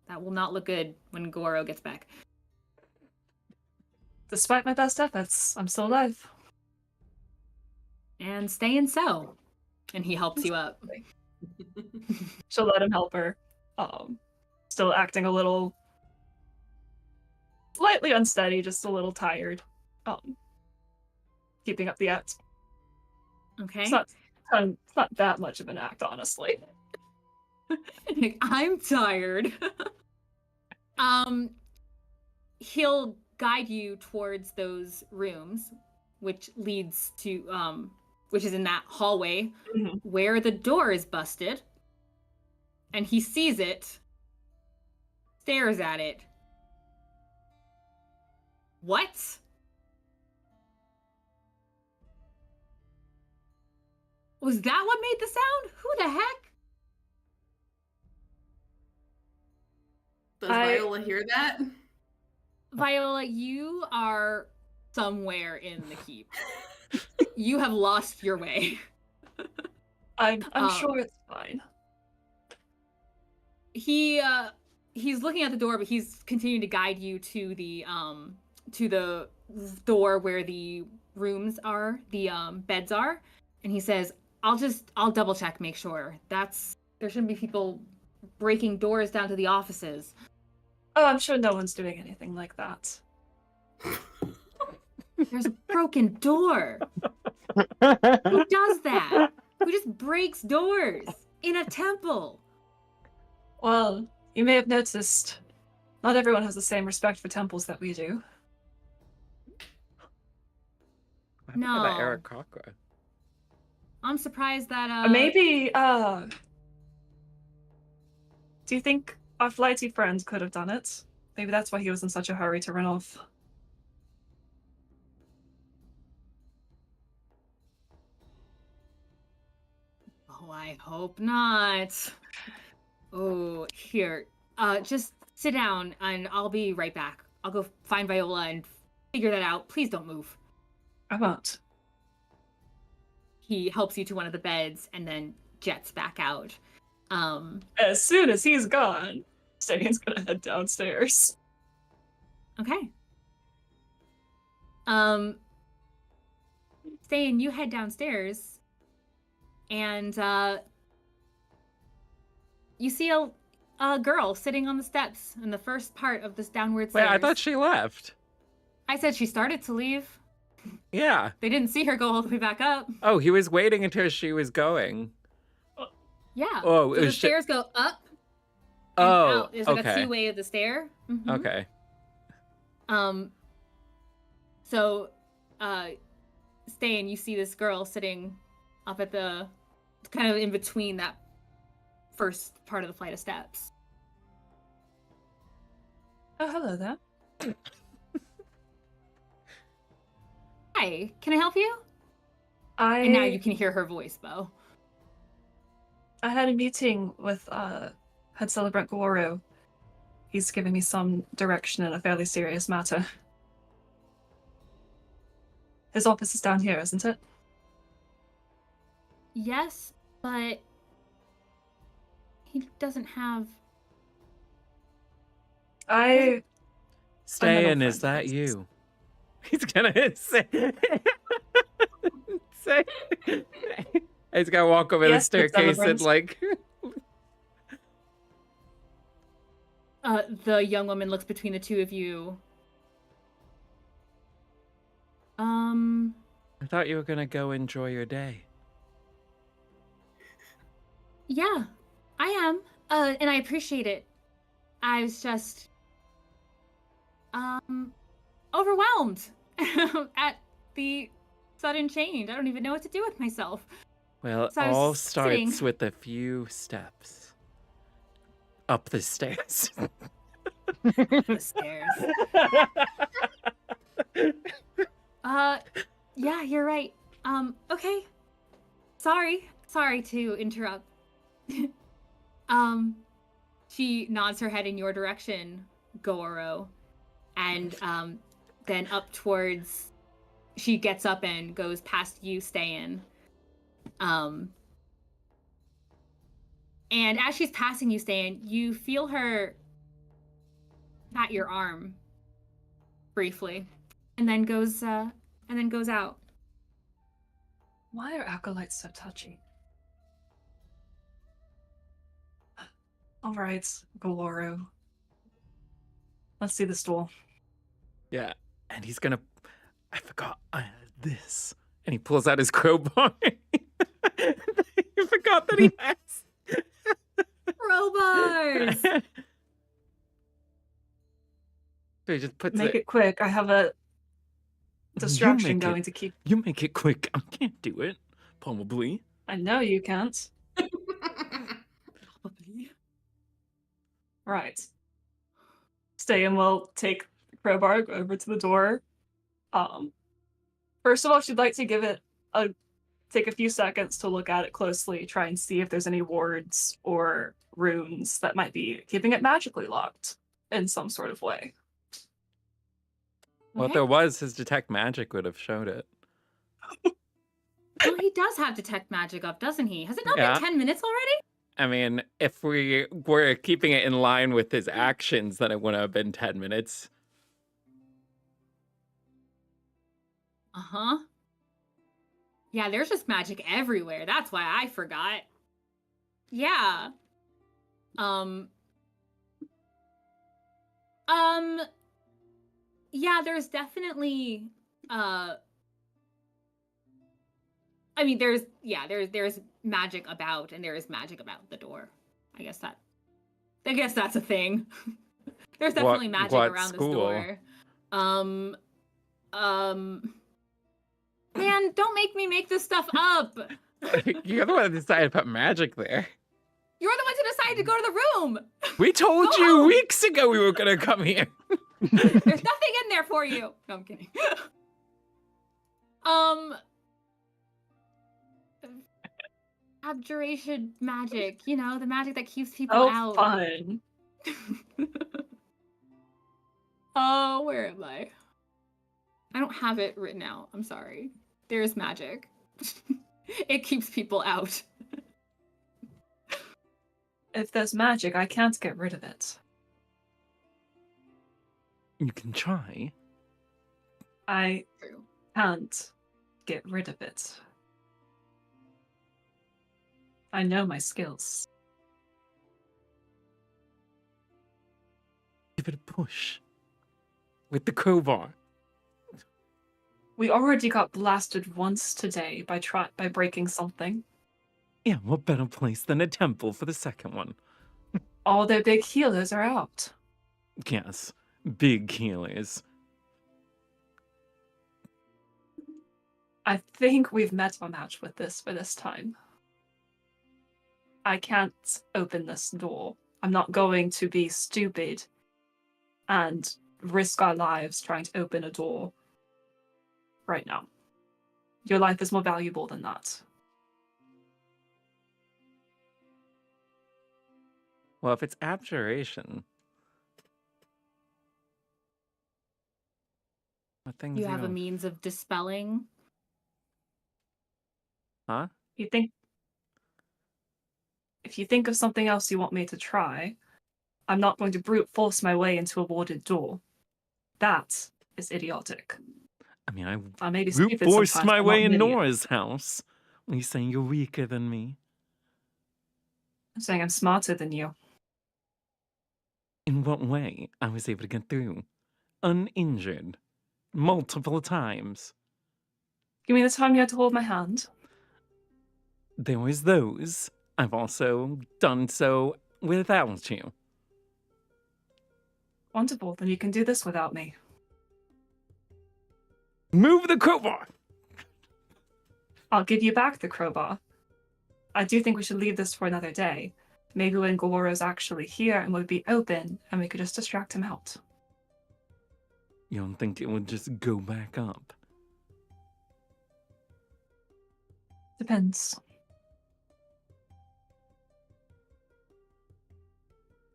That will not look good when Goro gets back. Despite my best efforts, I'm still alive. And stay in cell. And he helps you up. She'll let him help her. Still acting a little slightly unsteady, just a little tired. Keeping up the act. Okay. It's not that much of an act, honestly. I'm tired. He'll guide you towards those rooms, which leads to which is in that hallway where the door is busted. And he sees it, stares at it. What? Was that what made the sound? Who the heck? Does Viola hear that? Viola, you are somewhere in the keep. You have lost your way. I'm sure it's fine. He's looking at the door, but he's continuing to guide you to the door where the rooms are, the beds are, and he says, I'll double check, make sure. There shouldn't be people breaking doors down to the offices. Oh, I'm sure no one's doing anything like that. There's a broken door. Who does that? Who just breaks doors in a temple? Well, you may have noticed, not everyone has the same respect for temples that we do. What happened to that Eric Cochra? I'm surprised that Maybe do you think our flighty friend could have done it? Maybe that's why he was in such a hurry to run off. Oh, I hope not. Oh, here. Just sit down and I'll be right back. I'll go find Viola and figure that out. Please don't move. I won't. He helps you to one of the beds and then jets back out. As soon as he's gone, Ste'yn's gonna head downstairs. Okay. Ste'yn, you head downstairs and you see a girl sitting on the steps in the first part of this downward stairs. Wait, I thought she left. I said she started to leave. Yeah. They didn't see her go all the way back up. Oh, he was waiting until she was going. Yeah. Oh, so it the was stairs go up and Oh, out. There's like a okay. two-way of the stair. Mhm. Okay. So, Ste'yn, you see this girl sitting up at the, kind of in between that first part of the flight of steps. Oh, hello there. Hi, can I help you? And now you can hear her voice, Beau. I had a meeting with Head Celebrant Goro. He's giving me some direction in a fairly serious matter. His office is down here, isn't it? Yes, but he doesn't have... Ste'yn, friend is that of his. you? He's gonna say... He's gonna walk over the Yes, Head staircase and Celebrant. The young woman looks between the two of you. I thought you were gonna go enjoy your day. Yeah, I am. And I appreciate it. I was just, overwhelmed at the sudden change. I don't even know what to do with myself. Well, So I it was all starts sitting- with a few steps. Up the stairs. The stairs. Yeah, you're right. Okay. Sorry to interrupt. She nods her head in your direction, Goro, and then up towards she gets up and goes past you, Ste'yn. And as she's passing you, Ste'yn, you feel her pat your arm briefly, and then goes out. Why are acolytes so touchy? All right, Galoro. Let's see this door. Yeah, and he's gonna. I forgot I had this, and he pulls out his crowbar. You forgot that he has Crowbars. So he just puts Make it quick. I have a distraction make going it. to keep. You make it quick. I can't do it. Probably. I know you can't. Right. Ste'yn will take crowbar, go over to the door. First of all, she'd like to take a few seconds to look at it closely, try and see if there's any wards or runes that might be keeping it magically locked in some sort of way. Well, if there was, his detect magic would have showed it. Well, he does have detect magic up, doesn't he? Has it not Yeah. been 10 minutes already? I mean, if we were keeping it in line with his actions, then it wouldn't have been 10 minutes. Uh-huh. Yeah, there's just magic everywhere. That's why I forgot. Yeah. Yeah, there's definitely I mean, there's magic about, and there is magic about the door. I guess that's a thing. There's definitely magic what around school? this door. Man, don't make me make this stuff up. You're the one that decided to put magic there. You're the ones who decided to go to the room. We told Go you home. weeks ago we were gonna come here. There's nothing in there for you. No, I'm kidding. Abjuration magic, you know, the magic that keeps people Oh, out. fun. Oh, where am I? I don't have it written out. I'm sorry. There's magic. It keeps people out. If there's magic, I can't get rid of it. You can try. I True. can't get rid of it. I know my skills. Give it a push. With the crowbar. We already got blasted once today by breaking something. Yeah, what better place than a temple for the second one? All their big healers are out. Yes, big healers. I think we've met our match with this for this time. I can't open this door. I'm not going to be stupid and risk our lives trying to open a door right now. Your life is more valuable than that. Well, if it's abjuration, what things You have a means of dispelling. Huh? If you think of something else you want me to try, I'm not going to brute force my way into a warded door. That is idiotic. I mean, I may be brute stupid forced sometimes, my but I'm way not in an idiot. Nora's house. Are you saying you're weaker than me? I'm saying I'm smarter than you. In what way? I was able to get through. Uninjured. Multiple times. Give me the time you had to hold my hand. There was those. I've also done so without you. Wonderful, then you can do this without me. Move the crowbar! I'll give you back the crowbar. I do think we should leave this for another day. Maybe when Galoro's actually here and would be open, and we could just distract him out. You don't think it would just go back up? Depends.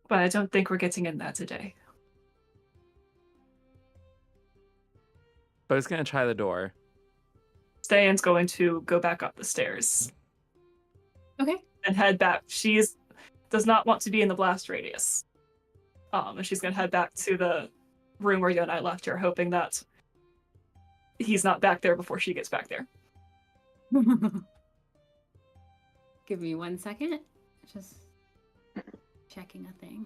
But I don't think we're getting in there today. Beau's gonna try the door. Ste'yn's going to go back up the stairs Okay. and head back. Does not want to be in the blast radius. And she's going to head back to the room where you and I left her, hoping that he's not back there before she gets back there. Give me 1 second. Just checking a thing.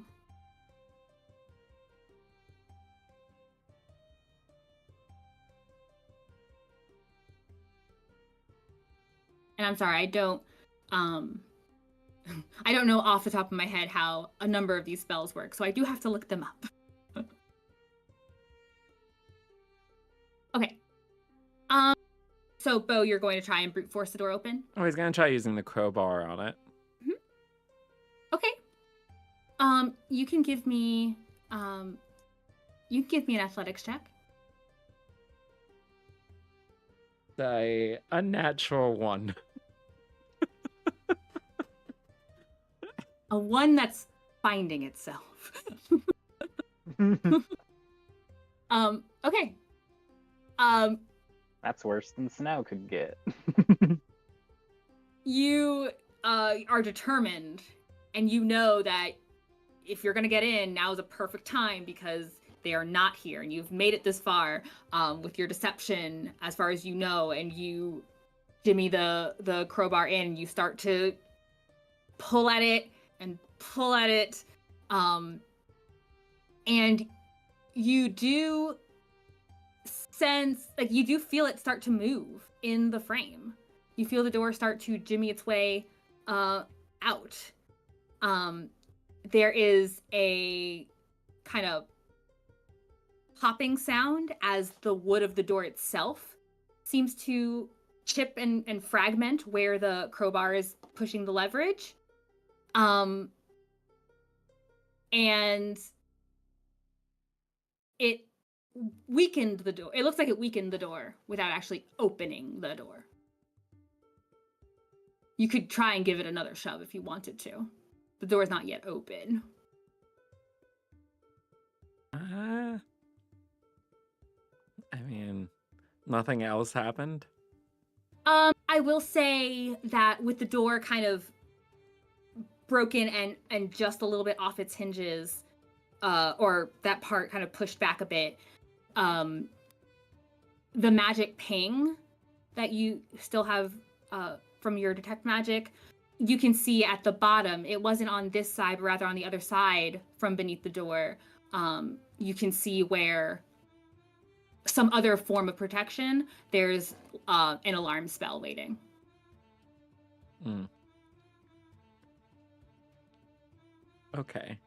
And I'm sorry, I don't know off the top of my head how a number of these spells work, so I do have to look them up. Okay. So Beau, you're going to try and brute force the door open? Oh, he's gonna try using the crowbar on it. Okay. You can give me an athletics check. A unnatural one. A one that's finding itself. Okay. That's worse than Snow could get. You are determined, and you know that if you're gonna get in, now is a perfect time because they are not here, and you've made it this far with your deception, as far as you know, and you jimmy the crowbar in, and you start to pull at it and pull at it, and you do sense, like, you do feel it start to move in the frame. You feel the door start to jimmy its way out. There is a kind of popping sound as the wood of the door itself seems to chip and fragment where the crowbar is pushing the leverage. And it weakened the door. It looks like it weakened the door without actually opening the door. You could try and give it another shove if you wanted to. The door is not yet open. I mean, nothing else happened? I will say that with the door kind of broken and just a little bit off its hinges, or that part kind of pushed back a bit, the magic ping that you still have from your detect magic, you can see at the bottom, it wasn't on this side, but rather on the other side from beneath the door. You can see where some other form of protection, there's an alarm spell waiting. Okay.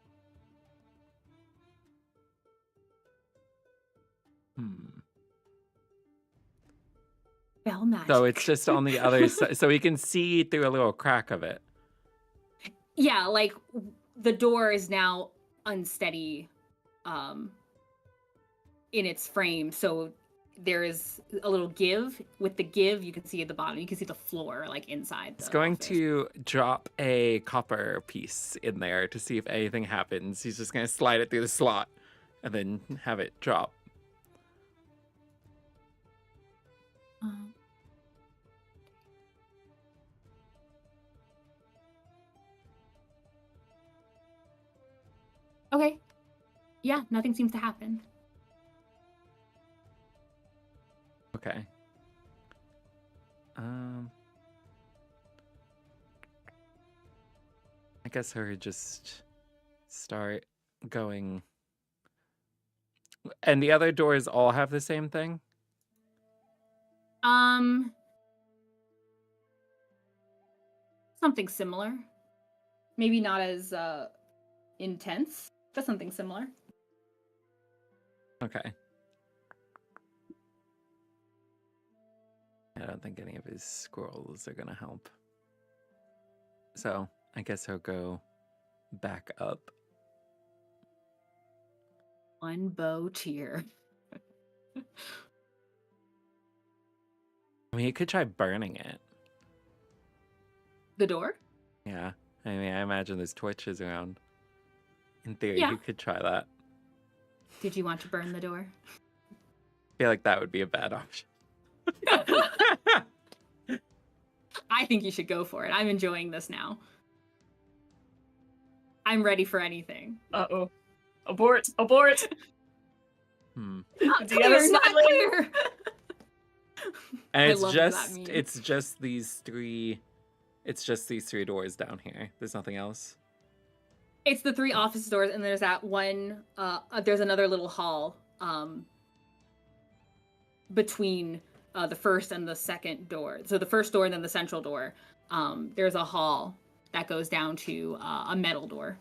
Spell magic. So it's just on the other side, so we can see through a little crack of it. Yeah, like the door is now unsteady in its frame, so there is a little give. With the give, you can see at the bottom, you can see the floor, like inside. It's going to drop a copper piece in there to see if anything happens. He's just going to slide it through the slot and then have it drop. Okay. Yeah, nothing seems to happen. Okay. I guess I would just start going. And the other doors all have the same thing? Something similar. Maybe not as intense, but something similar. Okay. I don't think any of his scrolls are gonna help. So I guess he'll go back up. One Beau tear. I mean, he could try burning it. The door? Yeah. I mean, I imagine there's torches around. In theory, Yeah. you could try that. Did you want to burn the door? I feel like that would be a bad option. I think you should go for it. I'm enjoying this now. I'm ready for anything. Uh-oh. Abort! Abort! Hmm. Not DM clear, is not smiling. clear. And I it's love what that just means. it's just these three. It's just these three doors down here. There's nothing else. It's the 3 office doors, and there's that one. There's another little hall between the first and the second door. So the first door and then the central door. There's a hall that goes down to a metal door.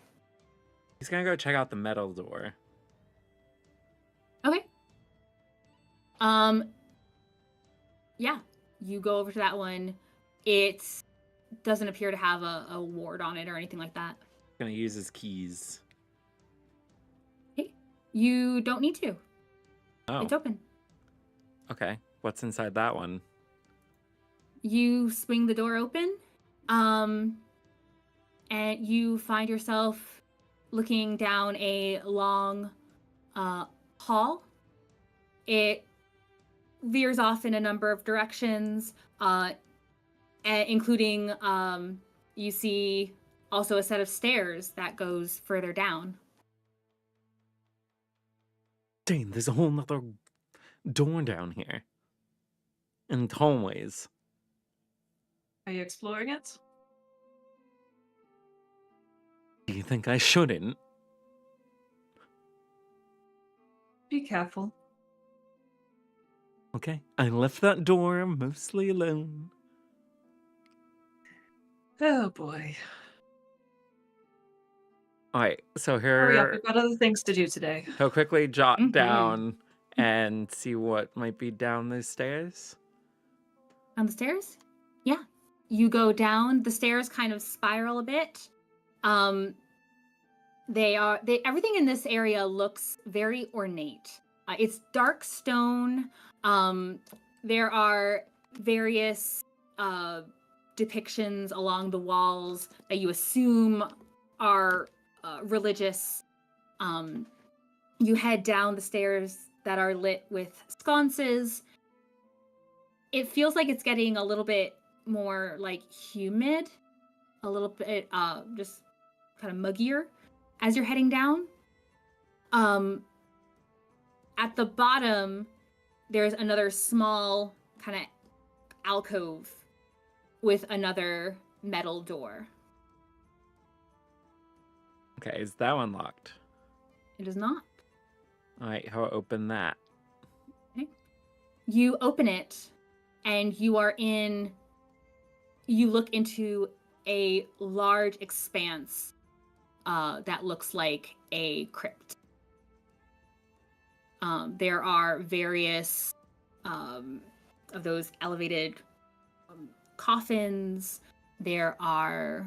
He's gonna go check out the metal door. Okay. Yeah, you go over to that one. It doesn't appear to have a ward on it or anything like that. Gonna use his keys. Okay. You don't need to. Oh, It's open. okay. What's inside that one? You swing the door open, and you find yourself looking down a long hall. It veers off in a number of directions, including you see also a set of stairs that goes further down. Dang, there's a whole nother door down here. And hallways. Are you exploring it? Do you think I shouldn't? Be careful. Okay, I left that door mostly alone. Oh boy. Alright, so Hurry up, here we've got other things to do today. he'll quickly jot Mhm. down and see what might be down those stairs. On the stairs? Yeah. You go down. The stairs kind of spiral a bit. Everything in this area looks very ornate. It's dark stone. There are various depictions along the walls that you assume are religious. You head down the stairs that are lit with sconces. It feels like it's getting a little bit more like humid, a little bit just kind of muggier as you're heading down. At the bottom, there's another small kind of alcove with another metal door. Okay, is that one locked? It is not. Alright, how open that? You open it, and you look into a large expanse that looks like a crypt. There are various of those elevated coffins. There are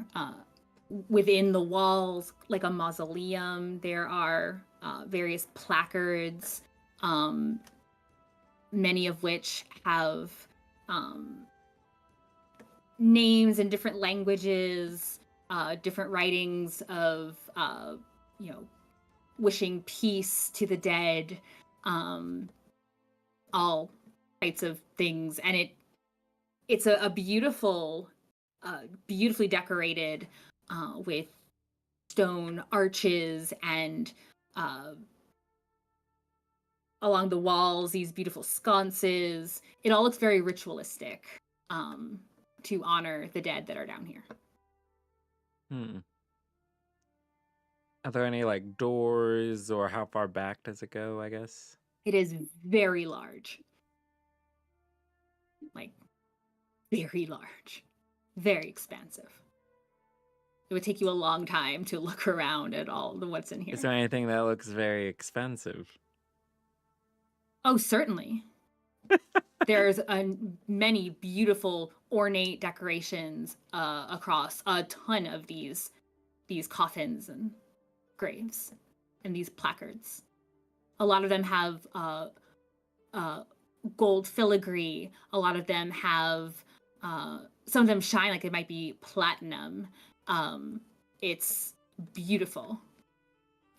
within the walls, like a mausoleum, there are various placards, many of which have names in different languages, different writings of, wishing peace to the dead, all types of things. And it's a beautiful, beautifully decorated with stone arches and along the walls, these beautiful sconces. It all looks very ritualistic to honor the dead that are down here. Are there any like doors, or how far back does it go, I guess? It is very large. Like, very large. Very expansive. It would take you a long time to look around at all the what's in here. Is there anything that looks very expensive? Oh, certainly. There's many beautiful ornate decorations across a ton of these coffins and graves and these placards. A lot of them have gold filigree. A lot of them have some of them shine like they might be platinum. It's beautiful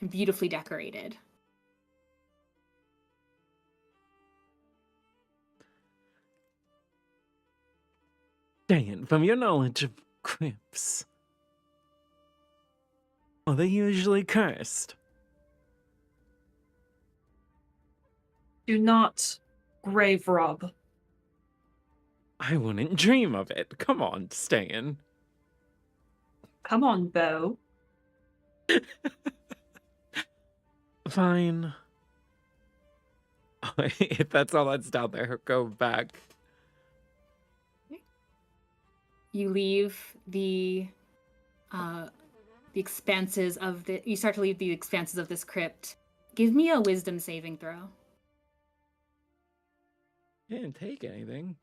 and beautifully decorated. Ste'yn, from your knowledge of crypts, are they usually cursed? Do not grave rob. I wouldn't dream of it. Come on, Ste'yn. Come on, Beau. Fine. If that's all that's down there, go back. You leave the expanses of the. You start to leave the expanses of this crypt. Give me a wisdom saving throw. Didn't take anything.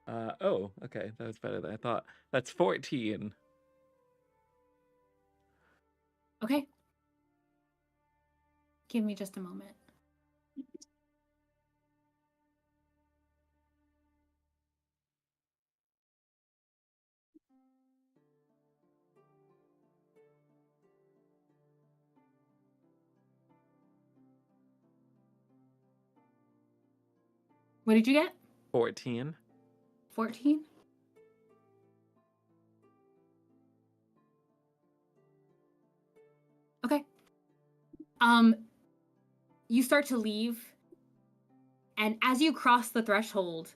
Oh, okay. That was better than I thought. That's 14. Okay. Give me just a moment. What did you get? 14. 14? Okay. You start to leave, and as you cross the threshold,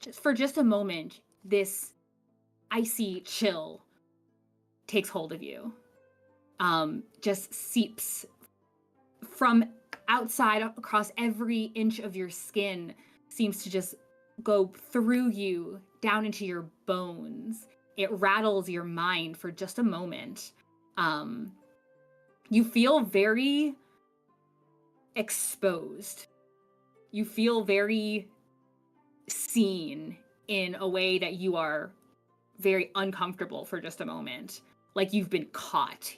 just a moment, this icy chill takes hold of you. Just seeps from outside across every inch of your skin, seems to just go through you down into your bones. It rattles your mind for just a moment. You feel very exposed. You feel very seen in a way that you are very uncomfortable for just a moment. Like you've been caught.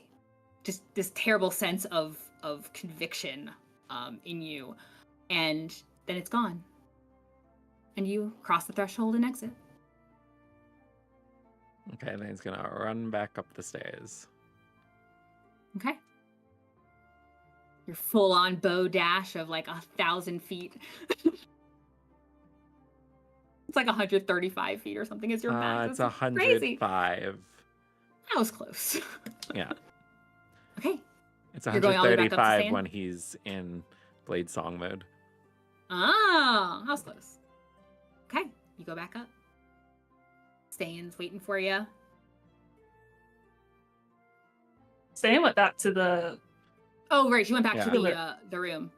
Just this terrible sense of conviction in you. And then it's gone. And you cross the threshold and exit. Okay, then he's gonna run back up the stairs. Okay. Your full-on bow dash of like 1,000 feet. It's like 135 feet or something is your max. It's That's crazy. 105. That was close. Yeah. Okay. It's You're going all the way back up to 135 Ste'yn? when he's in Blade Song mode. Oh, that was close. Okay, you go back up. Ste'yn's waiting for you. Ste'yn went back to the. Oh, right, she went back to Yeah. the room.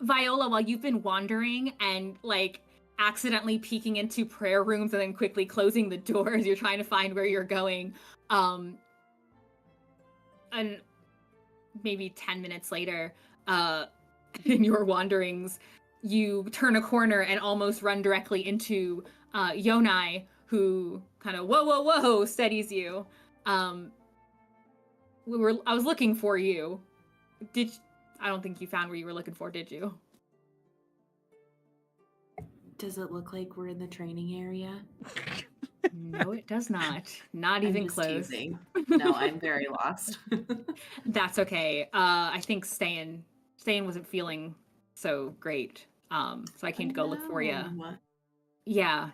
Viola, while you've been wandering and like accidentally peeking into prayer rooms and then quickly closing the doors, you're trying to find where you're going. And maybe 10 minutes later, in your wanderings, you turn a corner and almost run directly into Yonai, who kind of whoa steadies you. I was looking for you. I don't think you found where you were looking for, did you? Does it look like we're in the training area? No, it does not. Not I'm even just close. teasing. No, I'm very lost. That's okay. I think Ste'yn wasn't feeling so great. So I came to go look for you. No. Yeah.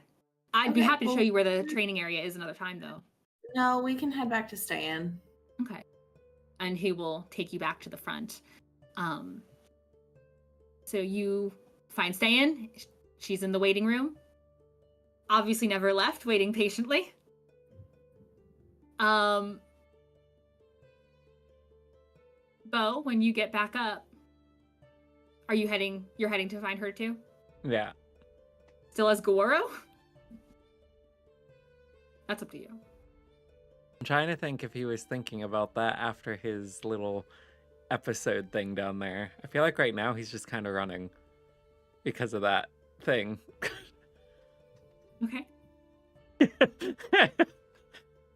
I'd be Okay, happy to show well- you where the training area is another time, though. No, we can head back to Ste'yn. Okay. And he will take you back to the front. So you find Ste'yn. She's in the waiting room. Obviously never left, waiting patiently. Beau, when you get back up, you're heading to find her too? Yeah. Still as Goro? That's up to you. I'm trying to think if he was thinking about that after his little episode thing down there. I feel like right now he's just kind of running because of that thing. Okay.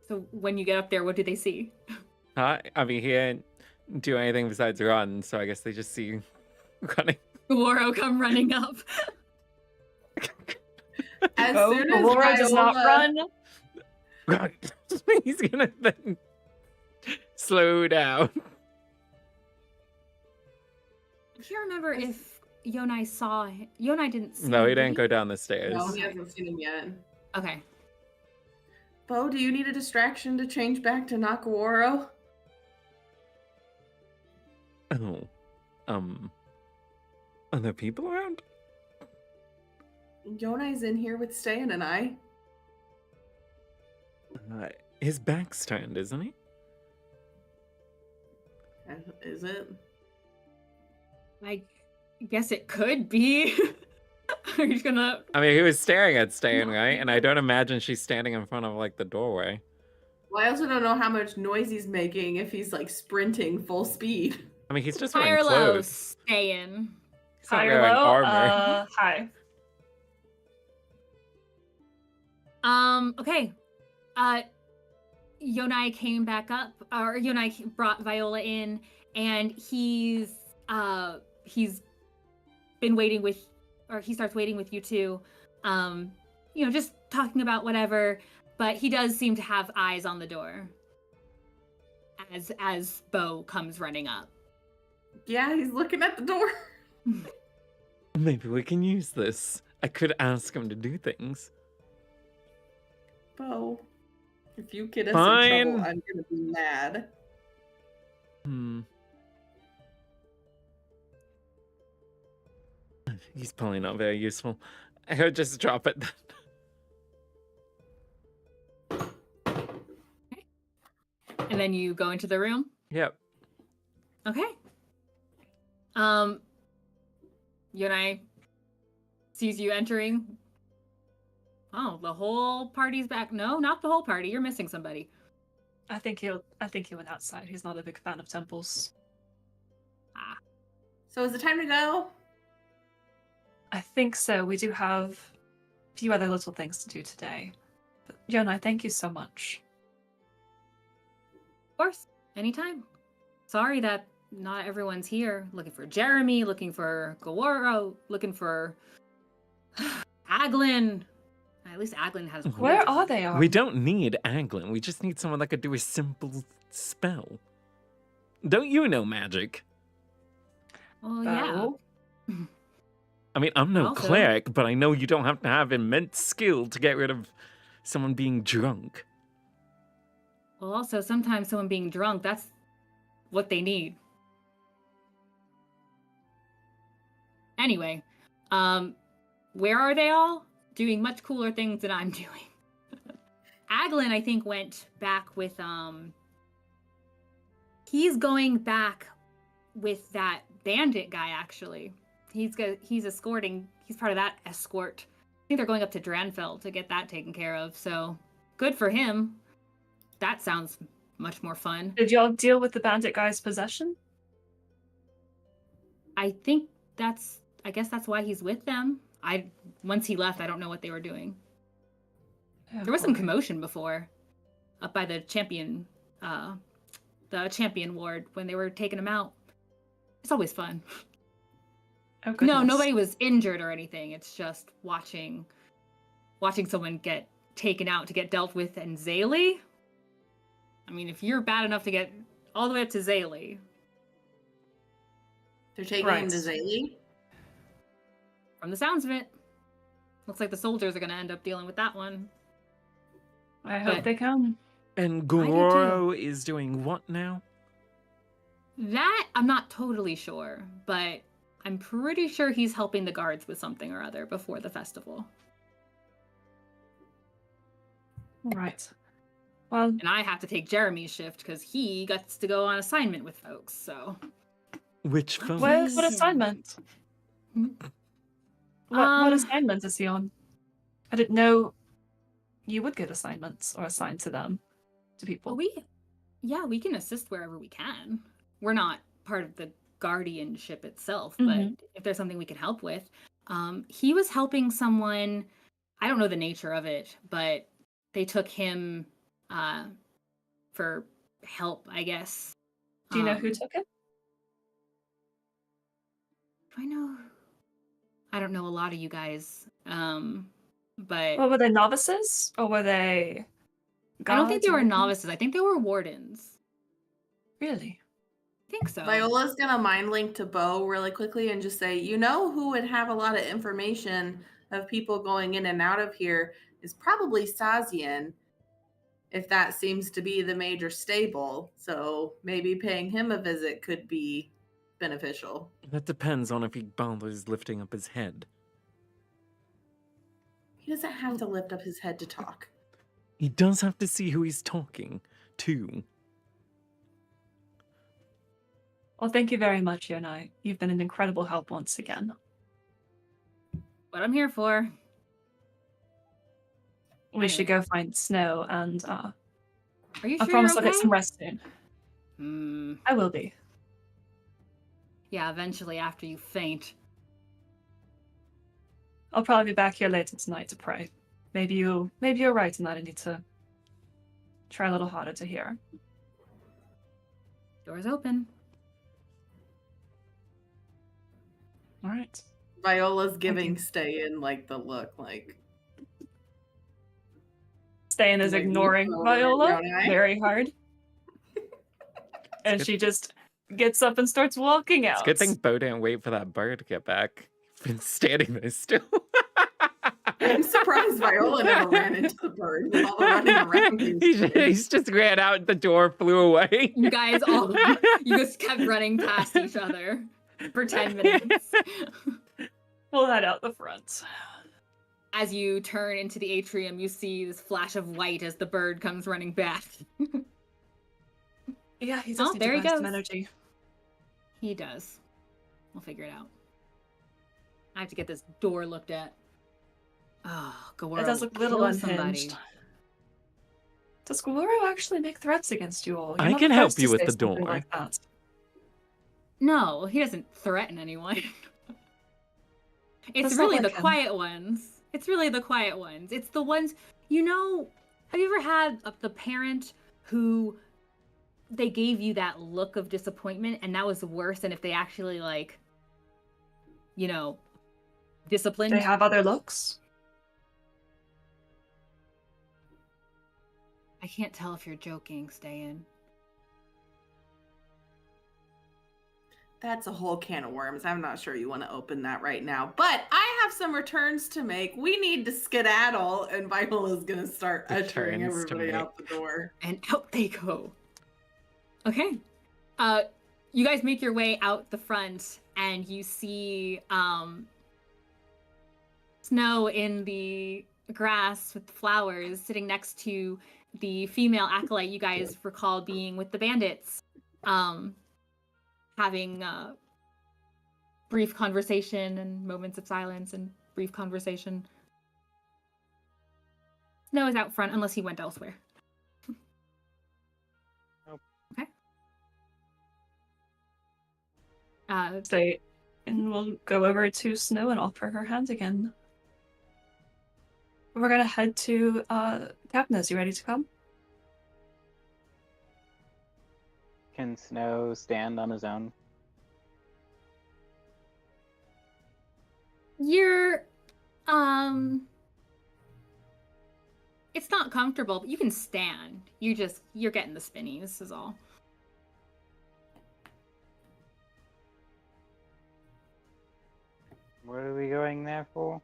So when you get up there, what do they see? I mean, he didn't do anything besides run, so I guess they just see running. Goro come running up. As Oh, soon as Laura does not Viola- run. He's gonna then slow down. I can't remember if Yonai saw him. Yonai didn't see No, him, he did didn't go down the stairs. No, he hasn't seen him yet. Okay. Beau, do you need a distraction to change back to Nakawaro? Oh. Are there people around? Yonai's in here with Ste'yn and I. His back's turned, isn't he? Is it? I guess it could be. Are you gonna... I mean, he was staring at Ste'yn, right? And I don't imagine she's standing in front of, like, the doorway. Well, I also don't know how much noise he's making if he's, like, sprinting full speed. I mean, he's just High wearing or low, clothes. Ste'yn. He's not High or wearing low? armor. High. Okay. Yonai came back up, or Yonai brought Viola in, and he's been waiting with, or he starts waiting with you two, just talking about whatever, but he does seem to have eyes on the door as Beau comes running up. Yeah, he's looking at the door. Maybe we can use this. I could ask him to do things. Beau, if you get us Fine. in trouble, I'm gonna be mad. He's probably not very useful. I would just drop it then. And then you go into the room. Yep. Okay. Yonai sees you entering. Oh, the whole party's back. No, not the whole party. You're missing somebody. I think he went outside. He's not a big fan of temples. Ah. So is it time to go? I think so. We do have a few other little things to do today. But Yonai, thank you so much. Of course. Anytime. Sorry that not everyone's here. Looking for Jeremy, looking for Gawaro, looking for Aglin. At least Aglin has... Where are they all? We don't need Aglin. We just need someone that could do a simple spell. Don't you know magic? Well, yeah. I mean, I'm no Also- cleric, but I know you don't have to have immense skill to get rid of someone being drunk. Well, also, sometimes someone being drunk, that's what they need. Anyway, where are they all? Doing much cooler things than I'm doing. Aglin, I think, went back with, he's going back with that bandit guy, actually. He's escorting, he's part of that escort. I think they're going up to Dranfell to get that taken care of, so good for him. That sounds much more fun. Did y'all deal with the bandit guy's possession? I guess that's why he's with them. Once he left, I don't know what they were doing. Oh, There was some boy. commotion before, up by the champion ward when they were taking him out. It's always fun. Oh, No, goodness. nobody was injured or anything. It's just watching someone get taken out to get dealt with in Zaylee. I mean, if you're bad enough to get all the way up to Zaylee, They're taking Right. him to Zaylee? from the sounds of it, looks like the soldiers are going to end up dealing with that one. I hope but- they come. And do too. Goro is doing what now? That I'm not totally sure, but I'm pretty sure he's helping the guards with something or other before the festival. Right. Well, And I have to take Jeremy's shift because he gets to go on assignment with folks, so. Which folks? what Yeah. assignment? Hmm? What assignment is he on? I didn't know you would get assignments or assigned to them, to people. Well, we can assist wherever we can. We're not part of the guardianship itself, Mhm. but if there's something we can help with. He was helping someone, I don't know the nature of it, but they took him for help, I guess. Do you know who took it? Do I know? I don't know a lot of you guys, but Well, were they novices or were they? I don't think they guards were or- novices. I think they were wardens. Really? I think so. Viola's gonna mind link to Beau really quickly and just say, you know who would have a lot of information of people going in and out of here is probably Sazian, if that seems to be the major stable. So maybe paying him a visit could be beneficial. That depends on if he bothers lifting up his head. He doesn't have to lift up his head to talk. He does have to see who he's talking to. Well, thank you very much, Yonai. You've been an incredible help once again. What I'm here for. We should go find Snow, and Are you I sure promise you're I'll okay? get some rest soon. I will be. Yeah, eventually after you faint. I'll probably be back here later tonight to pray. Maybe you're right in that I need to try a little harder to hear. Door's open. All right. Viola's giving Ste'yn like the look, like Ste'yn is Like, ignoring you Viola don't I? very hard. And she just gets up and starts walking out. It's a good thing Beau didn't wait for that bird to get back. He's been standing there still. I'm surprised Viola never ran into the bird with all the running around. He's just ran out the door, flew away. You guys you just kept running past each other for 10 minutes. We'll head out the front. As you turn into the atrium, you see this flash of white as the bird comes running back. Yeah, he's Oh, just there he some goes. energy. He does. We'll figure it out. I have to get this door looked at. Oh, Gawuro. It does look a little kill unhinged. somebody. Does Gawuro actually make threats against you all? You're I not can the help first you to with say the something door. Like that. No, he doesn't threaten anyone. It's That's not really like the him. quiet ones. It's really the quiet ones. It's the ones, you know, have you ever had the parent who they gave you that look of disappointment and that was worse than if they actually like, you know, disciplined? They have other looks. I can't tell if you're joking, Ste'yn. That's a whole can of worms. I'm not sure you want to open that right now. But I have some returns to make. We need to skedaddle, and Viola's going to start ushering Returns to everybody make. out the door. And out they go. Okay. You guys make your way out the front and you see Snow in the grass with flowers sitting next to the female acolyte you guys recall being with the bandits. Having brief conversation and moments of silence and brief conversation. Snow is out front unless he went elsewhere. Nope. Okay. And we'll go over to Snow and offer her hand again. We're gonna head to Capness. You ready to come? Can Snow stand on his own? You're it's not comfortable, but you can stand. You're getting the spinnies is all. What are we going there for?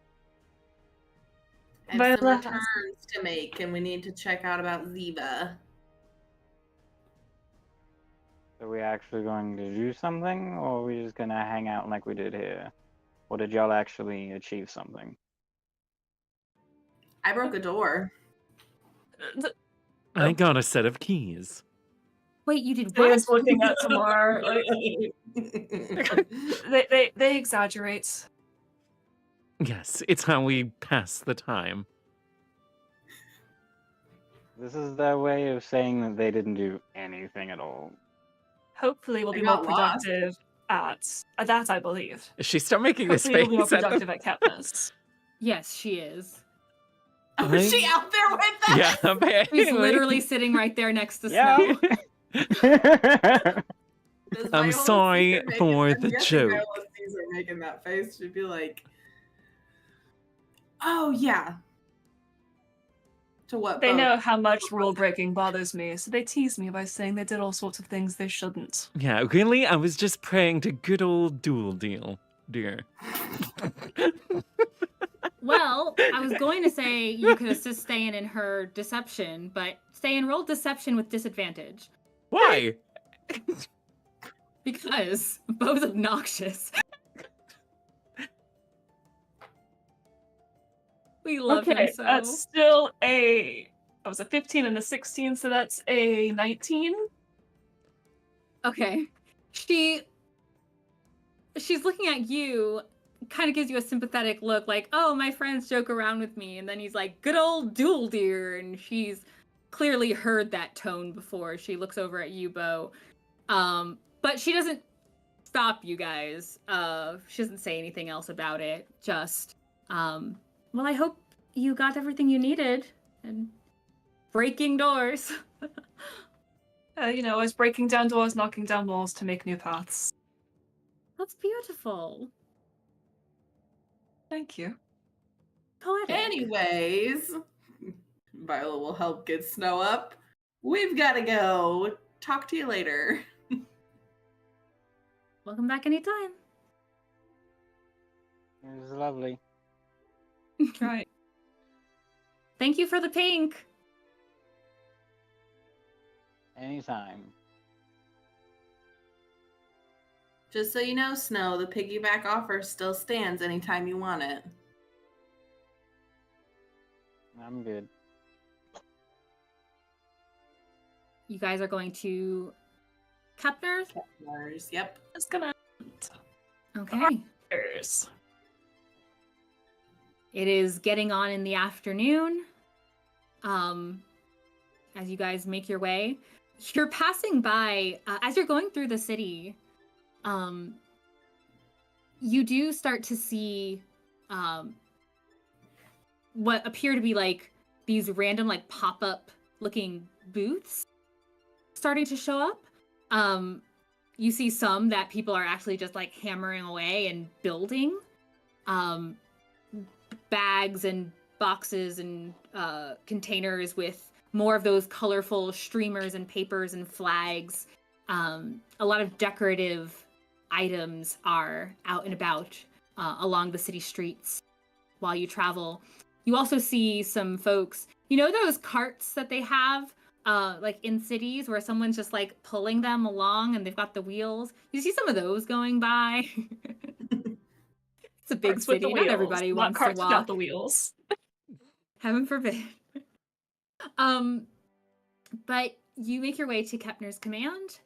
And Viola some has- returns to make, and we need to check out about Ziva. Are we actually going to do something, or are we just gonna hang out like we did here? Or did y'all actually achieve something? I broke a door. I got a set of keys. Wait, you did what? Ste'yn's looking at Tamar. They exaggerate. Yes, it's how we pass the time. This is their way of saying that they didn't do anything at all. Hopefully, we'll I be more got lost. productive at that. I believe. She start making this Hopefully, we'll be more face at productive them. at Capness. Yes, she is. Oh, is she out there with us? Yeah, apparently. She's literally sitting right there next to Yeah. Snow. Does I'm Viola sorry see her making- for I'm the guessing joke. Viola sees her making that face. She'd be like, "Oh yeah, to what They Beau- know how much rule breaking bothers me, so they tease me by saying they did all sorts of things they shouldn't. Yeah, really? I was just praying to good old Dual Deal, dear. Well, I was going to say you could assist Ste'yn in her deception, but Ste'yn rolled deception with disadvantage Why? because Beau's obnoxious. We love him so. That's still I was a 15 and a 16, so that's a 19. Okay. She's looking at you, kind of gives you a sympathetic look, like, oh, my friends joke around with me. And then he's like, good old Dual Deer. And she's clearly heard that tone before. She looks over at you, Beau. But she doesn't stop you guys. She doesn't say anything else about it. Just, well, I hope you got everything you needed. And breaking doors. I was breaking down doors, knocking down walls to make new paths. That's beautiful. Thank you. Poetic. Anyways, Viola will help get Snow up. We've got to go. Talk to you later. Welcome back anytime. It was lovely. Right. Thank you for the pink. Anytime. Just so you know, Snow, the piggyback offer still stands anytime you want it. I'm good. You guys are going to Kepner's? Mars, yep. It's gonna. Okay. There's. It is getting on in the afternoon. As you guys make your way, you're passing by, as you're going through the city, you do start to see what appear to be like these random like pop-up looking booths starting to show up. You see some that people are actually just like hammering away and building. Bags and boxes and containers with more of those colorful streamers and papers and flags. A lot of decorative items are out and about along the city streets while you travel. You also see some folks, you know those carts that they have like in cities where someone's just like pulling them along and they've got the wheels? You see some of those going by. It's a big Carts with city. the Not wheels, everybody not wants to carts walk. without the wheels. Heaven forbid. But you make your way to Kepner's Command.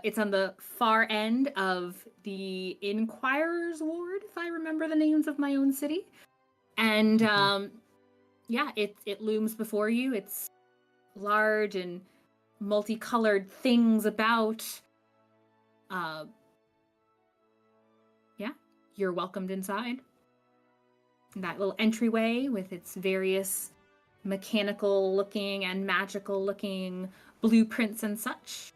It's on the far end of the Inquirers Ward, if I remember the names of my own city. And yeah, it looms before you. It's large and multicolored things about. Yeah, you're welcomed inside. That little entryway with its various mechanical looking and magical looking blueprints and such.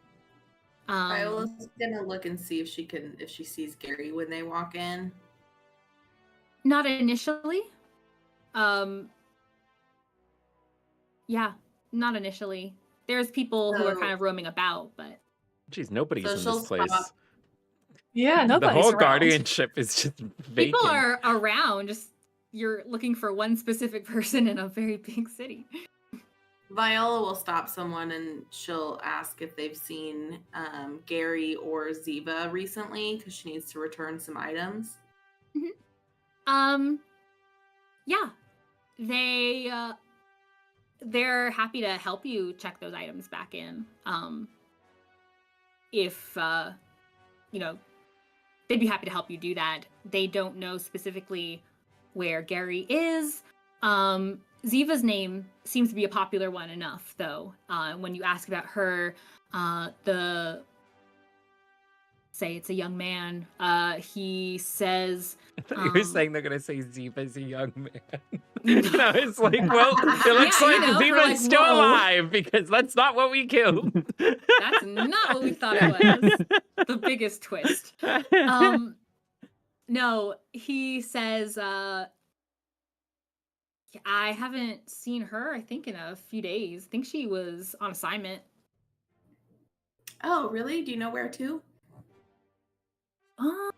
Viola's gonna look and see if she sees Gary when they walk in. Not initially. Yeah, not initially. There's people who are kind of roaming about, but Jeez, nobody's So in she'll this place. stop. Yeah, The nobody's whole around. guardianship is just vacant. people are around. Just you're looking for one specific person in a very big city. Viola will stop someone and she'll ask if they've seen Gary or Ziva recently because she needs to return some items. Yeah, they're happy to help you check those items back in. If they'd be happy to help you do that. They don't know specifically where Gary is. Ziva's name seems to be a popular one enough, though. When you ask about her, say it's a young man. He says, I thought you were saying they're gonna say Ziva's a young man. And I was like, well, it looks Yeah, like we're Ziva's like, still whoa. alive because that's not what we killed. That's not what we thought it was. The biggest twist. No, he says I haven't seen her, I think, in a few days. I think she was on assignment. Oh, really? Do you know where to? Uh,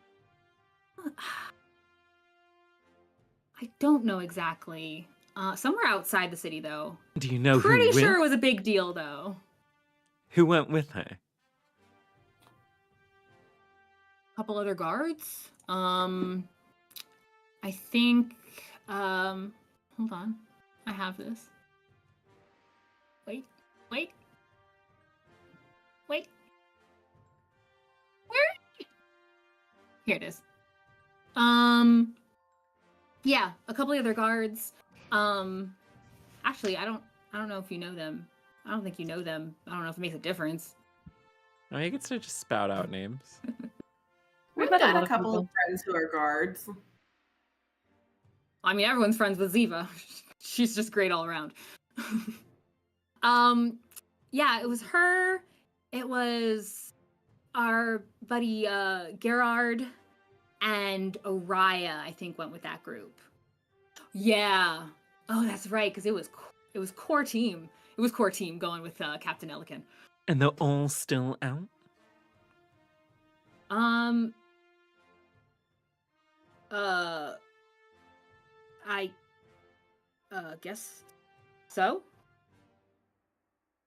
I don't know exactly. Somewhere outside the city, though. Do you know Pretty who sure it went? was a big deal, though. Who went with her? A couple other guards. I think. Hold on. I have this. Wait. Wait. Wait. Where? Here it is. Yeah, a couple of other guards. Actually, I don't know if you know them. I don't think you know them. I don't know if it makes a difference. Oh, you get to just spout out names. We've met a got lot a of couple of people. friends who are guards. I mean, everyone's friends with Ziva. She's just great all around. Yeah, it was her. It was our buddy Gerard and Oriah, I think, went with that group. Yeah. Oh, that's right, because it was core team. It was core team going with Captain Elikin. And they're all still out? I guess so.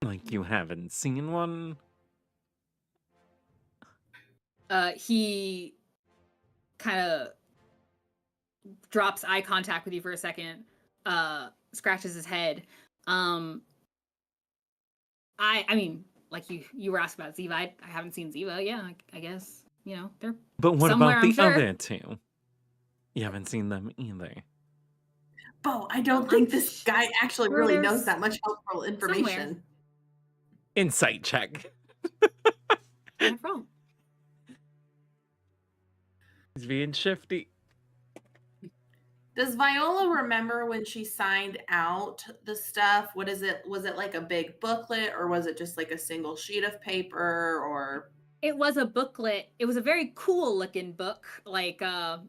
Like you haven't seen one? He kind of drops eye contact with you for a second, scratches his head. I mean, like you were asked about Ziva. I haven't seen Ziva. Yeah, I guess, they're But what somewhere, about I'm the sure. other two? You haven't seen them either. Bo, I don't think this guy actually Sure, really there's knows that much helpful information. somewhere. Insight check. No problem. He's being shifty. Does Viola remember when she signed out the stuff? What is it? Was it like a big booklet or was it just like a single sheet of paper or? It was a booklet. It was a very cool looking book, like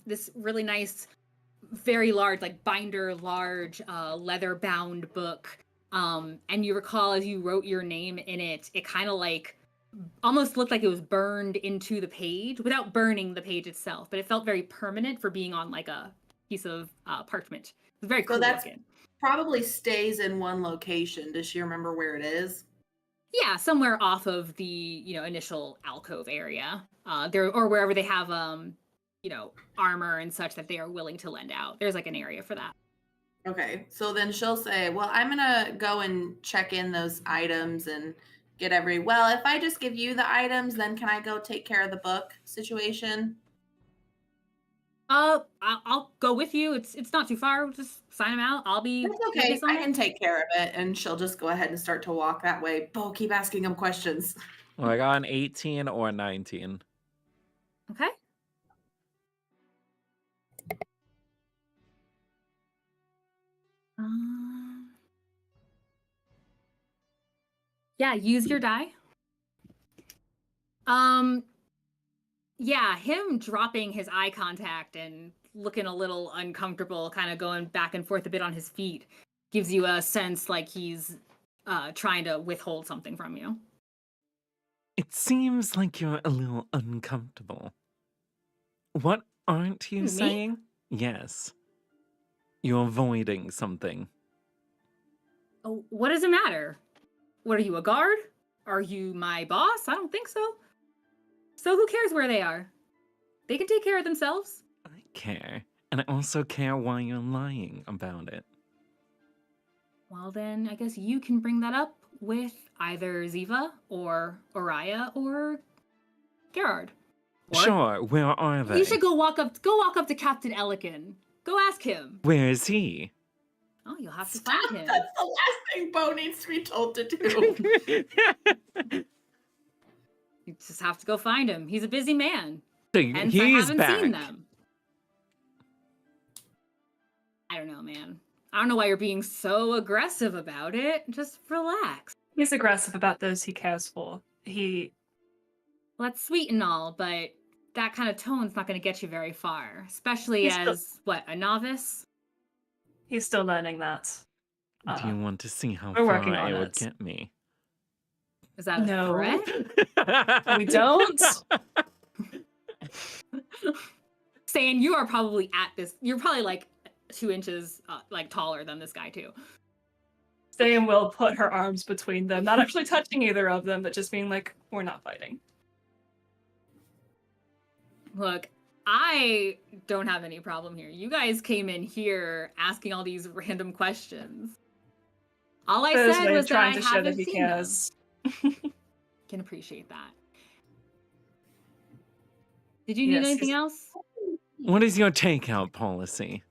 this really nice, very large, like binder large, leather bound book. And you recall as you wrote your name in it, it kind of like almost looked like it was burned into the page without burning the page itself, but it felt very permanent for being on like a piece of parchment. It was very cool looking. Probably stays in one location. Does she remember where it is? Yeah, somewhere off of the initial alcove area, there or wherever they have armor and such that they are willing to lend out. There's like an area for that. Okay, so then she'll say, well, I'm gonna go and check in those items and get well, if I just give you the items, then can I go take care of the book situation? I'll go with you. It's not too far. Just sign them out. I'll be. That's okay. I can take care of it. And she'll just go ahead and start to walk that way. Bo, keep asking him questions. Well, I got an 18 or 19. Okay. Yeah, use your die. Yeah, him dropping his eye contact and looking a little uncomfortable, kind of going back and forth a bit on his feet, gives you a sense like he's trying to withhold something from you. It seems like you're a little uncomfortable. What aren't you Me? saying? Yes. You're avoiding something. Oh, what does it matter? What are you, a guard? Are you my boss? I don't think so. So who cares where they are? They can take care of themselves. I care. And I also care why you're lying about it. Well, then I guess you can bring that up with either Ziva or Oriah or Gerard. Or Sure, where are they? you should go walk up to Captain Elikin. Go ask him. Where is he? Oh, you'll have to Stop. find him. That's the last thing Bo needs to be told to do. You just have to go find him. He's a busy man. So Hence, he's I haven't back. seen them. I don't know, man. I don't know why you're being so aggressive about it. Just relax. He's aggressive about those he cares for. Well, that's sweet and all, but that kind of tone's not going to get you very far. Especially He's still- as, a novice? He's still learning that. Do you want to see how we're far working on it would it. get me? Is that a No. threat? We don't. Saying you are probably at this. You're probably like 2 inches like taller than this guy too. Ste'yn will put her arms between them, not actually touching either of them, but just being like, we're not fighting. Look, I don't have any problem here. You guys came in here asking all these random questions. All I Beau's said way of was that trying I to show that haven't he seen them. cares. Can appreciate that. Did you Yes, need anything he's- else? What is your takeout policy?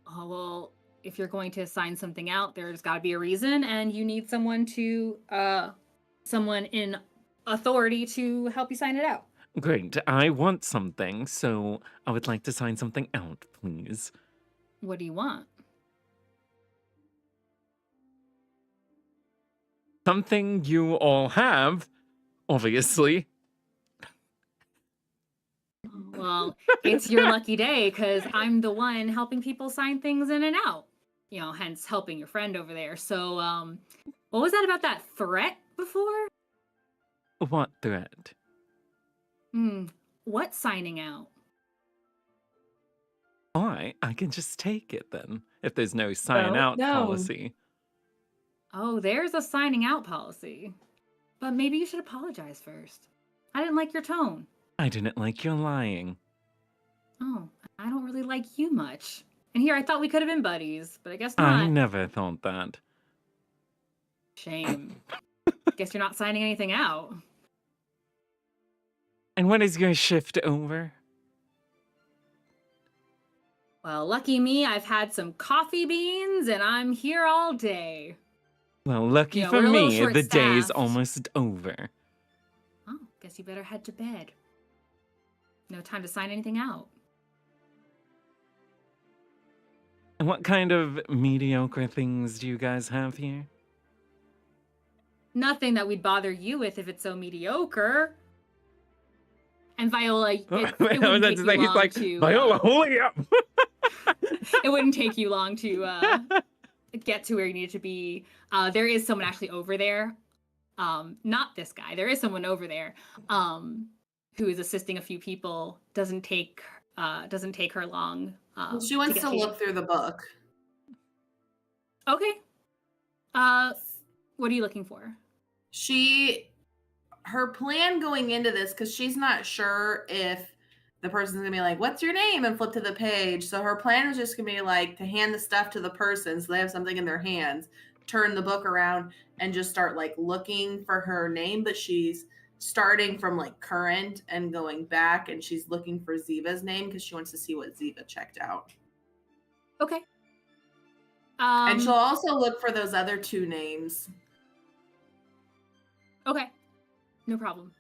Oh, well, if you're going to assign something out, there's got to be a reason, and you need someone in authority to help you sign it out. Great. I want something, so I would like to sign something out, please. What do you want? Something you all have, obviously. Well, it's your lucky day because I'm the one helping people sign things in and out. You know, hence helping your friend over there. So, what was that about that threat before? What threat? What signing out? I can just take it then, if there's no sign out no. policy. Oh, there's a signing out policy. But maybe you should apologize first. I didn't like your tone. I didn't like your lying. Oh, I don't really like you much. And here, I thought we could have been buddies, but I guess I not. never thought that. Shame. Guess you're not signing anything out. And when is your shift over? Well, lucky me, I've had some coffee beans and I'm here all day. Well, lucky Yeah, for we're a little me, the day's short-staffed. almost over. Oh, guess you better head to bed. No time to sign anything out. And what kind of mediocre things do you guys have here? Nothing that we'd bother you with if it's so mediocre. And Viola, it wouldn't take you long to... Viola, holy up! It wouldn't take you long to get to where you need to be. There is someone actually over there. Not this guy. There is someone over there who is assisting a few people. Doesn't take her long. Well, she wants to look through the book. Okay. What are you looking for? Her plan going into this, because she's not sure if the person's gonna be like, "What's your name?" and flip to the page. So her plan was just gonna be like to hand the stuff to the person so they have something in their hands, turn the book around, and just start like looking for her name. But she's starting from like current and going back, and she's looking for Ziva's name because she wants to see what Ziva checked out. Okay. And she'll also look for those other 2 names. Okay. No problem.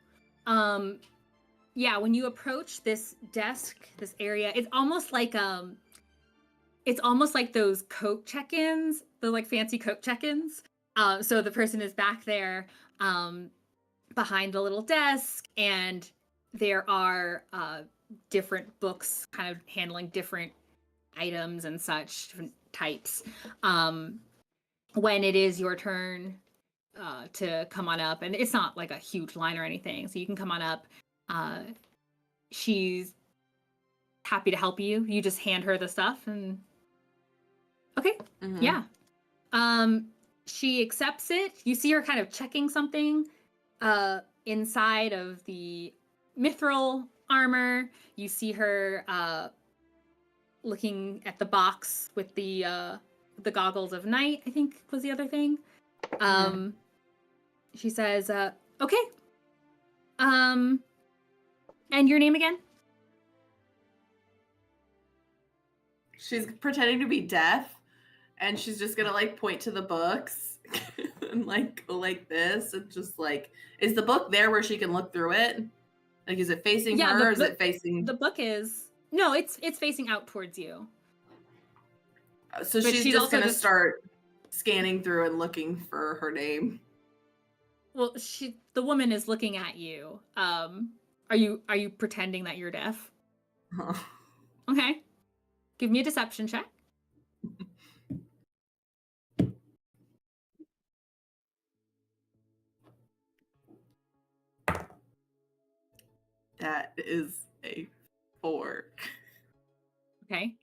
Yeah, when you approach this desk, this area, it's almost like those Coke check-ins, the like fancy Coke check-ins. So the person is back there behind a little desk, and there are different books kind of handling different items and such, different types. When it is your turn to come on up, and it's not like a huge line or anything, so you can come on up. She's happy to help you. You just hand her the stuff and okay. Mhm. Yeah. She accepts it. You see her kind of checking something inside of the mithril armor. You see her looking at the box with the goggles of night, I think was the other thing. She says, okay. And your name again? She's pretending to be deaf, and she's just gonna like point to the books and like go like this, and just like, is the book there where she can look through it? Like, is it facing her, or is it facing? The book is no, it's facing out towards you. So But she's she's just also gonna just- start scanning through and looking for her name. Well, the woman is looking at you. Are you pretending that you're deaf? Okay. Give me a deception check. That is a 4. Okay.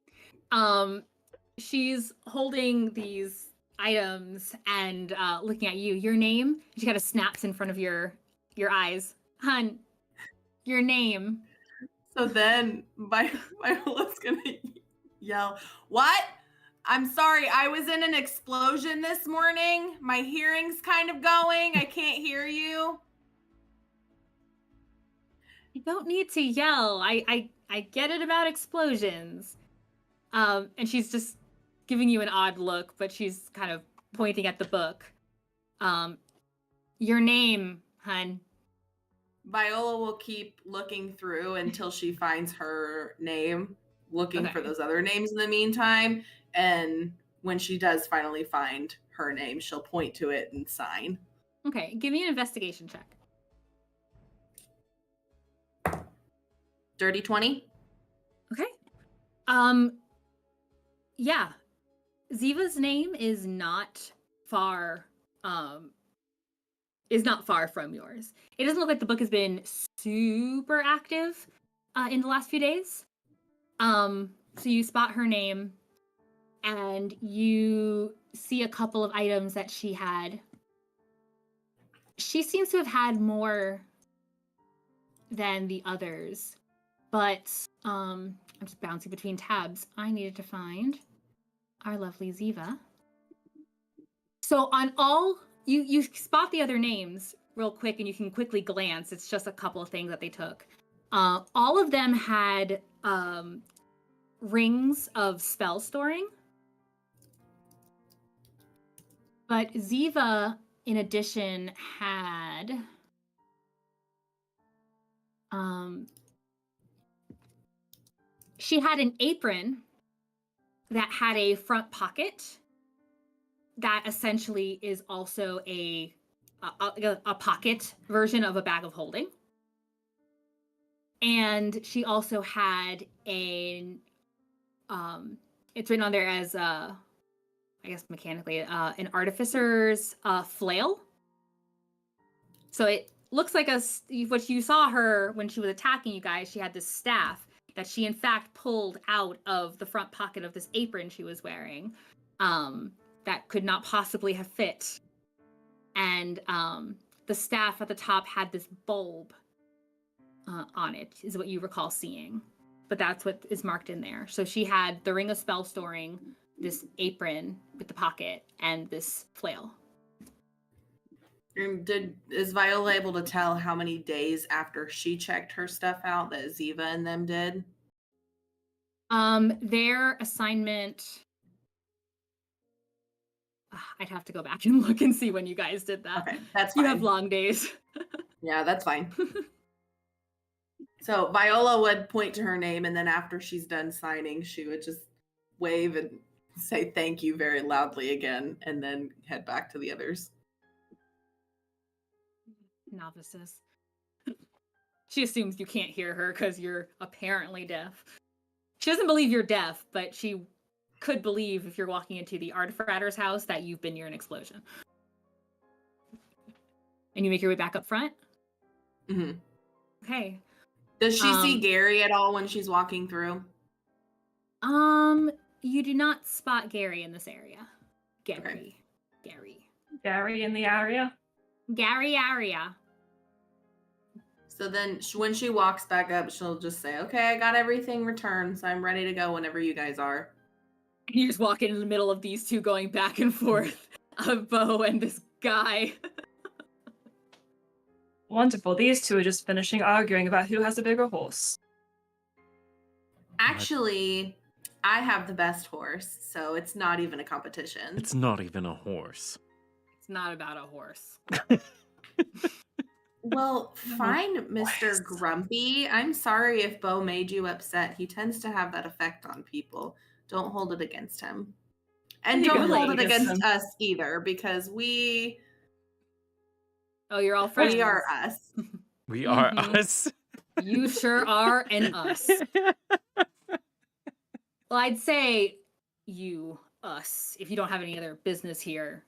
She's holding these items and looking at you. Your name. She kind of snaps in front of your eyes. Hun, your name. So then Viola's gonna yell, "What? I'm sorry, I was in an explosion this morning. My hearing's kind of going. I can't hear you." You don't need to yell. I get it about explosions. And she's just giving you an odd look, but she's kind of pointing at the book. Your name, hun. Viola will keep looking through until she finds her name, looking for those other names in the meantime. And when she does finally find her name, she'll point to it and sign. Okay, give me an investigation check. Dirty 20. Okay. Yeah. Ziva's name is not far from yours. It doesn't look like the book has been super active in the last few days. So you spot her name and you see a couple of items that she had. She seems to have had more than the others, but I'm just bouncing between tabs. I needed to find our lovely Ziva. So on all, you spot the other names real quick and you can quickly glance. It's just a couple of things that they took. All of them had rings of spell storing. But Ziva, in addition, had she had an apron that had a front pocket that essentially is also a pocket version of a bag of holding. And she also had it's written on there as I guess mechanically an artificer's flail. So it looks like what you saw her when she was attacking you guys. She had this staff that she in fact pulled out of the front pocket of this apron she was wearing that could not possibly have fit. And the staff at the top had this bulb on it, is what you recall seeing. But that's what is marked in there. So she had the ring of spell storing, this apron with the pocket, and this flail. Is Viola able to tell how many days after she checked her stuff out that Ziva and them did? Their assignment, I'd have to go back and look and see when you guys did that. Okay, that's fine. You have long days. Yeah, that's fine. So Viola would point to her name, and then after she's done signing, she would just wave and say thank you very loudly again, and then head back to the others. Novices. She assumes you can't hear her because you're apparently deaf. She doesn't believe you're deaf, but she could believe if you're walking into the artificer's house that you've been near an explosion. And you make your way back up front? Mm-hmm. Okay. Does she see Gary at all when she's walking through? You do not spot Gary in this area. Gary. Gary in the area? Gary area. So then when she walks back up, she'll just say, okay, I got everything returned, so I'm ready to go whenever you guys are. You just walk in the middle of these two going back and forth of Beau and this guy. Wonderful. These two are just finishing arguing about who has a bigger horse. Actually, I have the best horse, so it's not even a competition. It's not even a horse. It's not about a horse. Well, fine, Mr. Grumpy. I'm sorry if Beau made you upset. He tends to have that effect on people. Don't hold it against him. And don't hold it against us either, because we... Oh, you're all friends. We are us. We are us. You sure are an us. Well, I'd say us, if you don't have any other business here,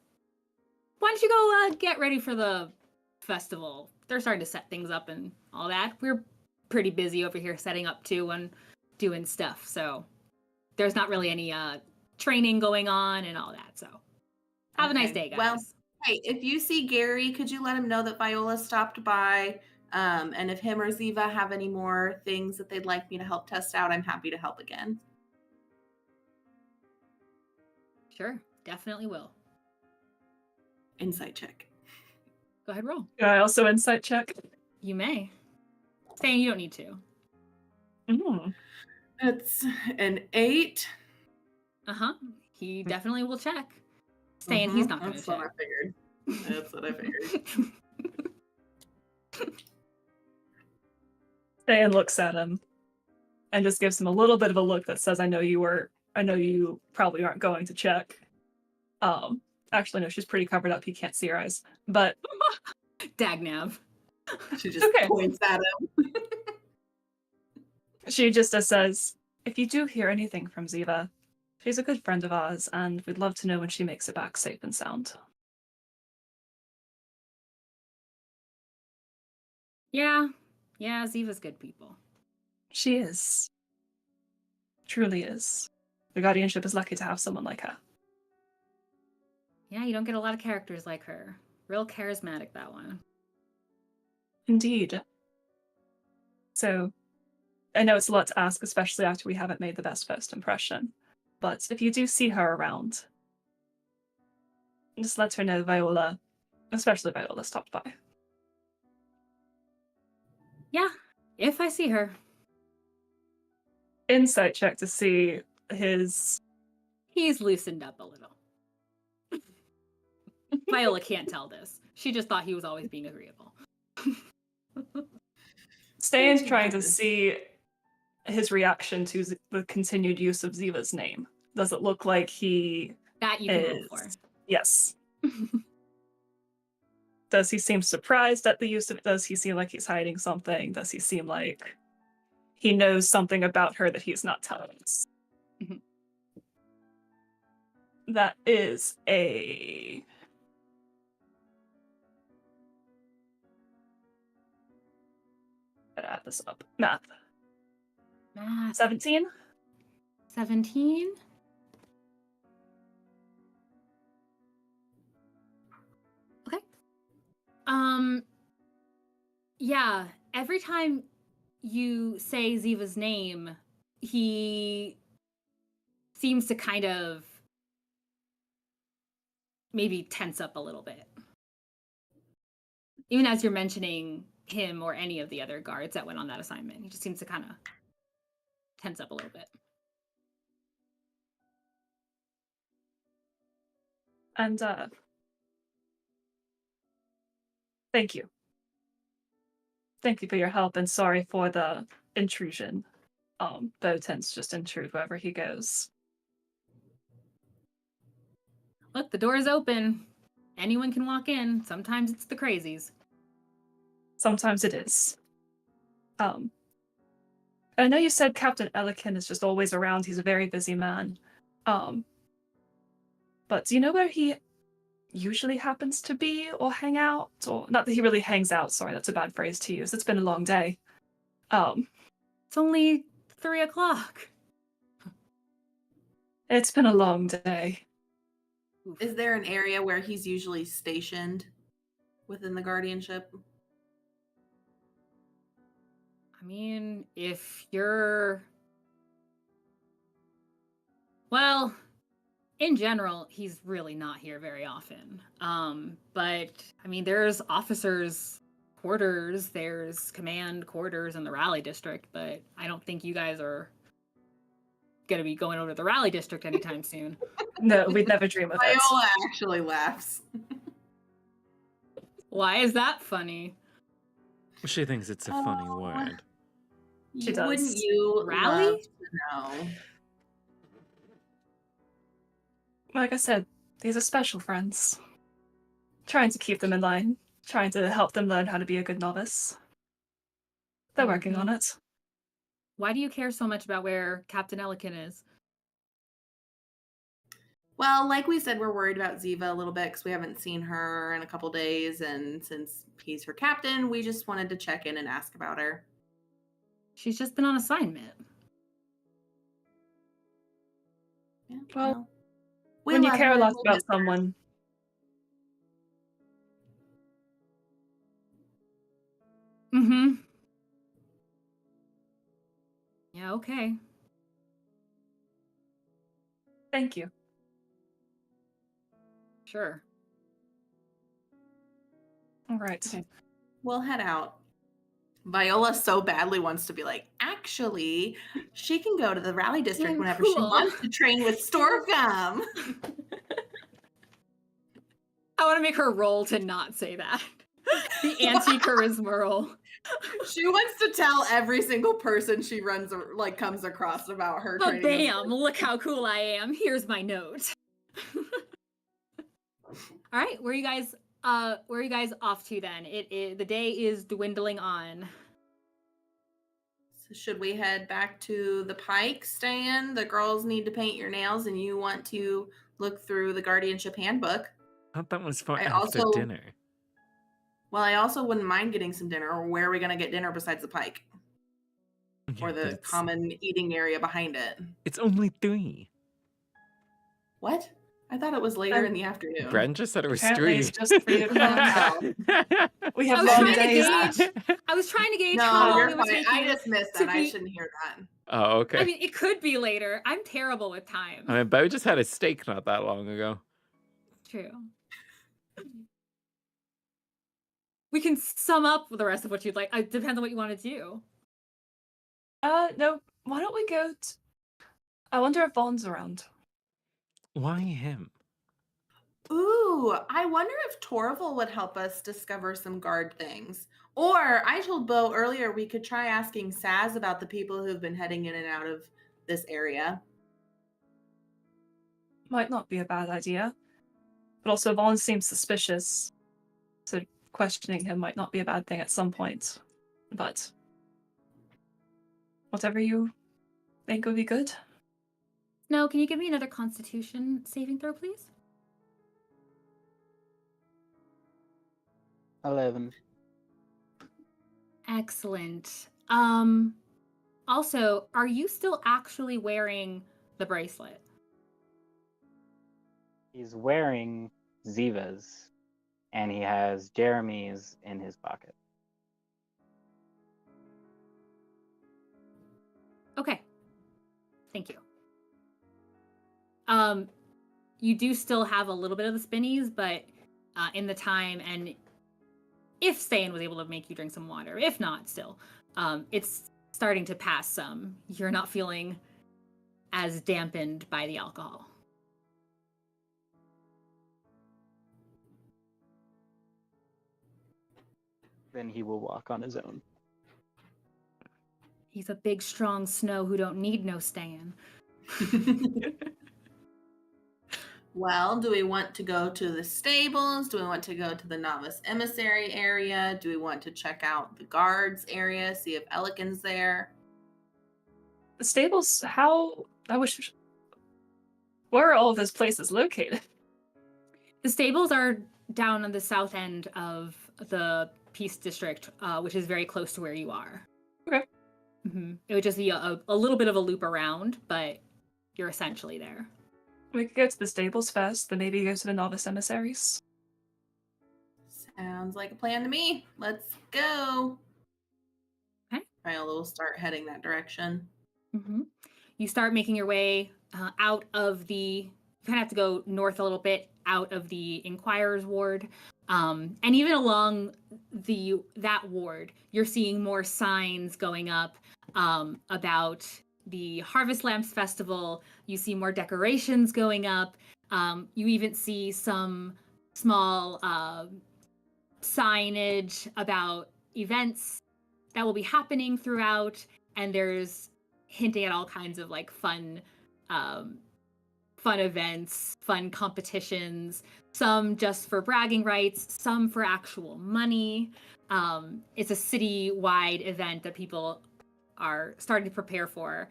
why don't you go get ready for the festival? They're starting to set things up and all that. We're pretty busy over here setting up too and doing stuff. So there's not really any training going on and all that. So have a nice day, guys. Well, hey, if you see Gary, could you let him know that Viola stopped by? And if him or Ziva have any more things that they'd like me to help test out, I'm happy to help again. Sure, definitely will. Insight check. Go ahead, roll. Can I also insight check? You may. Ste'yn, you don't need to. Mm. It's an 8. Uh-huh. He definitely will check. Ste'yn, he's not going to That's check. what I figured. That's what I figured. Ste'yn looks at him and just gives him a little bit of a look that says, I know you probably aren't going to check. Actually, no, she's pretty covered up. He can't see her eyes. But Dagnav. She just points at him. She just says, if you do hear anything from Ziva, she's a good friend of ours, and we'd love to know when she makes it back safe and sound. Yeah, Ziva's good people. She is. Truly is. The Guardianship is lucky to have someone like her. Yeah, you don't get a lot of characters like her. Real charismatic, that one. Indeed. So, I know it's a lot to ask, especially after we haven't made the best first impression. But if you do see her around, just let her know Viola, especially Viola, stopped by. Yeah, if I see her. Insight check to see his... He's loosened up a little. Viola can't tell this. She just thought he was always being agreeable. Ste'yn's trying to see his reaction to the continued use of Ziva's name. Does it look like he That you can roll for. Yes. Does he seem surprised at the use of it? Does he seem like he's hiding something? Does he seem like he knows something about her that he's not telling us? Mhm. That is a... Gotta add this up. Math. 17? 17? Okay. Yeah, every time you say Ziva's name, he seems to kind of maybe tense up a little bit. Even as you're mentioning him or any of the other guards that went on that assignment, he just seems to kind of tense up a little bit. And, thank you. Thank you for your help, and sorry for the intrusion. Beau tends to just intrude wherever he goes. Look, the door is open. Anyone can walk in. Sometimes it's the crazies. Sometimes it is. I know you said Captain Elikin is just always around. He's a very busy man. But do you know where he usually happens to be or hang out? Or not that he really hangs out, sorry, that's a bad phrase to use. It's been a long day. It's only 3 o'clock. It's been a long day. Is there an area where he's usually stationed within the guardianship? I mean, if you're... Well, in general, he's really not here very often. But, I mean, there's officers' quarters, there's command quarters in the Rally District, but I don't think you guys are going to be going over to the Rally District anytime soon. No, we'd never dream of it. Viola actually laughs. Why is that funny? She thinks it's a funny word. She does. Wouldn't you Rally? love to know? Like I said, these are special friends. Trying to keep them in line. Trying to help them learn how to be a good novice. They're working on it. Why do you care so much about where Captain Elikin is? Well, like we said, we're worried about Ziva a little bit because we haven't seen her in a couple days, and since he's her captain, we just wanted to check in and ask about her. She's just been on assignment. Yeah, Well, we when you love care a her, lot we'll about miss her. someone, Mm-hmm. Yeah, okay. thank you. Sure. All right. Okay. We'll head out. Viola so badly wants to be like, actually, she can go to the rally district I'm whenever she cool. wants to train with Storgum. I want to make her roll to not say that. The anti-charisma roll. She wants to tell every single person she runs or like comes across about her But training. with bam, look how cool I am. Here's my note. All right, where are you guys off to then? The day is dwindling on. So should we head back to the Pike stand? The girls need to paint your nails and you want to look through the guardianship handbook. I thought that was for I after also- dinner. Well, I also wouldn't mind getting some dinner. Or where are we going to get dinner besides the Pike? Yeah, Or but the common eating area behind it? It's only 3. What? I thought it was later in the afternoon. Bren just said it was Apparently 3. it's just 3 o'clock. We I have was long trying to days. gauge. I was trying to gauge how No, long you're it was fine. taking. I just missed to that. I be- shouldn't hear that. Oh, okay. I mean, it could be later. I'm terrible with time. I mean, Beau just had a steak not that long ago. True. We can sum up the rest of what you'd like. It depends on what you want to do. No, why don't we go I wonder if Vaughn's around. Why him? Ooh, I wonder if Torval would help us discover some guard things. Or I told Beau earlier we could try asking Saz about the people who've been heading in and out of this area. Might not be a bad idea. But also Vaughn seems suspicious. So questioning him might not be a bad thing at some point. But whatever you think would be good. No, can you give me another Constitution saving throw, please? 11. Excellent. Also, are you still actually wearing the bracelet? He's wearing Ziva's, and he has Jeremy's in his pocket. Okay. Thank you. You do still have a little bit of the spinnies, but in the time, and if Ste'yn was able to make you drink some water, if not, still, it's starting to pass some. You're not feeling as dampened by the alcohol. Then he will walk on his own. He's a big, strong Snow who don't need no Ste'yn. Well, do we want to go to the stables? Do we want to go to the novice emissary area? Do we want to check out the guards area, see if Elikin's there? The stables, where are all of those places located? The stables are down on the south end of the Peace District, which is very close to where you are. Okay. Mm-hmm. It would just be a little bit of a loop around, but you're essentially there. We could go to the stables first, then maybe go to the novice emissaries. Sounds like a plan to me. Let's go. Okay. Viola will start heading that direction. Mm-hmm. You start making your way out of the. You kind of have to go north a little bit out of the Inquirer's ward, and even along that ward, you're seeing more signs going up about the Harvest Lamps Festival. You see more decorations going up. You even see some small signage about events that will be happening throughout, and there's hinting at all kinds of like fun events, fun competitions, some just for bragging rights, some for actual money. It's a city-wide event that people are starting to prepare for.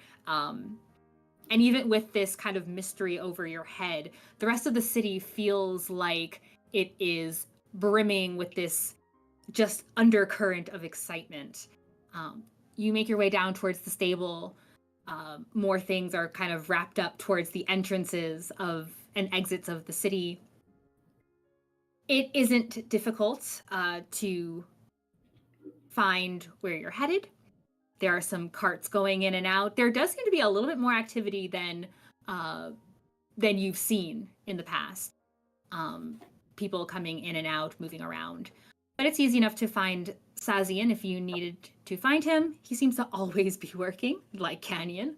And even with this kind of mystery over your head, the rest of the city feels like it is brimming with this just undercurrent of excitement. You make your way down towards the stable. More things are kind of wrapped up towards the entrances of and exits of the city. It isn't difficult to find where you're headed. There are some carts going in and out. There does seem to be a little bit more activity than you've seen in the past. People coming in and out, moving around. But it's easy enough to find Sazian if you needed to find him. He seems to always be working, like Canyon.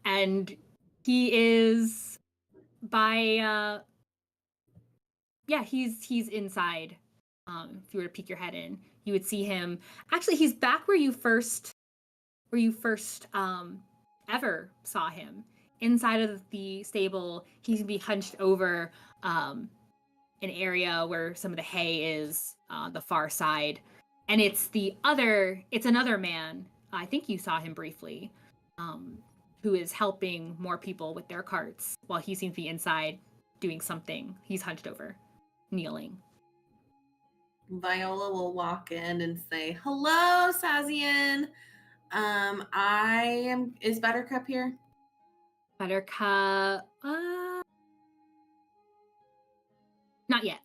And he is by he's inside. If you were to peek your head in, you would see him. Actually, he's back where you first ever saw him, inside of the stable. He can be hunched over an area where some of the hay is, the far side, and it's another man. I think you saw him briefly, who is helping more people with their carts while he seems to be inside doing something. He's hunched over, kneeling. Viola will walk in and say, "Hello, Sazian. Is Buttercup here?" Buttercup, not yet.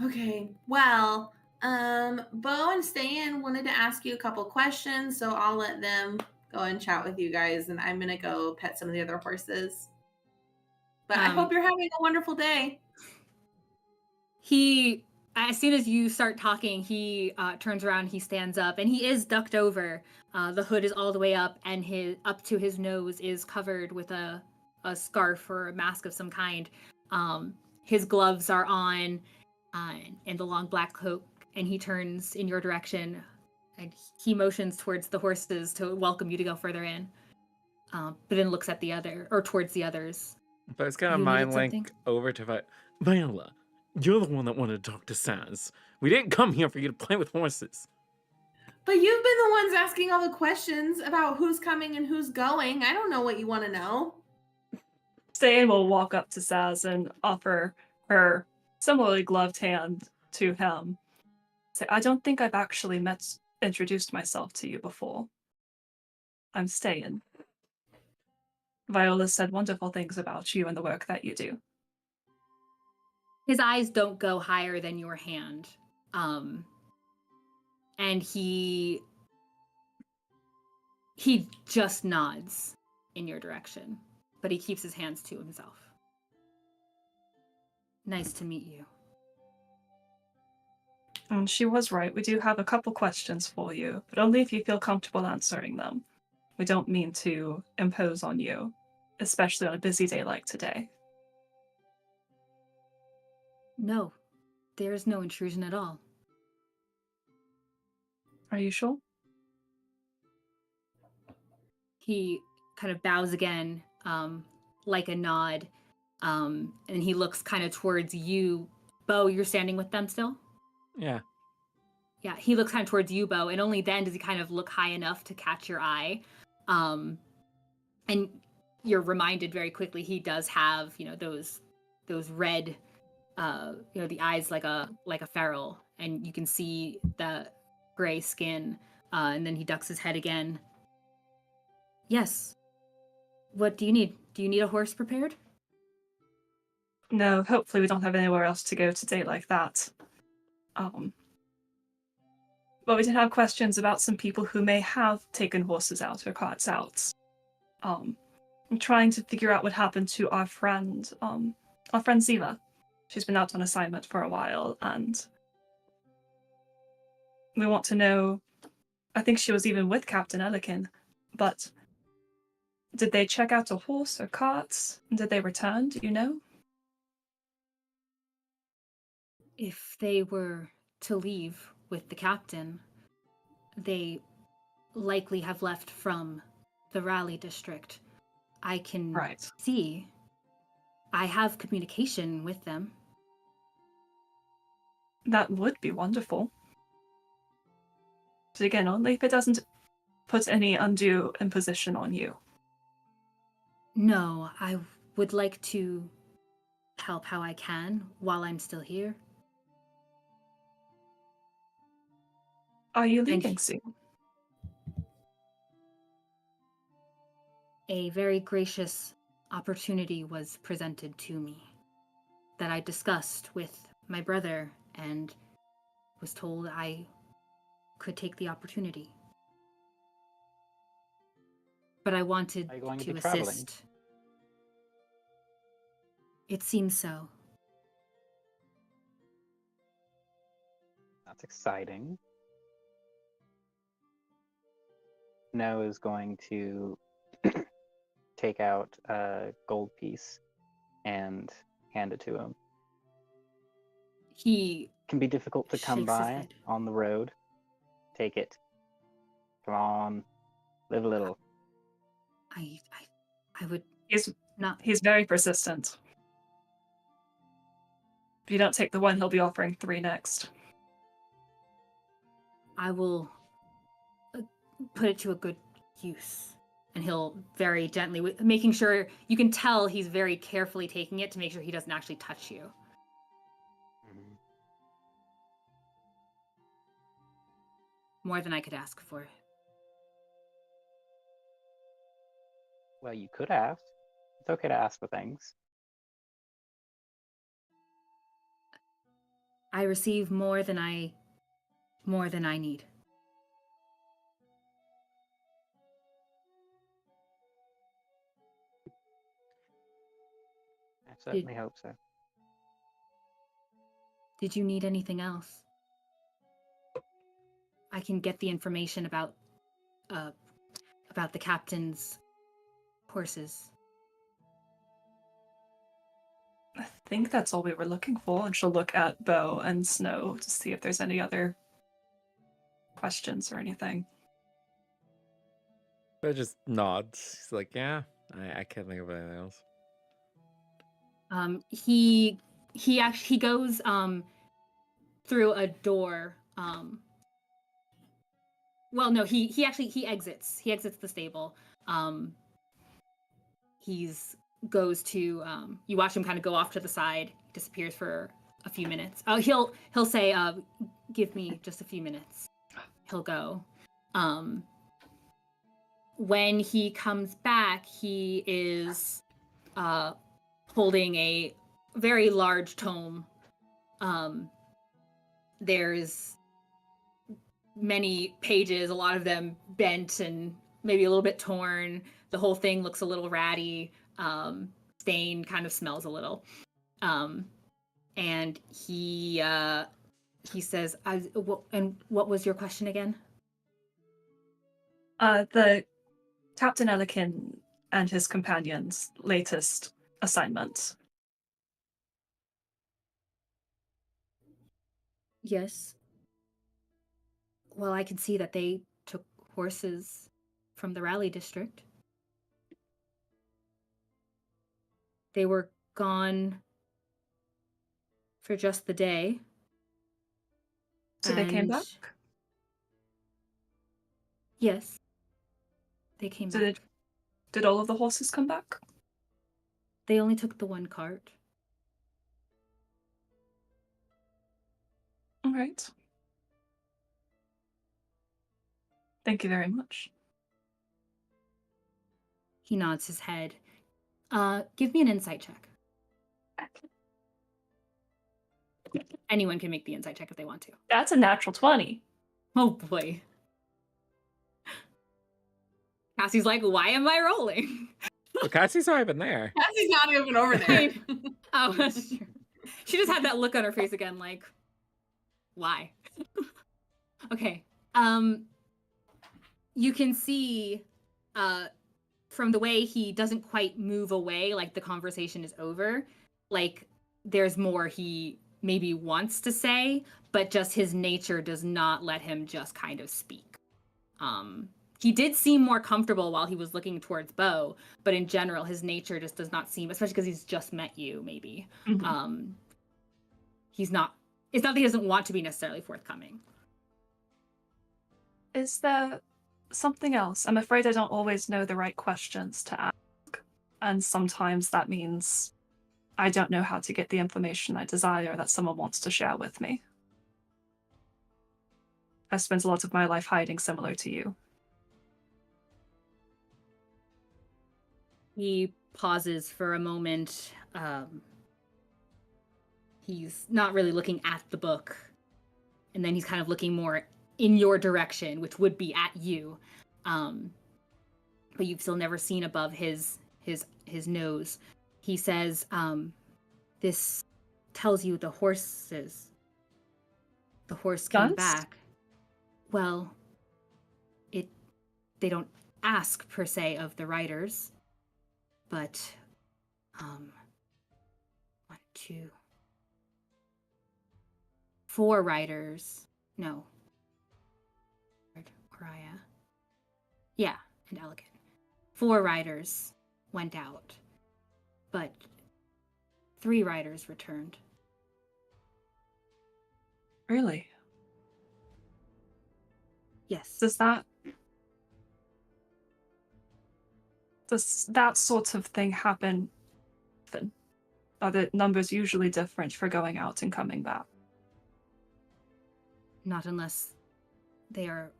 Okay. Well, Beau and Ste'yn wanted to ask you a couple questions, so I'll let them go and chat with you guys, and I'm gonna go pet some of the other horses. But I hope you're having a wonderful day. He, as soon as you start talking, he turns around, he stands up, and he is ducked over. The hood is all the way up, and up to his nose is covered with a scarf or a mask of some kind. His gloves are on, and the long black cloak, and he turns in your direction, and he motions towards the horses to welcome you to go further in, but then looks at towards the others. But it's gonna You mind needed link something? over to Viola. You're the one that wanted to talk to Saz. We didn't come here for you to play with horses. But you've been the ones asking all the questions about who's coming and who's going. I don't know what you want to know. Ste'yn will walk up to Saz and offer her similarly gloved hand to him. Say, I don't think I've actually introduced myself to you before. I'm Ste'yn. Viola said wonderful things about you and the work that you do. His eyes don't go higher than your hand. And he just nods in your direction, but he keeps his hands to himself. Nice to meet you. And she was right. We do have a couple questions for you, but only if you feel comfortable answering them. We don't mean to impose on you, especially on a busy day like today. No, there is no intrusion at all. Are you sure? He kind of bows again, like a nod, and he looks kind of towards you. Beau, you're standing with them still? Yeah. Yeah, he looks kind of towards you, Beau, and only then does he kind of look high enough to catch your eye. And you're reminded very quickly he does have, those red, the eyes like a feral, and you can see the gray skin, and then he ducks his head again. Yes. What do you need? Do you need a horse prepared? No, hopefully we don't have anywhere else to go today like that. But we did have questions about some people who may have taken horses out or carts out. I'm trying to figure out what happened to our friend Ziva. She's been out on assignment for a while, and we want to know, I think she was even with Captain Elikin, but did they check out a horse or carts? Did they return? Do you know? If they were to leave with the captain, they likely have left from the Raleigh district. I can see. I have communication with them. That would be wonderful. But again, only if it doesn't put any undue imposition on you. No, I would like to help how I can while I'm still here. Are you And leaving soon? a very gracious opportunity was presented to me that I discussed with my brother and was told I could take the opportunity. But I wanted Are you going to to be traveling? assist. It seems so. That's exciting. Snow is going to take out a gold piece and hand it to him. He Can be difficult to come shakes his by head. on the road. Take it. Come on. Live a little. I would He's not. he's very persistent. If you don't take the one, he'll be offering 3 next. I will put it to a good use. And he'll very gently, making sure, you can tell he's very carefully taking it to make sure he doesn't actually touch you. More than I could ask for. Well, you could ask. It's okay to ask for things. I receive more than I need. I certainly hope so. Did you need anything else? I can get the information about the captain's horses. I think that's all we were looking for, and she'll look at Beau and Snow to see if there's any other questions or anything. But just nods. He's like, yeah, I can't think of anything else. He goes through a door. Well, no, he exits. He exits the stable. Goes to you watch him kind of go off to the side, disappears for a few minutes. Oh, he'll say, give me just a few minutes. He'll go. When he comes back, he is holding a very large tome. There's many pages, a lot of them bent and maybe a little bit torn. The whole thing looks a little ratty. Ste'yn kind of smells a little. And he says, and what was your question again? The Captain Elikin and his companions' latest assignment. Yes. Well, I can see that they took horses from the Raleigh district. They were gone for just the day. So they came back? Yes. They came back. Did all of the horses come back? They only took the one cart. All right. Thank you very much. He nods his head. Give me an insight check. Anyone can make the insight check if they want to. That's a natural 20. Oh boy. Cassie's like, why am I rolling? Well, Cassie's not even there. Cassie's not even over there. Oh, that's true. She just had that look on her face again, like, why? Okay. You can see from the way he doesn't quite move away, like the conversation is over, like there's more he maybe wants to say, but just his nature does not let him just kind of speak. He did seem more comfortable while he was looking towards Beau, but in general, his nature just does not seem, especially because he's just met you, maybe. Mm-hmm. It's not that he doesn't want to be necessarily forthcoming. Is there something else? I'm afraid I don't always know the right questions to ask. And sometimes that means I don't know how to get the information I desire that someone wants to share with me. I spent a lot of my life hiding, similar to you. He pauses for a moment. He's not really looking at the book. And then he's kind of looking more in your direction, which would be at you. But you've still never seen above his nose. He says, this tells you the horse came Guns? back. Well, they don't ask per se of the riders, but 1, 2, 4 riders. No. Razia. Yeah, and Elegant. 4 riders went out, but 3 riders returned. Really? Yes. Does that sort of thing happen often? Are the numbers usually different for going out and coming back? Not unless they are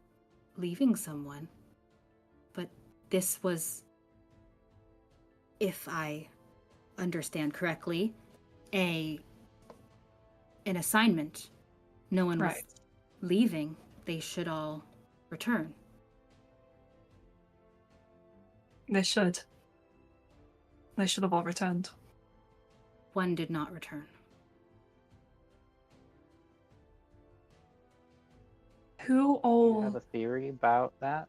leaving someone. But this was, if I understand correctly, an assignment. No one was leaving. They should all return. They should. They should have all returned. One did not return. Do you all have a theory about that?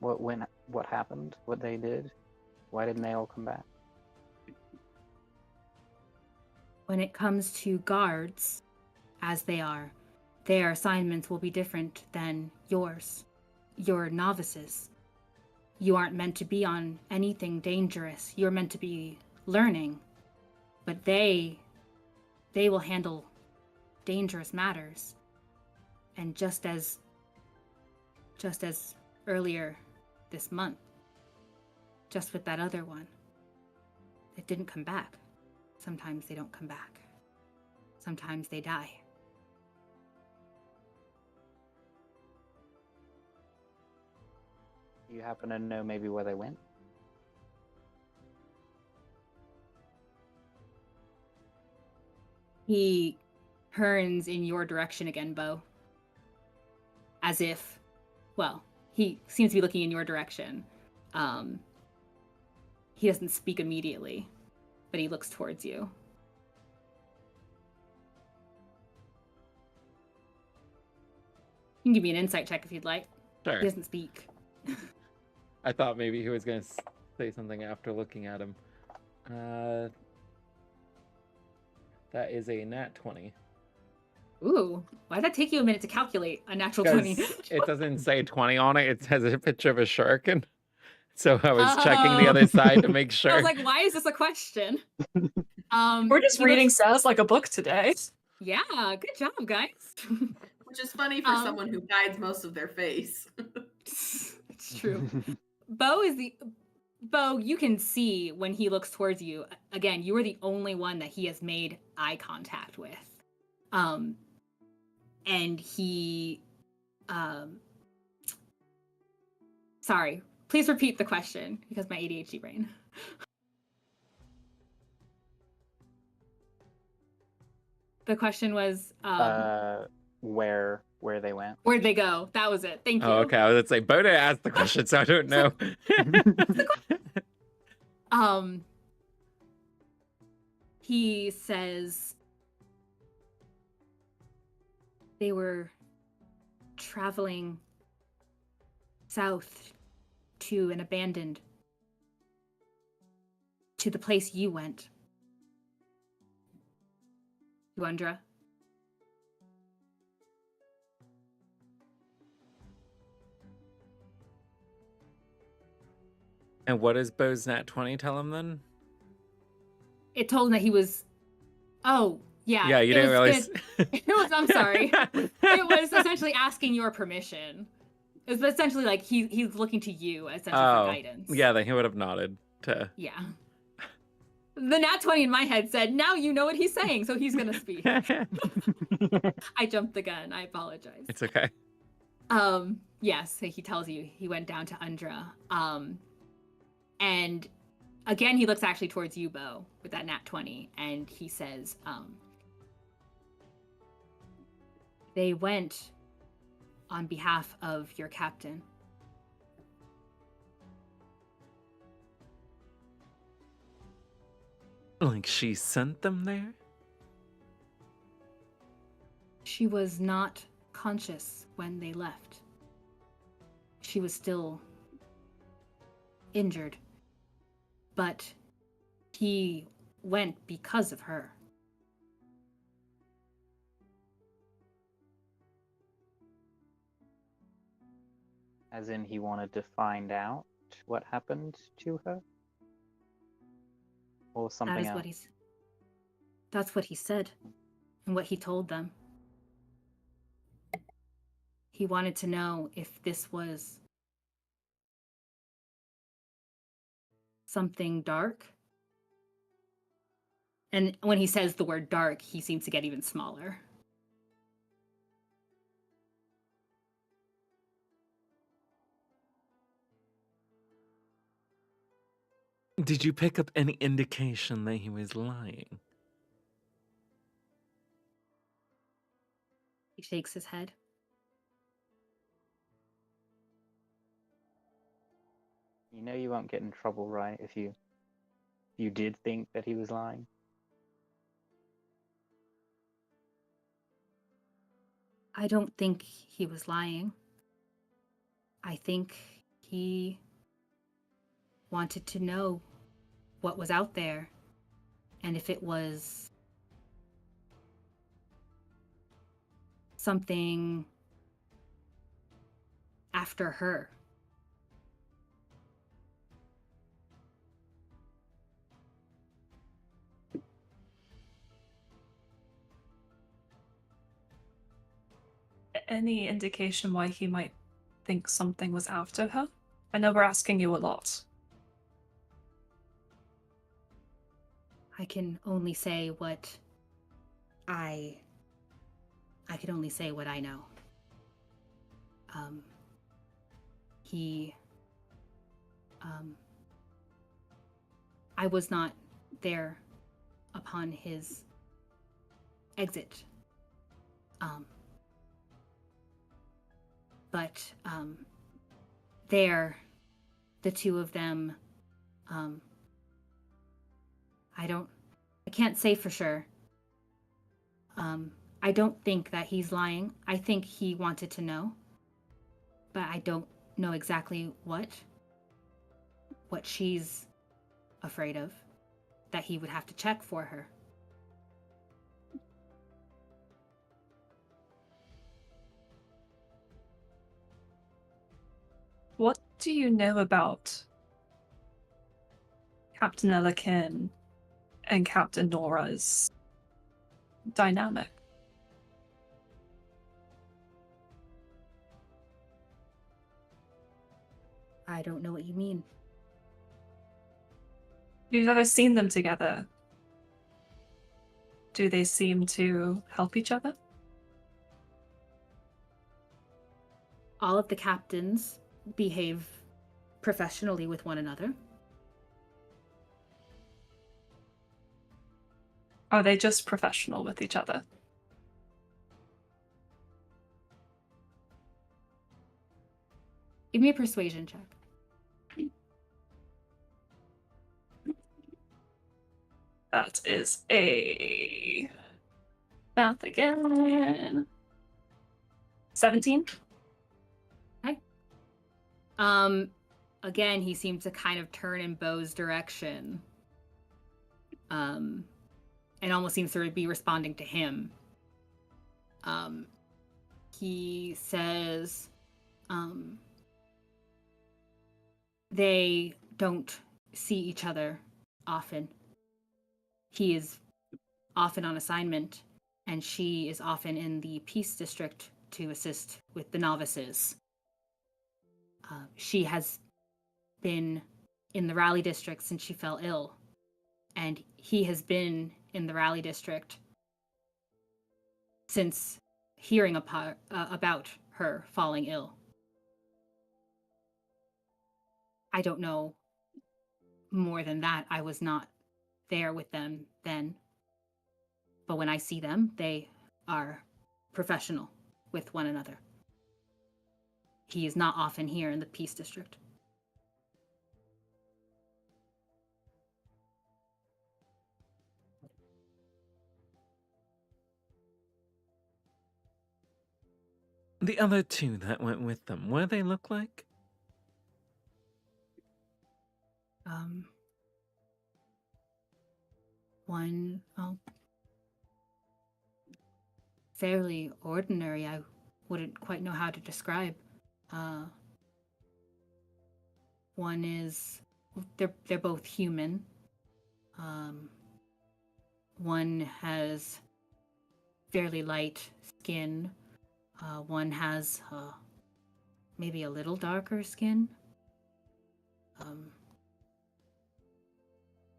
What happened? What they did? Why didn't they all come back? When it comes to guards, as they are, their assignments will be different than yours. You're novices. You aren't meant to be on anything dangerous. You're meant to be learning. But they will handle dangerous matters. And just as earlier this month, just with that other one, it didn't come back. Sometimes they don't come back. Sometimes they die. Do you happen to know maybe where they went? He turns in your direction again, Beau. As if, well, he seems to be looking in your direction. He doesn't speak immediately, but he looks towards you. You can give me an insight check if you'd like. Sure. He doesn't speak. I thought maybe he was going to say something after looking at him. That is a nat 20. Ooh, why'd that take you a minute to calculate a natural 'Cause 20? it doesn't say 20 on it. It has a picture of a shark. And so I was checking the other side to make sure. I was like, why is this a question? We're just he reading looks- says like a book today. Yeah, good job, guys. Which is funny for someone who hides most of their face. It's true. Beau, you can see when he looks towards you. Again, you are the only one that he has made eye contact with. And he, sorry, please repeat the question because my ADHD brain. The question was, Where they went? where'd they go? That was it. Thank you. Oh, okay. I was going to say, Beau didn't ask the question, so I don't know. He says they were traveling south to an abandoned, to the place you went. Yuandra? And what does Beau's nat 20 tell him then? It told him that he was. Oh, yeah. Yeah, you it didn't was realize. It was. I'm sorry. It was essentially asking your permission. It's essentially like he's looking to you essentially for guidance. Yeah, then he would have nodded to. Yeah. The nat 20 in my head said, now you know what he's saying, so he's gonna speak. I jumped the gun. I apologize. It's okay. Yes, he tells you he went down to Undra. And again, he looks actually towards you, Beau, with that nat 20, and he says, they went on behalf of your captain. Like she sent them there? She was not conscious when they left. She was still injured. But he went because of her. As in, he wanted to find out what happened to her? Or something else? That's what he said, and what he told them. He wanted to know if this was something dark. And when he says the word dark, he seems to get even smaller. Did you pick up any indication that he was lying? He shakes his head. You know you won't get in trouble, right, if you did think that he was lying? I don't think he was lying. I think he wanted to know what was out there and if it was something after her. Any indication why he might think something was after her? I know we're asking you a lot. I can only say what I can only say what I know. I was not there upon his exit. But there, the two of them, I can't say for sure. I don't think that he's lying. I think he wanted to know, but I don't know exactly what she's afraid of, that he would have to check for her. What do you know about Captain Elikin and Captain Nora's dynamic? I don't know what you mean. You've ever seen them together? Do they seem to help each other? All of the captains behave professionally with one another. Are they just professional with each other? Give me a persuasion check. That is a math again. 17. Okay. Again, he seems to kind of turn in Beau's direction. And almost seems to be responding to him. He says, they don't see each other often. He is often on assignment, and she is often in the Peace District to assist with the novices. She has been in the Raleigh district since she fell ill, and he has been in the Raleigh district since hearing about her falling ill. I don't know more than that. I was not there with them then. But when I see them, they are professional with one another. He is not often here in the Peace District. The other two that went with them, what do they look like? One, fairly ordinary. I wouldn't quite know how to describe. One is, they're both human. One has fairly light skin. One has maybe a little darker skin.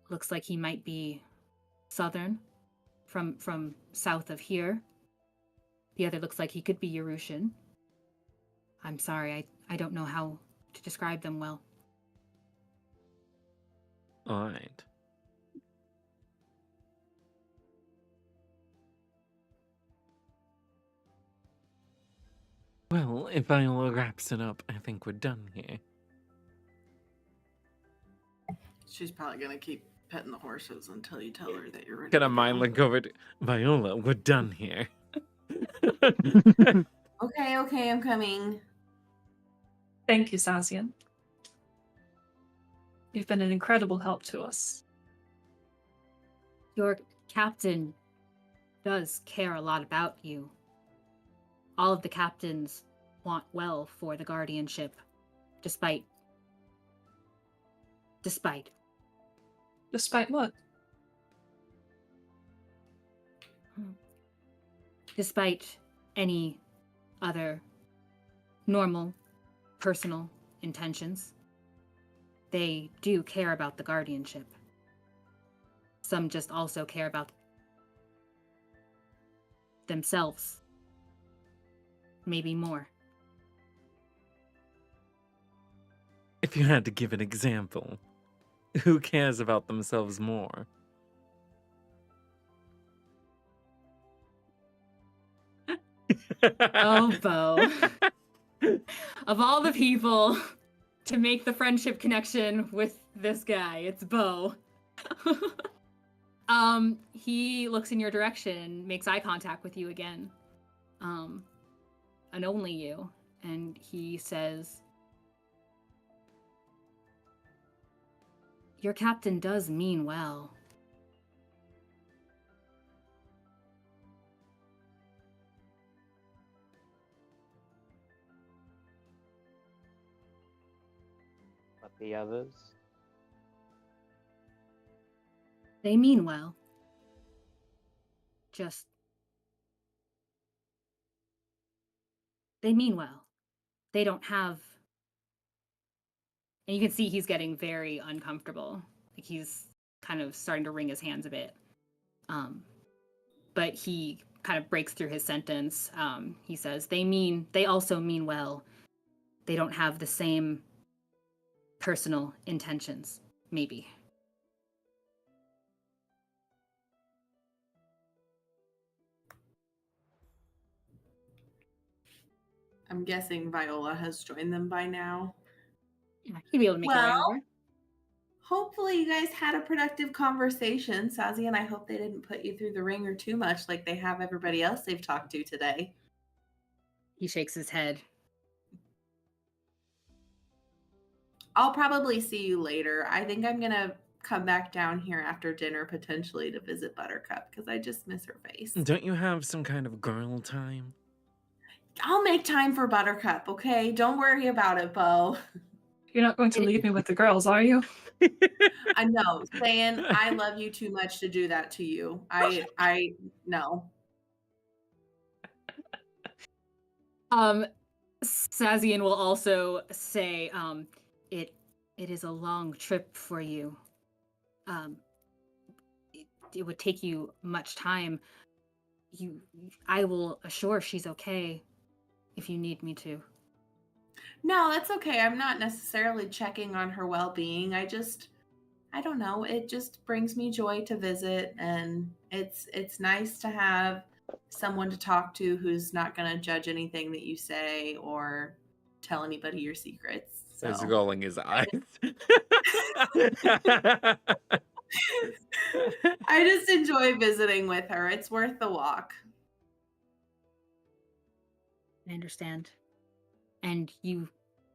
Looks like he might be southern, from south of here. The other looks like he could be Yerushan. I'm sorry, I don't know how to describe them well. All right. Well, if Viola wraps it up, I think we're done here. She's probably gonna keep petting the horses until you tell her that you're ready. Gonna to mind go. look over to Viola, we're done here. Okay, I'm coming. Thank you, Sazian. You've been an incredible help to us. Your captain does care a lot about you. All of the captains want well for the guardianship, despite Despite what? Despite any other normal, personal intentions, they do care about the guardianship. Some just also care about themselves. Maybe more. If you had to give an example, who cares about themselves more? Oh, Beau. Of all the people to make the friendship connection with this guy, it's Beau. He looks in your direction, makes eye contact with you again. And only you. And he says, "Your captain does mean well." But the others? They mean well. Just... they mean well. They don't have... And you can see he's getting very uncomfortable. Like he's kind of starting to wring his hands a bit. But he kind of breaks through his sentence. He says, they also mean well. They don't have the same personal intentions, maybe. I'm guessing Viola has joined them by now. Yeah, he'd be able to make it right Well, over. hopefully you guys had a productive conversation, Sazi, and I hope they didn't put you through the ringer too much like they have everybody else they've talked to today. He shakes his head. I'll probably see you later. I think I'm going to come back down here after dinner potentially to visit Buttercup because I just miss her face. Don't you have some kind of girl time? I'll make time for Buttercup, okay? Don't worry about it, Beau. You're not going to leave me with the girls, are you? I know, saying I love you too much to do that to you. I know. Sazian will also say, it is a long trip for you. It would take you much time. I will assure she's okay if you need me to. No, that's okay. I'm not necessarily checking on her well-being. I don't know. It just brings me joy to visit, and it's nice to have someone to talk to who's not going to judge anything that you say or tell anybody your secrets. He's So rolling his eyes. I just enjoy visiting with her. It's worth the walk. I understand. And you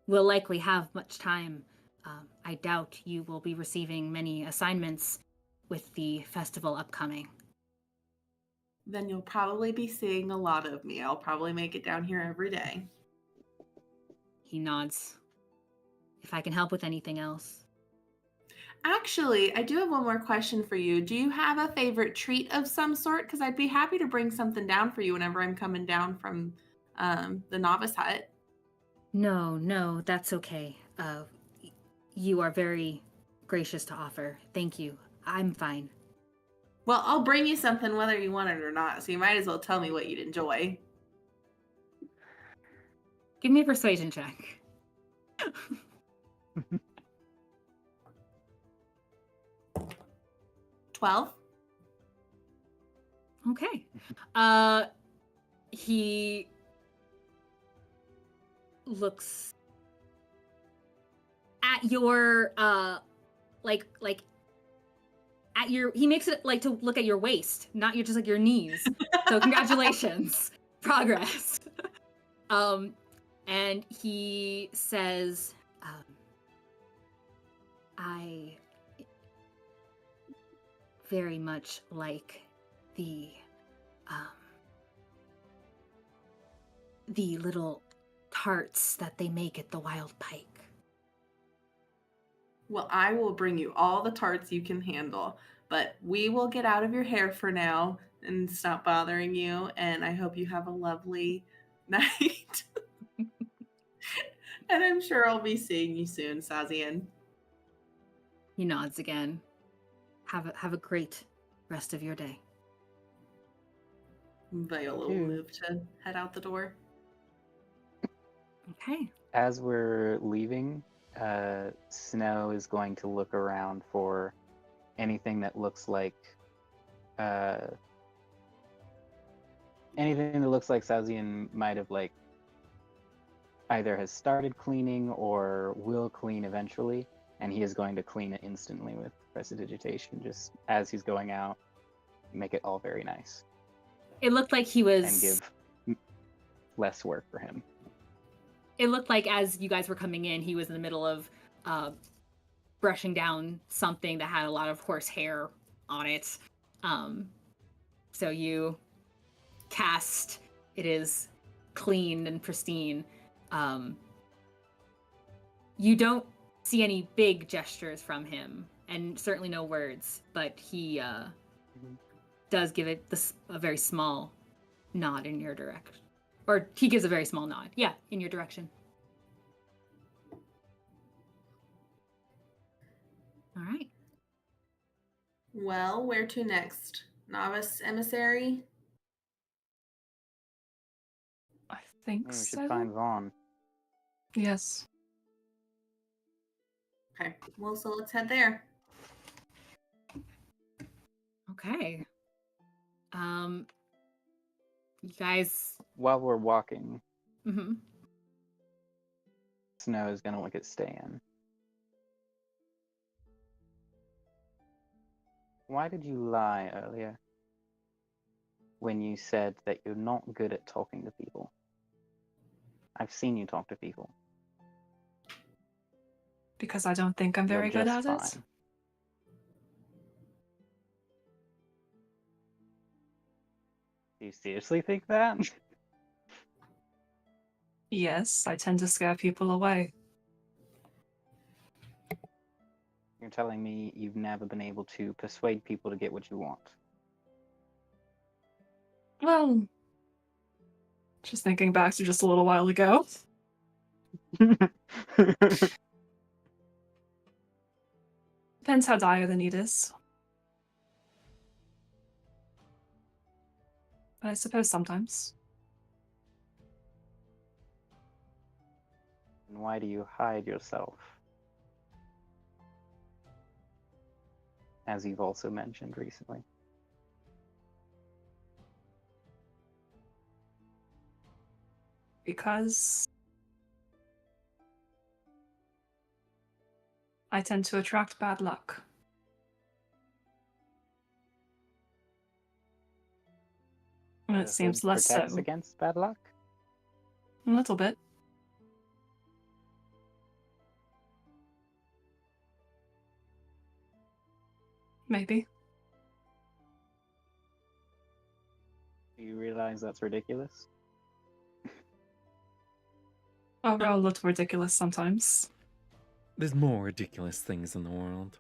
will likely have much time. I doubt you will be receiving many assignments with the festival upcoming. Then you'll probably be seeing a lot of me. I'll probably make it down here every day. He nods. If I can help with anything else. Actually, I do have one more question for you. Do you have a favorite treat of some sort? Because I'd be happy to bring something down for you whenever I'm coming down from the novice hut. No, that's okay. You are very gracious to offer. Thank you. I'm fine. Well, I'll bring you something whether you want it or not, so you might as well tell me what you'd enjoy. Give me a persuasion check. 12? Okay. He looks at your like at your, he makes it like to look at your waist, not your, just like your knees. So congratulations. Progress. And he says, I very much like the little tarts that they make at the Wild Pike. Well, I will bring you all the tarts you can handle, but we will get out of your hair for now and stop bothering you, and I hope you have a lovely night. And I'm sure I'll be seeing you soon, Sazian. He nods again. Have a great rest of your day. Viola will move to head out the door. Okay. As we're leaving, Snow is going to look around for anything that looks like Sazian might have like either has started cleaning or will clean eventually, and he is going to clean it instantly with prestidigitation, just as he's going out, make it all very nice. It looked like he was... And give less work for him. It looked like as you guys were coming in, he was in the middle of brushing down something that had a lot of horse hair on it. So you cast, it is clean and pristine. You don't see any big gestures from him, and certainly no words, but he does give it a very small nod in your direction. Or he gives a very small nod. Yeah, in your direction. All right. Well, where to next? Novice Emissary? I think Maybe we so. should find Vaughn. Yes. Okay, well, so let's head there. Okay. You guys... While we're walking, Mm-hmm. Snow is going to look at Ste'yn. Why did you lie earlier when you said that you're not good at talking to people? I've seen you talk to people. Because I don't think I'm very good at it. Fine. Do you seriously think that? Yes, I tend to scare people away. You're telling me you've never been able to persuade people to get what you want? Well, just thinking back to just a little while ago. Depends how dire the need is. But I suppose sometimes. And why do you hide yourself? As you've also mentioned recently. Because I tend to attract bad luck. And it The seems hood less protects so. against bad luck? A little bit. Maybe. Do you realize that's ridiculous? Oh, we're all a little ridiculous sometimes. There's more ridiculous things in the world.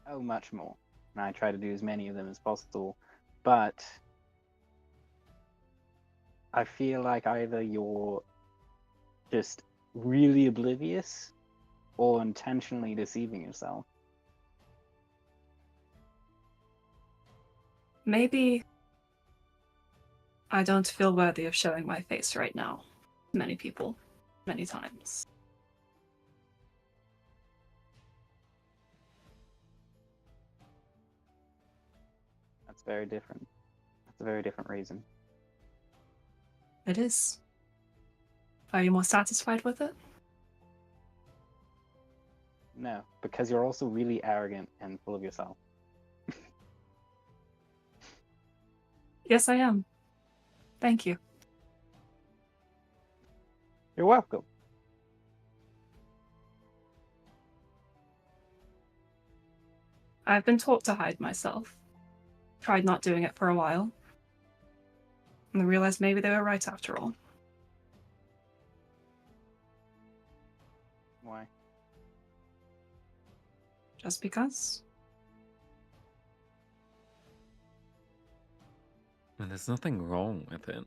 Oh, much more. And I try to do as many of them as possible. But I feel like either you're just really oblivious or intentionally deceiving yourself. Maybe I don't feel worthy of showing my face right now. Many people, many times. That's very different. That's a very different reason. It is. Are you more satisfied with it? No, because you're also really arrogant and full of yourself. Yes, I am. Thank you. You're welcome. I've been taught to hide myself. Tried not doing it for a while. And I realized maybe they were right after all. Why? Just because. And there's nothing wrong with it.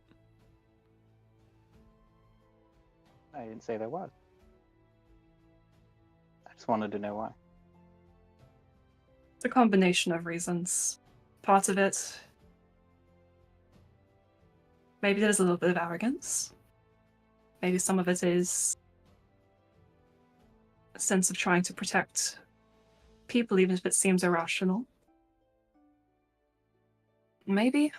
I didn't say there was. I just wanted to know why. It's a combination of reasons. Part of it, maybe there's a little bit of arrogance. Maybe some of it is a sense of trying to protect people, even if it seems irrational. Maybe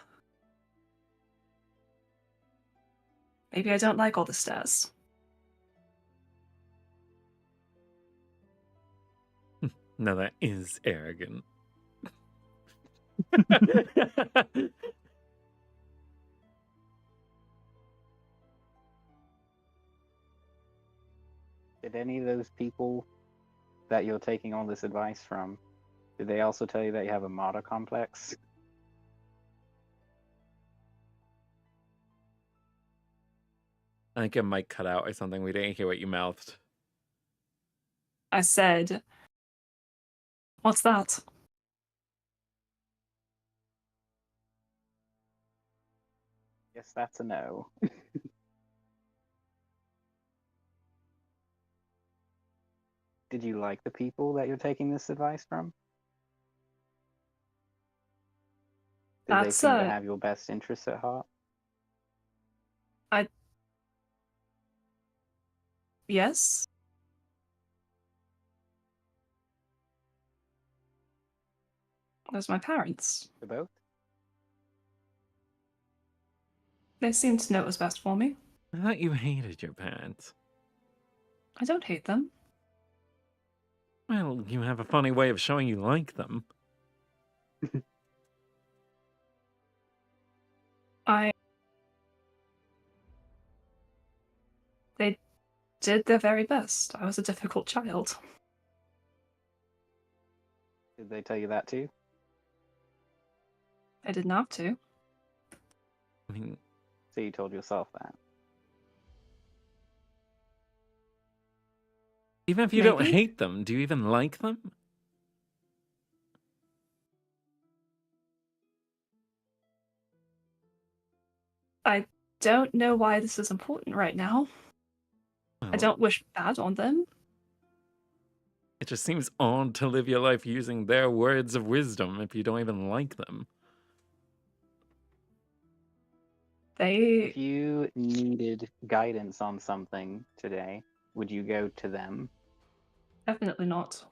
I don't like all the stares. No, that is arrogant. Did any of those people that you're taking all this advice from, did they also tell you that you have a martyr complex? I think it might cut out or something. We didn't hear what you mouthed. I said, what's that? Yes, that's a no. Did you like the people that you're taking this advice from? Did they That's seem to have your best interests at heart? Yes. Those are my parents. For both? They seemed to know what was best for me. I thought you hated your parents. I don't hate them. Well, you have a funny way of showing you like them. They did their very best. I was a difficult child. Did they tell you that too? I didn't have to. I mean, So you told yourself that. even if you don't Maybe. hate them, do you even like them? I don't know why this is important right now. I Well, don't wish bad on them. it just seems odd to live your life using their words of wisdom if you don't even like them. If They you needed guidance on something today, would you go to them? definitely not.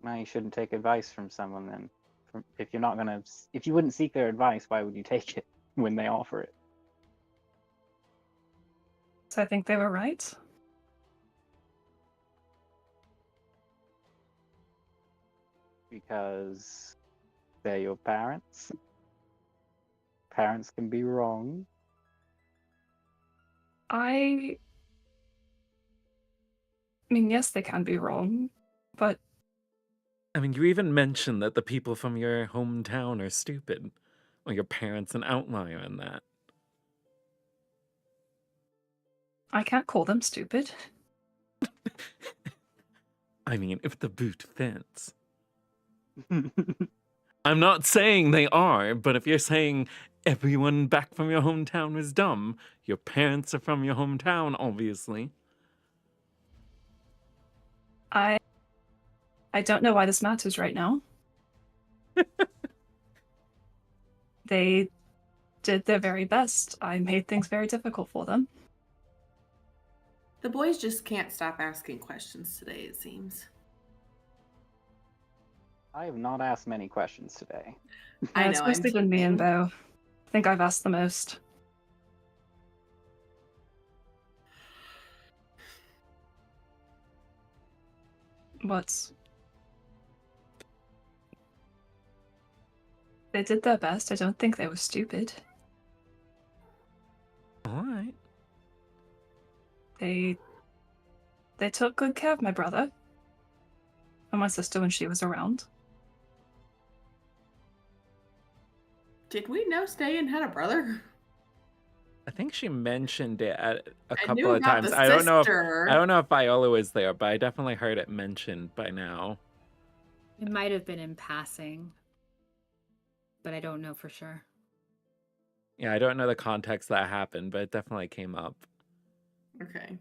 Well, you shouldn't take advice from someone then. If you're not gonna, if you wouldn't seek their advice, why would you take it when they offer it? So I think they were right. Because they're your parents. Parents can be wrong. I mean, yes, they can be wrong, but I mean, you even mentioned that the people from your hometown are stupid. Well, your parents an outlier in that. I can't call them stupid. I mean, if the boot fits. I'm not saying they are, but if you're saying everyone back from your hometown was dumb, your parents are from your hometown, obviously. I don't know why this matters right now. They did their very best. I made things very difficult for them. The boys just can't stop asking questions today, it seems. I have not asked many questions today. I know, It's I'm mostly been me and teasing. Beau. I think I've asked the most. But they did their best. I don't think they were stupid. All right. They took good care of my brother and my sister when she was around. Did we know Ste'yn had a brother? I think she mentioned it at a I couple knew of about times. the I don't know sister. if Viola was there, but I definitely heard it mentioned by now. It might have been in passing, but I don't know for sure. Yeah, I don't know the context that happened, but it definitely came up. Okay.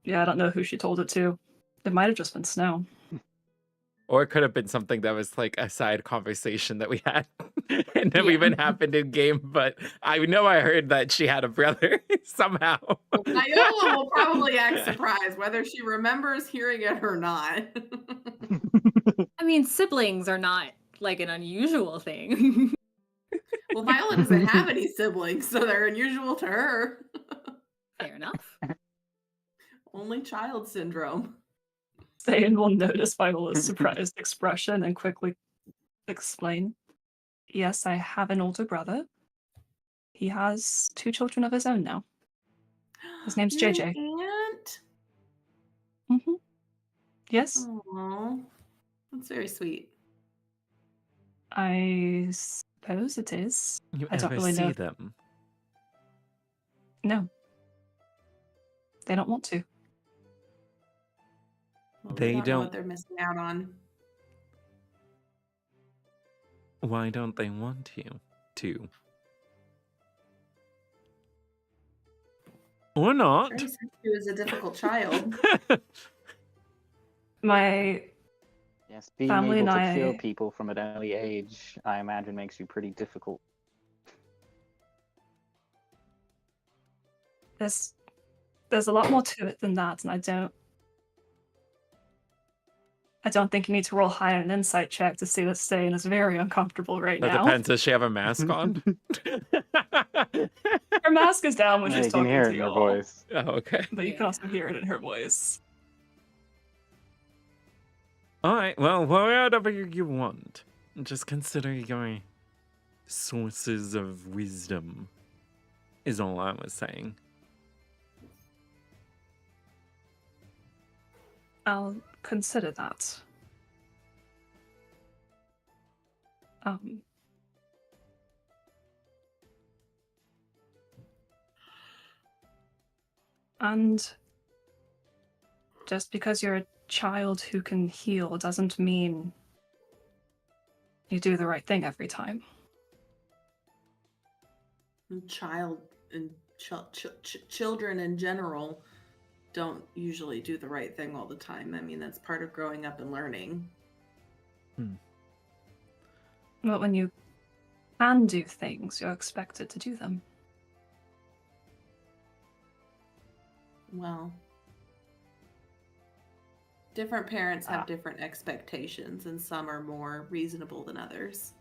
Yeah, I don't know who she told it to. It might have just been Snow. Or it could have been something that was like a side conversation that we had and never Yeah. even happened in game, but I know I heard that she had a brother somehow. Well, Viola will probably act surprised whether she remembers hearing it or not. I mean, siblings are not like an unusual thing. Well, Viola doesn't have any siblings, so they're unusual to her. Fair enough. Only child syndrome. Ste'yn will notice Viola's surprised expression and quickly explain. Yes, I have an older brother. He has 2 children of his own now. His name's You're JJ. an aunt? Mm-hmm. Yes, Aww. That's very sweet. I suppose it is. You I don't ever really see know. them? No. They don't want to. Well, They don't know don't- what they're missing out on. Why don't they want you to? Or not? Sherry said she was a difficult child. My Yes, being Family able and to kill I- people from an early age, I imagine, makes you pretty difficult. there's a lot more to it than that, and I don't think you need to roll high on an insight check to see that Ste'yn is very uncomfortable right That now. depends. Does she have a mask on? Her mask is down when Yeah, she's you can talking hear to it in her y'all, voice. Oh, okay. but you can Yeah. also hear it in her voice. All right. Well, whatever you want. Just consider your sources of wisdom, is all I was saying. I'll consider that. And just because you're a child who can heal doesn't mean you do the right thing every time. Child and children in general don't usually do the right thing all the time. I mean, that's part of growing up and learning. But when you can do things, you're expected to do them. Well, different parents have different expectations, and some are more reasonable than others.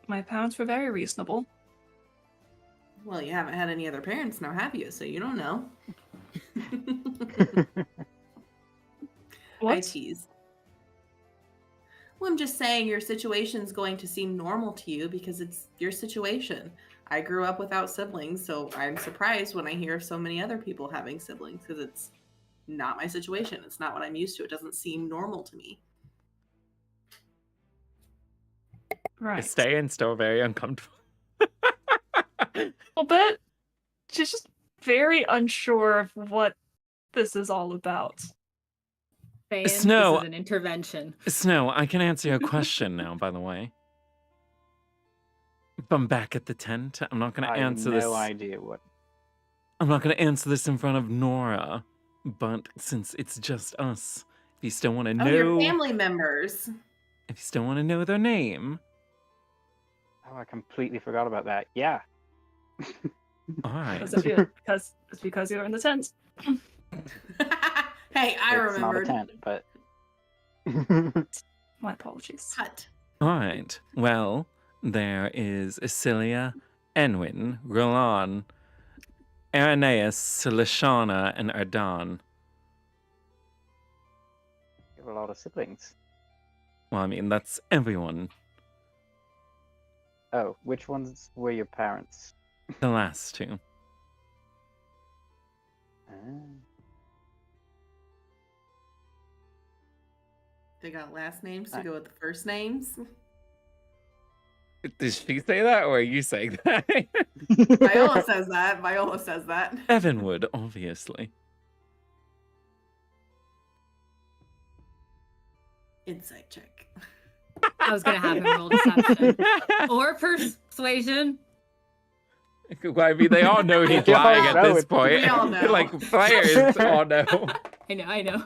My parents were very reasonable. Well, you haven't had any other parents now, have you? So you don't know. What? I tease. Well, I'm just saying your situation's going to seem normal to you because it's your situation. I grew up without siblings, so I'm surprised when I hear of so many other people having siblings because it's not my situation. It's not what I'm used to. It doesn't seem normal to me. Right. Is Ste'yn still very uncomfortable? A little bit. She's just very unsure of what this is all about. Snow. This is an intervention. Snow, I can answer your question now, by the way. If I'm back at the tent, I'm not going to answer this. I have no idea what. I'm not going to answer this in front of Nora, but since it's just us, if you still want to know... Oh, your family members. If you still want to know their name... Oh, I completely forgot about that. Yeah. All right. It's because you're in the tent. Hey, I remembered. It's not a tent, but... My apologies. Cut. All right. Well, there is Isilia, Enwin, Rolan, Irenaeus, Lashana, and Ardan. You have a lot of siblings. Well, I mean, that's everyone. Oh, which ones were your parents? The last two. Ah. They got last names to go with the first names. Did she say that, or are you saying that? Viola says that. Viola says that. Evan would, obviously. Insight check. I was gonna have him roll deception or persuasion. Well, I mean, they all know he's We all lying at know this it. point. We all know. Like, players all know. I know.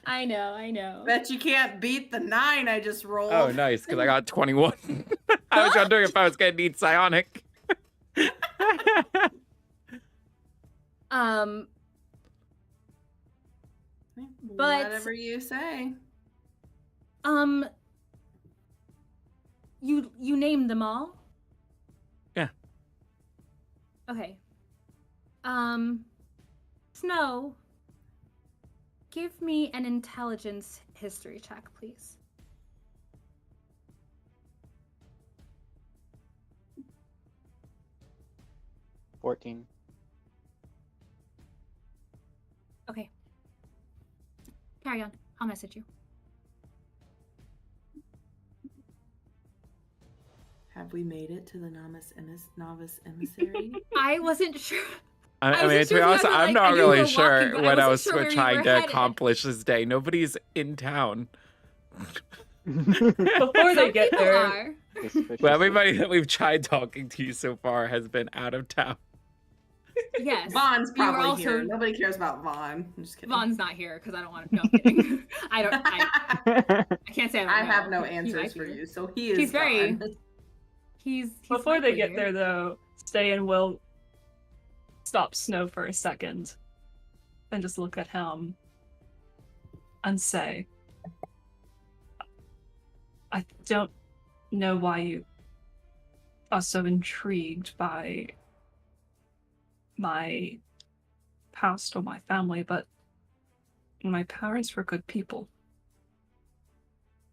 I know. Bet you can't beat the 9 I just rolled. Oh, nice, because I got 21. I was wondering if I was going to need psionic. But- Whatever you say. You named them all? Yeah. Okay. Snow, give me an intelligence history check, please. $14. Okay. Carry on. I'll message you. Have we made it to the novice emissary? I wasn't sure. I wasn't mean, to sure be if you honest, guys were, I'm like, I not knew you really were sure walking, but I what I wasn't was sure where you trying were to headed. accomplish this day. Nobody's in town. Before they get People there, are. Well, everybody that we've tried talking to so far has been out of town. Yes. Vaughn's You were probably also- here. Nobody cares about Vaughn. I'm just kidding. Vaughn's not here because I don't want to. No, I'm kidding. I can't say I don't I know. have no He answers might for be. you, so he is He's very- gone. He's before they likely get here. there, though, Ste'yn will stop Snow for a second and just look at him and say, I don't know why you are so intrigued by my past or my family, but my parents were good people.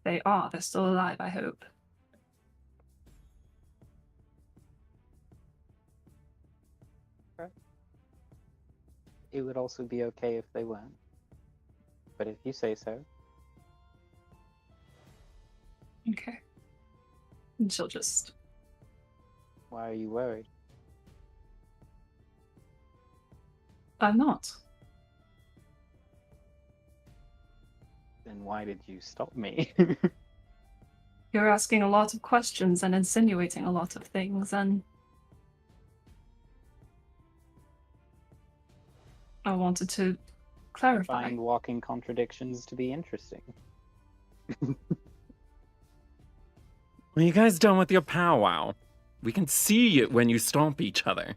They are. They're still alive, I hope. It would also be okay if they weren't. But if you say so. Okay. And she'll just... Why are you worried? I'm not. Then why did you stop me? You're asking a lot of questions and insinuating a lot of things, and I wanted to clarify. Find walking contradictions to be interesting. When you guys done with your powwow, we can see it when you stomp each other.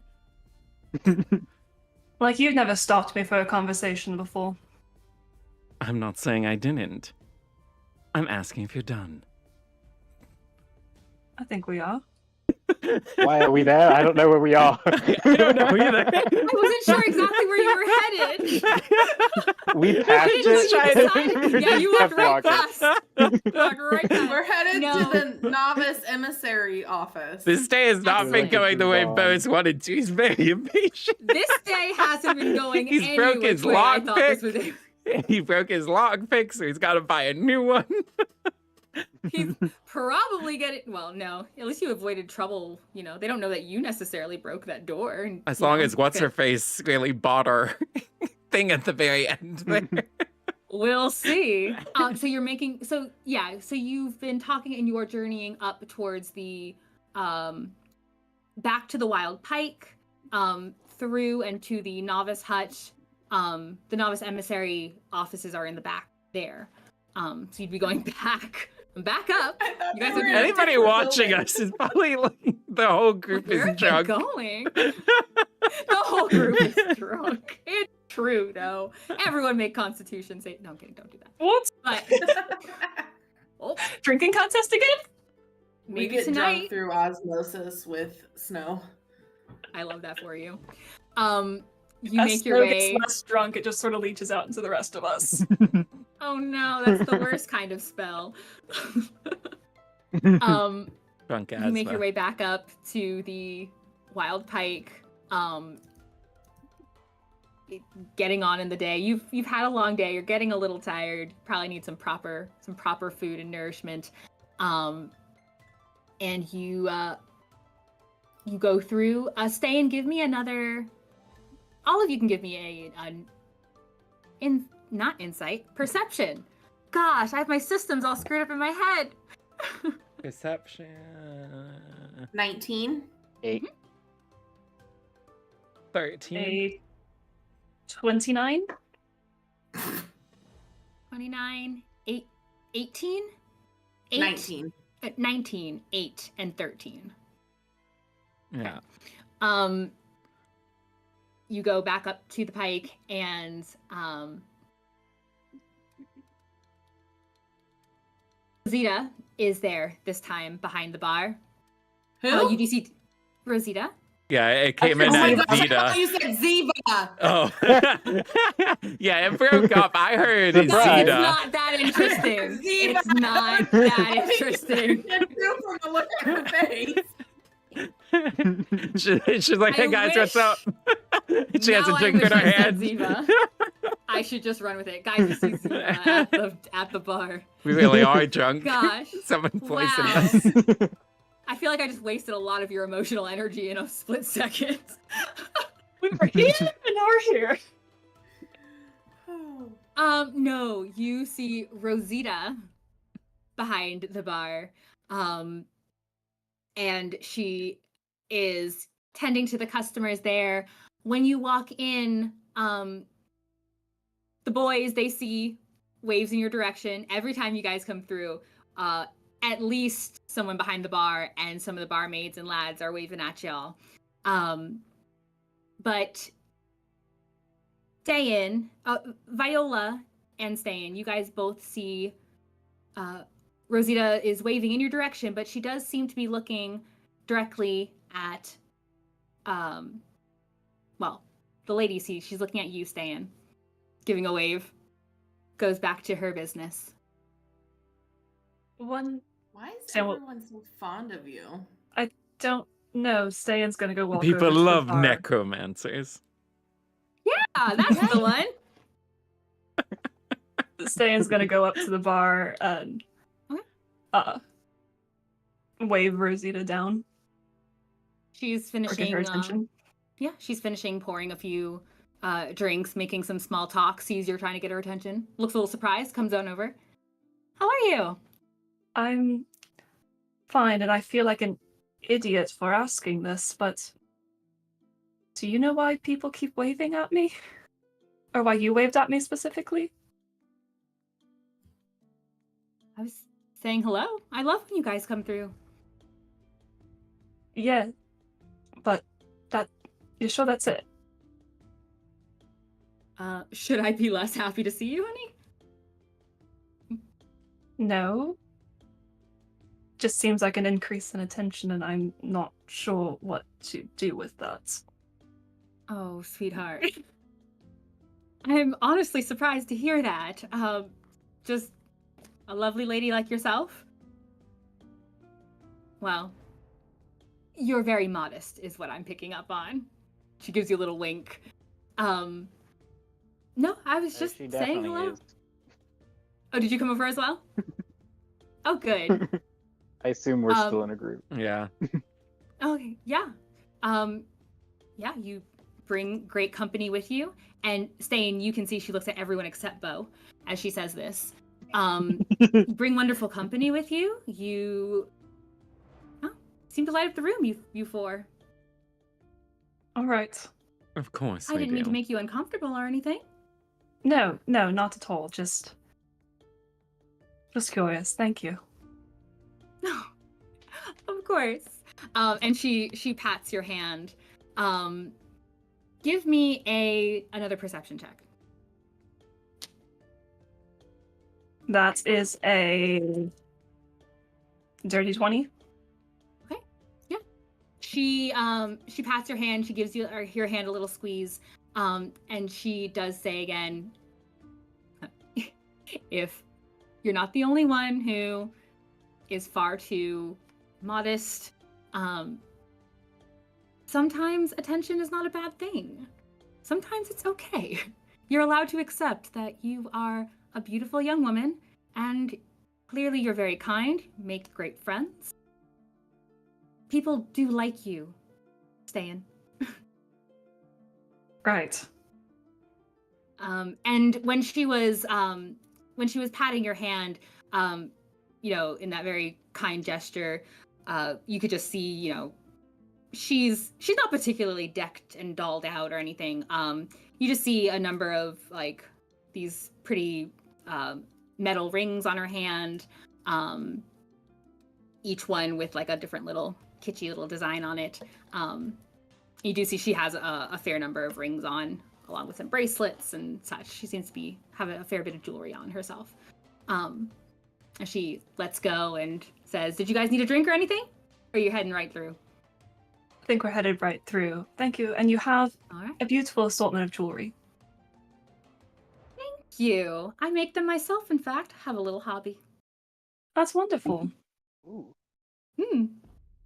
Like, you've never stopped me for a conversation before. I'm not saying I didn't. I'm asking if you're done. I think we are. Why are we there? I don't know where we are. I don't know either. I wasn't sure exactly where you were headed. We passed Just it. decided- yeah, you walked Kept right walking. past. Walked right past. We're headed No. to the novice emissary office. This day has not been Excellent. going the way Gone. Beau's wanted to. He's very impatient. This day hasn't been going He's any broke which his way I thought this lockpick. would. He broke his lockpick, so he's got to buy a new one. He's probably getting. Well, no. At least you avoided trouble. You know, they don't know that you necessarily broke that door. And, As you long know, as what's okay. her face really bought her thing at the very end. There. We'll see. So you're making. So yeah. So you've been talking, and you are journeying up towards the, back to the Wild Pike, through and to the novice hut. The novice emissary offices are in the back there. So you'd be going back up. I thought You guys they are were in a Anybody different watching building. us is probably like the whole group Where are is drunk. you going? The whole group is drunk. It's true, though. Everyone make Constitution save. No, I'm kidding. Don't do that. What? But oh, Drinking contest again? We maybe get drunk tonight. through osmosis with snow. I love that for you. You As make your Snow way. gets less drunk, it just sort of leeches out into the rest of us. Oh no, that's the worst kind of spell. Drunk You make asthma. your way back up to the Wild Pike. Getting on in the day. You've had a long day. You're getting a little tired. Probably need some proper food and nourishment. And you go through. Ste'yn, give me another. All of you can give me not insight, perception. Gosh, I have my systems all screwed up in my head. Perception. 19. 8. 13. A 29? 29, 8, 18? 8, 19. 19, 8, and 13. Yeah. You go back up to the pike, and Rosita is there this time behind the bar. Who? You do see Rosita. Yeah, it came in Oh my as gosh, I Zeta. thought you said Ziva. Oh. Yeah, it broke up. I heard It's Surprise. Zeta. not that interesting. Ziva. It's not that interesting. I knew from the look on her face. She's like, hey I guys, wish- what's up? She has a Now I drink in wish her I said hand. Ziva. I should just run with it. Guys, you see Ziva at the bar. We really are drunk. Gosh. Someone poisoned Wow. us. I feel like I just wasted a lot of your emotional energy in a split second. We were here, and now we're here. No, you see Rosita behind the bar. And she is tending to the customers there. When you walk in, the boys, they see waves in your direction. Every time you guys come through, at least someone behind the bar and some of the barmaids and lads are waving at y'all. But Ste'yn, Viola and Ste'yn, you guys both see Rosita is waving in your direction, but she does seem to be looking directly at, well, the lady sees, she's looking at you, Ste'yn, giving a wave, goes back to her business. One Why is Sam, what- everyone so fond of you? don't know. Ste'yn's gonna go walk People over to the love bar. necromancers. Yeah, that's the one. Ste'yn's gonna go up to the bar and Okay. wave Rosita down She's or get finishing. her attention. Yeah, she's finishing pouring a few drinks, making some small talk. Sees you're trying to get her attention. Looks a little surprised. Comes on over. How are you? I'm fine, and I feel like an idiot for asking this, but do you know why people keep waving at me? Or why you waved at me specifically? I was saying hello. I love when you guys come through. Yeah, but you sure that's it? Should I be less happy to see you, honey? No. Just seems like an increase in attention, and I'm not sure what to do with that. Oh, sweetheart. I'm honestly surprised to hear that. Just a lovely lady like yourself? Well, you're very modest, is what I'm picking up on. She gives you a little wink. No, I was just She saying definitely hello. is. Oh, did you come over as well? Oh, good. I assume we're still in a group. Yeah. Okay, yeah. Yeah, you bring great company with you. And Ste'yn, you can see she looks at everyone except Beau as she says this. You bring wonderful company with you. You seem to light up the room, you four. All right. Of course I we didn't mean do. to make you uncomfortable or anything. No, not at all. Just curious. Thank you. No, of course. And she pats your hand. Give me another perception check. That is a dirty 20. Okay. Yeah. She pats your hand. She gives you your hand a little squeeze. And she does say again, if you're not the only one who is far too modest, sometimes attention is not a bad thing. Sometimes it's okay. You're allowed to accept that you are a beautiful young woman, and clearly you're very kind, make great friends. People do like you, Ste'yn. Right. And when she was patting your hand, in that very kind gesture, you could just see, she's not particularly decked and dolled out or anything. You just see a number of like these pretty metal rings on her hand, each one with like a different little kitschy little design on it. You do see she has a fair number of rings on, along with some bracelets and such. She seems to have a fair bit of jewelry on herself. And she lets go and says, "Did you guys need a drink or anything? Or are you heading right through?" I think we're headed right through. Thank you. And you have All right. a beautiful assortment of jewelry. Thank you. I make them myself, in fact. Have a little hobby. That's wonderful. Ooh.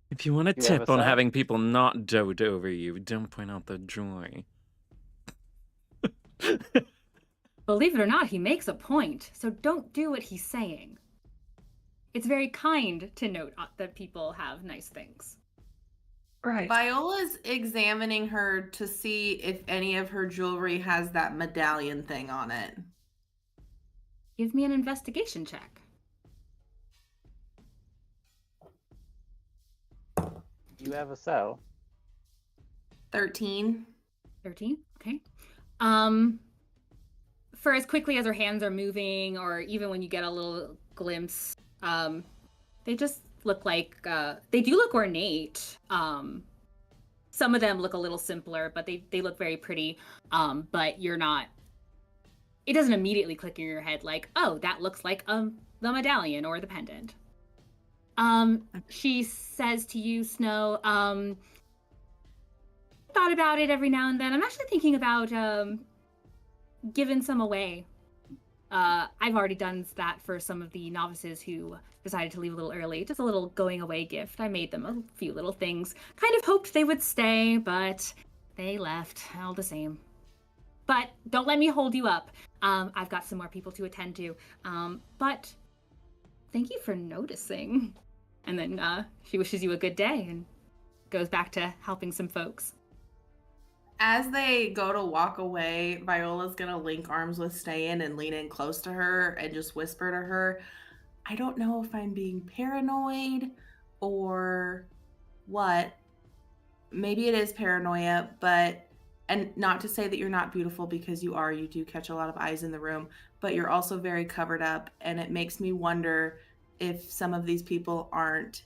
If you want a Do you have tip a on set? having people not dote over you, don't point out the jewelry. Believe it or not, he makes a point, so don't do what he's saying. It's very kind to note that people have nice things. Right. Viola's examining her to see if any of her jewelry has that medallion thing on it. Give me an investigation check. You have a cell. 13. 13? Okay. For as quickly as her hands are moving, or even when you get a little glimpse, they just look like, they do look ornate. Some of them look a little simpler, but they look very pretty. But it doesn't immediately click in your head like, oh, that looks like the medallion or the pendant. She says to you, Snow, thought about it every now and then. I'm actually thinking about giving some away. I've already done that for some of the novices who decided to leave a little early. Just a little going away gift. I made them a few little things. Kind of hoped they would stay, but they left all the same. But don't let me hold you up. I've got some more people to attend to. But thank you for noticing. And then she wishes you a good day and goes back to helping some folks. As they go to walk away, Viola's going to link arms with Ste'yn and lean in close to her and just whisper to her, I don't know if I'm being paranoid or what. Maybe it is paranoia, but And not to say that you're not beautiful, because you are. You do catch a lot of eyes in the room, but you're also very covered up, and it makes me wonder if some of these people aren't,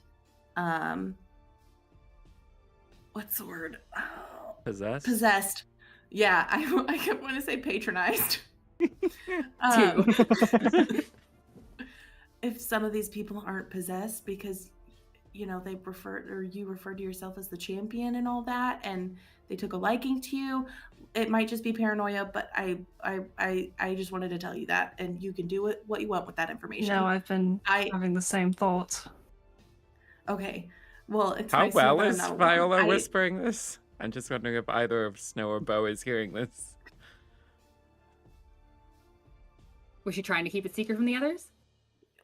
what's the word? Oh, Possessed? possessed. Yeah, I want to say patronized. Two. If some of these people aren't possessed because, you know, you referred to yourself as the champion and all that, and they took a liking to you, it might just be paranoia. But I just wanted to tell you that, and you can do what you want with that information. No, I've been having the same thoughts. Okay, well, it's How nice to know well that I'm is not alone. Viola whispering this? I'm just wondering if either of Snow or Beau is hearing this. Was she trying to keep it secret from the others?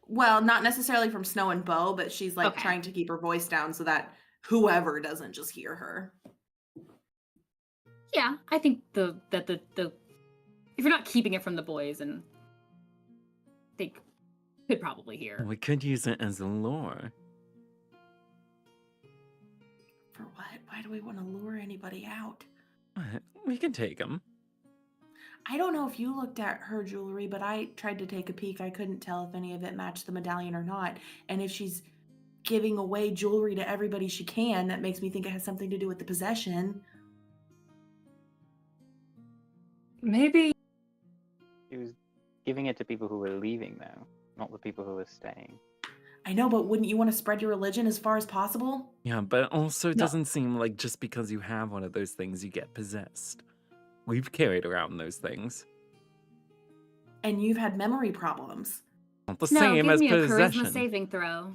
Well, not necessarily from Snow and Beau, but she's like Okay. trying to keep her voice down so that whoever doesn't just hear her. Yeah, I think the if you're not keeping it from the boys, and they could probably hear. We could use it as a lure. For what? Why do we want to lure anybody out? We can take them. I don't know if you looked at her jewelry, but I tried to take a peek. I couldn't tell if any of it matched the medallion or not. And if she's giving away jewelry to everybody she can, that makes me think it has something to do with the possession. Maybe. She was giving it to people who were leaving, though, not the people who were staying. I know, but wouldn't you want to spread your religion as far as possible? Yeah, but also it No. doesn't seem like just because you have one of those things, you get possessed. We've carried around those things. And you've had memory problems. Not the No, same give as me a possession. charisma saving throw.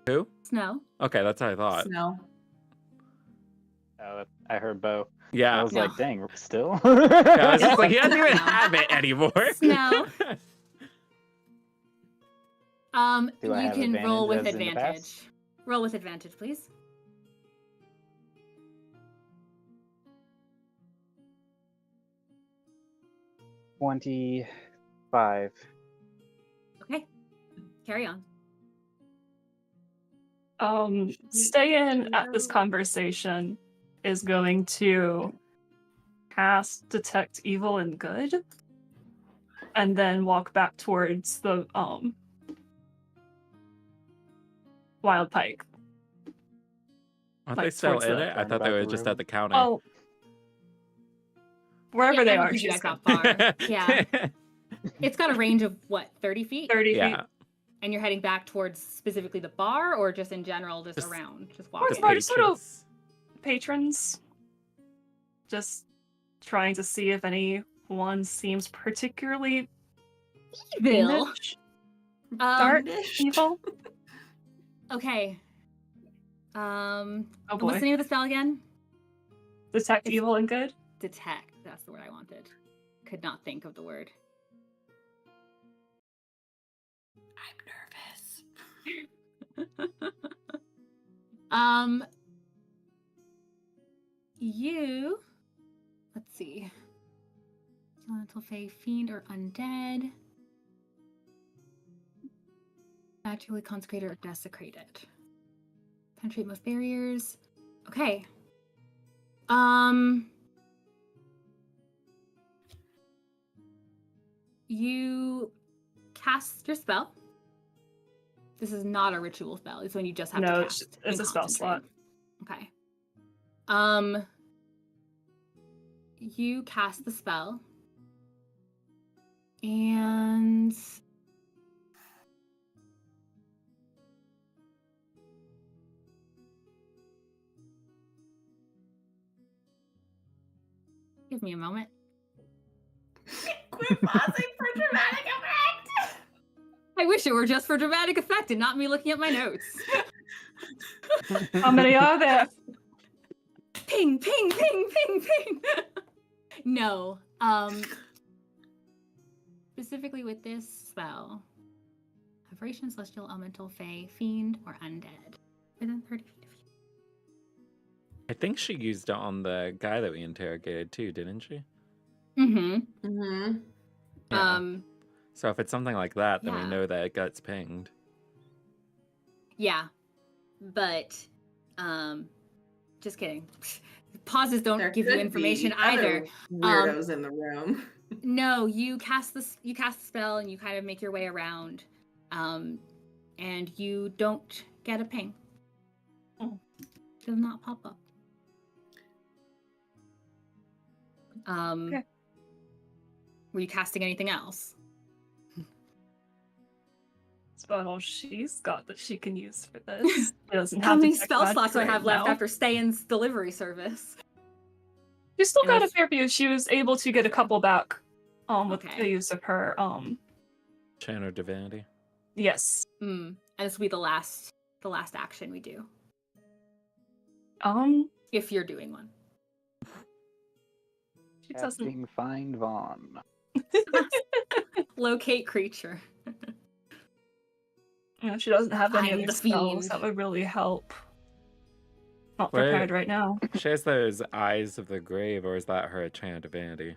Who? Snow. Okay, that's what I thought. Snow. Oh, I heard Beau. Yeah. I was No. like, dang, still? Yeah, I was just like, he doesn't even have it anymore. Snow. Do I you have can roll with advantage as in the advantage. past? Roll with advantage, please. $25. Okay. Carry on. Ste'yn at this conversation is going to cast Detect Evil and Good, and then walk back towards the Wild Pike. Aren't Like, they still towards in the- it? I thought they were just at the counter. Oh, wherever Yeah, they I don't are, think you she's guys good. got far. Yeah. It's got a range of what, 30 feet? 30 Yeah. feet. And you're heading back towards specifically the bar, or just in general, just Just- around, just Towards walking? the bar, just sort of Patrons. patrons. Just trying to see if anyone seems particularly Bill. fiendish, Um, dark, evil. okay. Oh What's boy. the name of the spell again? Detect It's- evil and good. Detect. That's the word I wanted. Could not think of the word. I'm nervous. You. Let's see. Elemental Fae, Fiend, or Undead. Magically consecrated or desecrated. Penetrate most barriers. Okay. You cast your spell. This is not a ritual spell. It's when you just have No, to it's cast. it's and a spell slot. concentrate. Okay. You cast the spell. And give me a moment. Quit pausing for dramatic effect. I wish it were just for dramatic effect and not me looking at my notes. How many are there? Ping, ping, ping, ping, ping. No. Specifically with this spell, Aberration, Celestial, Elemental, Fae, Fiend, or Undead. Within 30 feet of you. I think she used it on the guy that we interrogated too, didn't she? Mm-hmm. Mm-hmm. Yeah. So if it's something like that, then we yeah. know that it gets pinged. Yeah. But Just kidding. Pauses don't There give you could information be either. other weirdos in the room. No, you cast the spell and you kind of make your way around, and you don't get a ping. Oh. Does not pop up. Okay. Were you casting anything else? That's about all she's got that she can use for this. She doesn't How have many detect spell magic slots do I right have left now. after Ste'yn's delivery service? She still And got a that's- fair few. She was able to get a couple back with Okay. the use of her Channel Divinity. yes. And this will be the last action we do. If you're doing one. She doesn't Casting Find Vaughn. Locate creature. she doesn't have any Find other the spells fiend. that would really help. Not Wait. prepared right now. She has those Eyes of the Grave, or is that her Channel Divinity?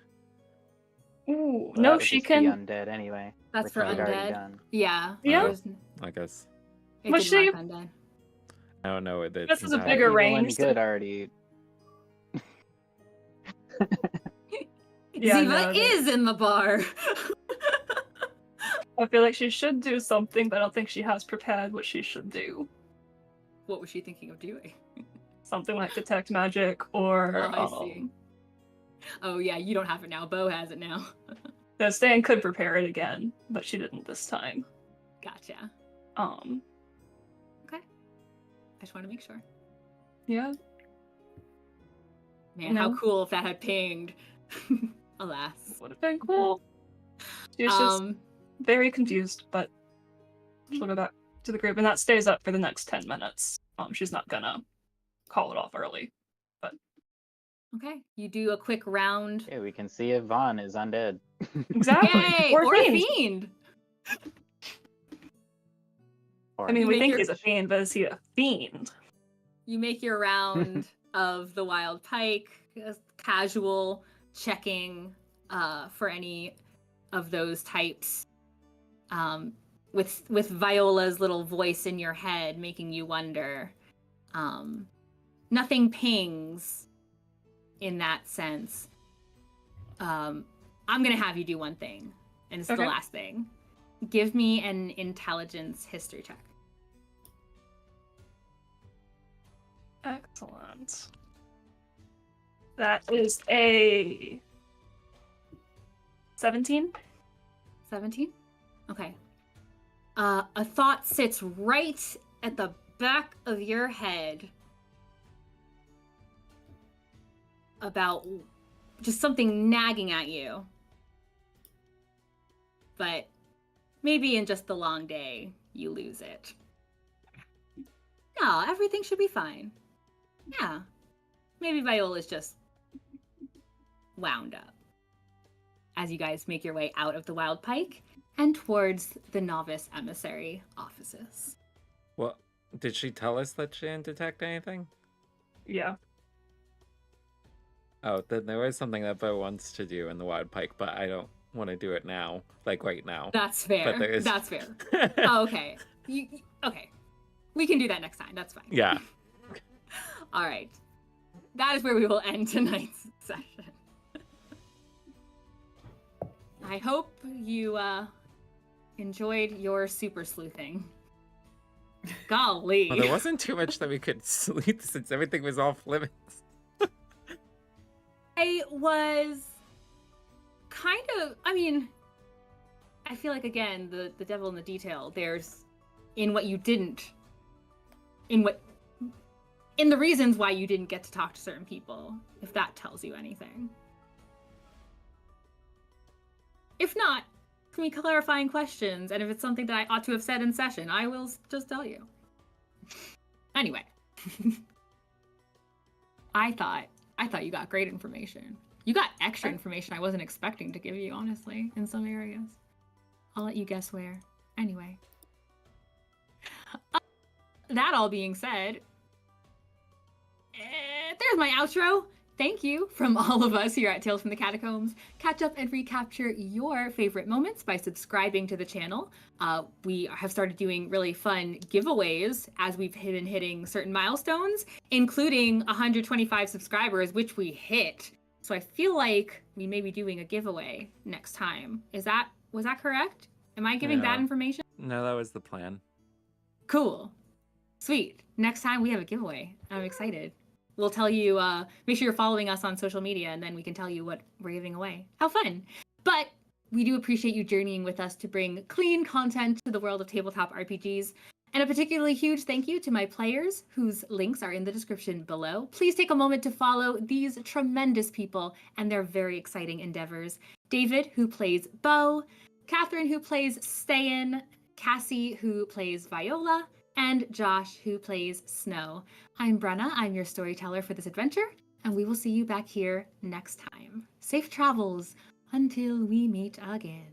Ooh, Well, that no, would she just be can. undead anyway. That's which for we'd already undead. done. Yeah. Yeah. there's- I guess. It Was did she- mark undead. I don't know what that This is a entire- bigger Evil range, and so- good already. Yeah, Ziva no, that- is in the bar. I feel like she should do something, but I don't think she has prepared what she should do. What was she thinking of doing? Something like detect magic or Oh, I see. Oh yeah, you don't have it now. Beau has it now. the Ste'yn could prepare it again, but she didn't this time. Gotcha. Okay. I just want to make sure. Yeah. Man, how No. cool if that had pinged. Alas. Would have been cool. She was just very confused, but she'll go back to the group, and that stays up for the next 10 minutes. She's not gonna call it off early. Okay. You do a quick round. Yeah, we can see if Vaughn is undead. Exactly. Yay! Or a fiend. fiend. Or I mean, You we make think your- he's a fiend, but is he a fiend? You make your round of the wild pike, casual checking for any of those types. With Viola's little voice in your head making you wonder. Nothing pings in that sense. I'm gonna have you do one thing, and it's the Okay. last thing. Give me an intelligence history check. Excellent. That is a 17. 17? Okay. A thought sits right at the back of your head about just something nagging at you. But maybe in just the long day, you lose it. No, everything should be fine. Yeah. Maybe Viola's just wound up. As you guys make your way out of the Wild Pike and towards the Novice Emissary offices. Well, did she tell us that she didn't detect anything? Yeah. Oh, then there was something that Beau wants to do in the Wild Pike, but I don't want to do it now, like right now. That's fair. But there is- That's fair. Oh, okay. Okay. We can do that next time. That's fine. Yeah. All right. That is where we will end tonight's session. I hope you enjoyed your super sleuthing. Golly. Well, there wasn't too much that we could sleep since everything was off limits. I was kind of, I mean, I feel like, again, the devil in the detail. There's in what you didn't, in the reasons why you didn't get to talk to certain people, if that tells you anything. If not, can we clarifying questions? And if it's something that I ought to have said in session, I will just tell you. Anyway. I thought you got great information. You got extra information I wasn't expecting to give you, honestly, in some areas. I'll let you guess where. Anyway. That all being said, there's my outro. thank you from all of us here at Tales from the Catacombs. Catch up and recapture your favorite moments by subscribing to the channel. We have started doing really fun giveaways as we've been hitting certain milestones, including 125 subscribers, which we hit. So I feel like we may be doing a giveaway next time. Was that correct? Am I giving bad Yeah. information? No, that was the plan. Cool. Sweet. Next time we have a giveaway. I'm excited. We'll tell you, make sure you're following us on social media, and then we can tell you what we're giving away. How fun. But we do appreciate you journeying with us to bring clean content to the world of tabletop RPGs. And a particularly huge thank you to my players, whose links are in the description below. Please take a moment to follow these tremendous people and their very exciting endeavors. David, who plays Beau, Catherine, who plays Ste'yn, Kassie, who plays Viola, and Josh, who plays Snow. I'm Brenna, I'm your storyteller for this adventure, and we will see you back here next time. Safe travels until we meet again.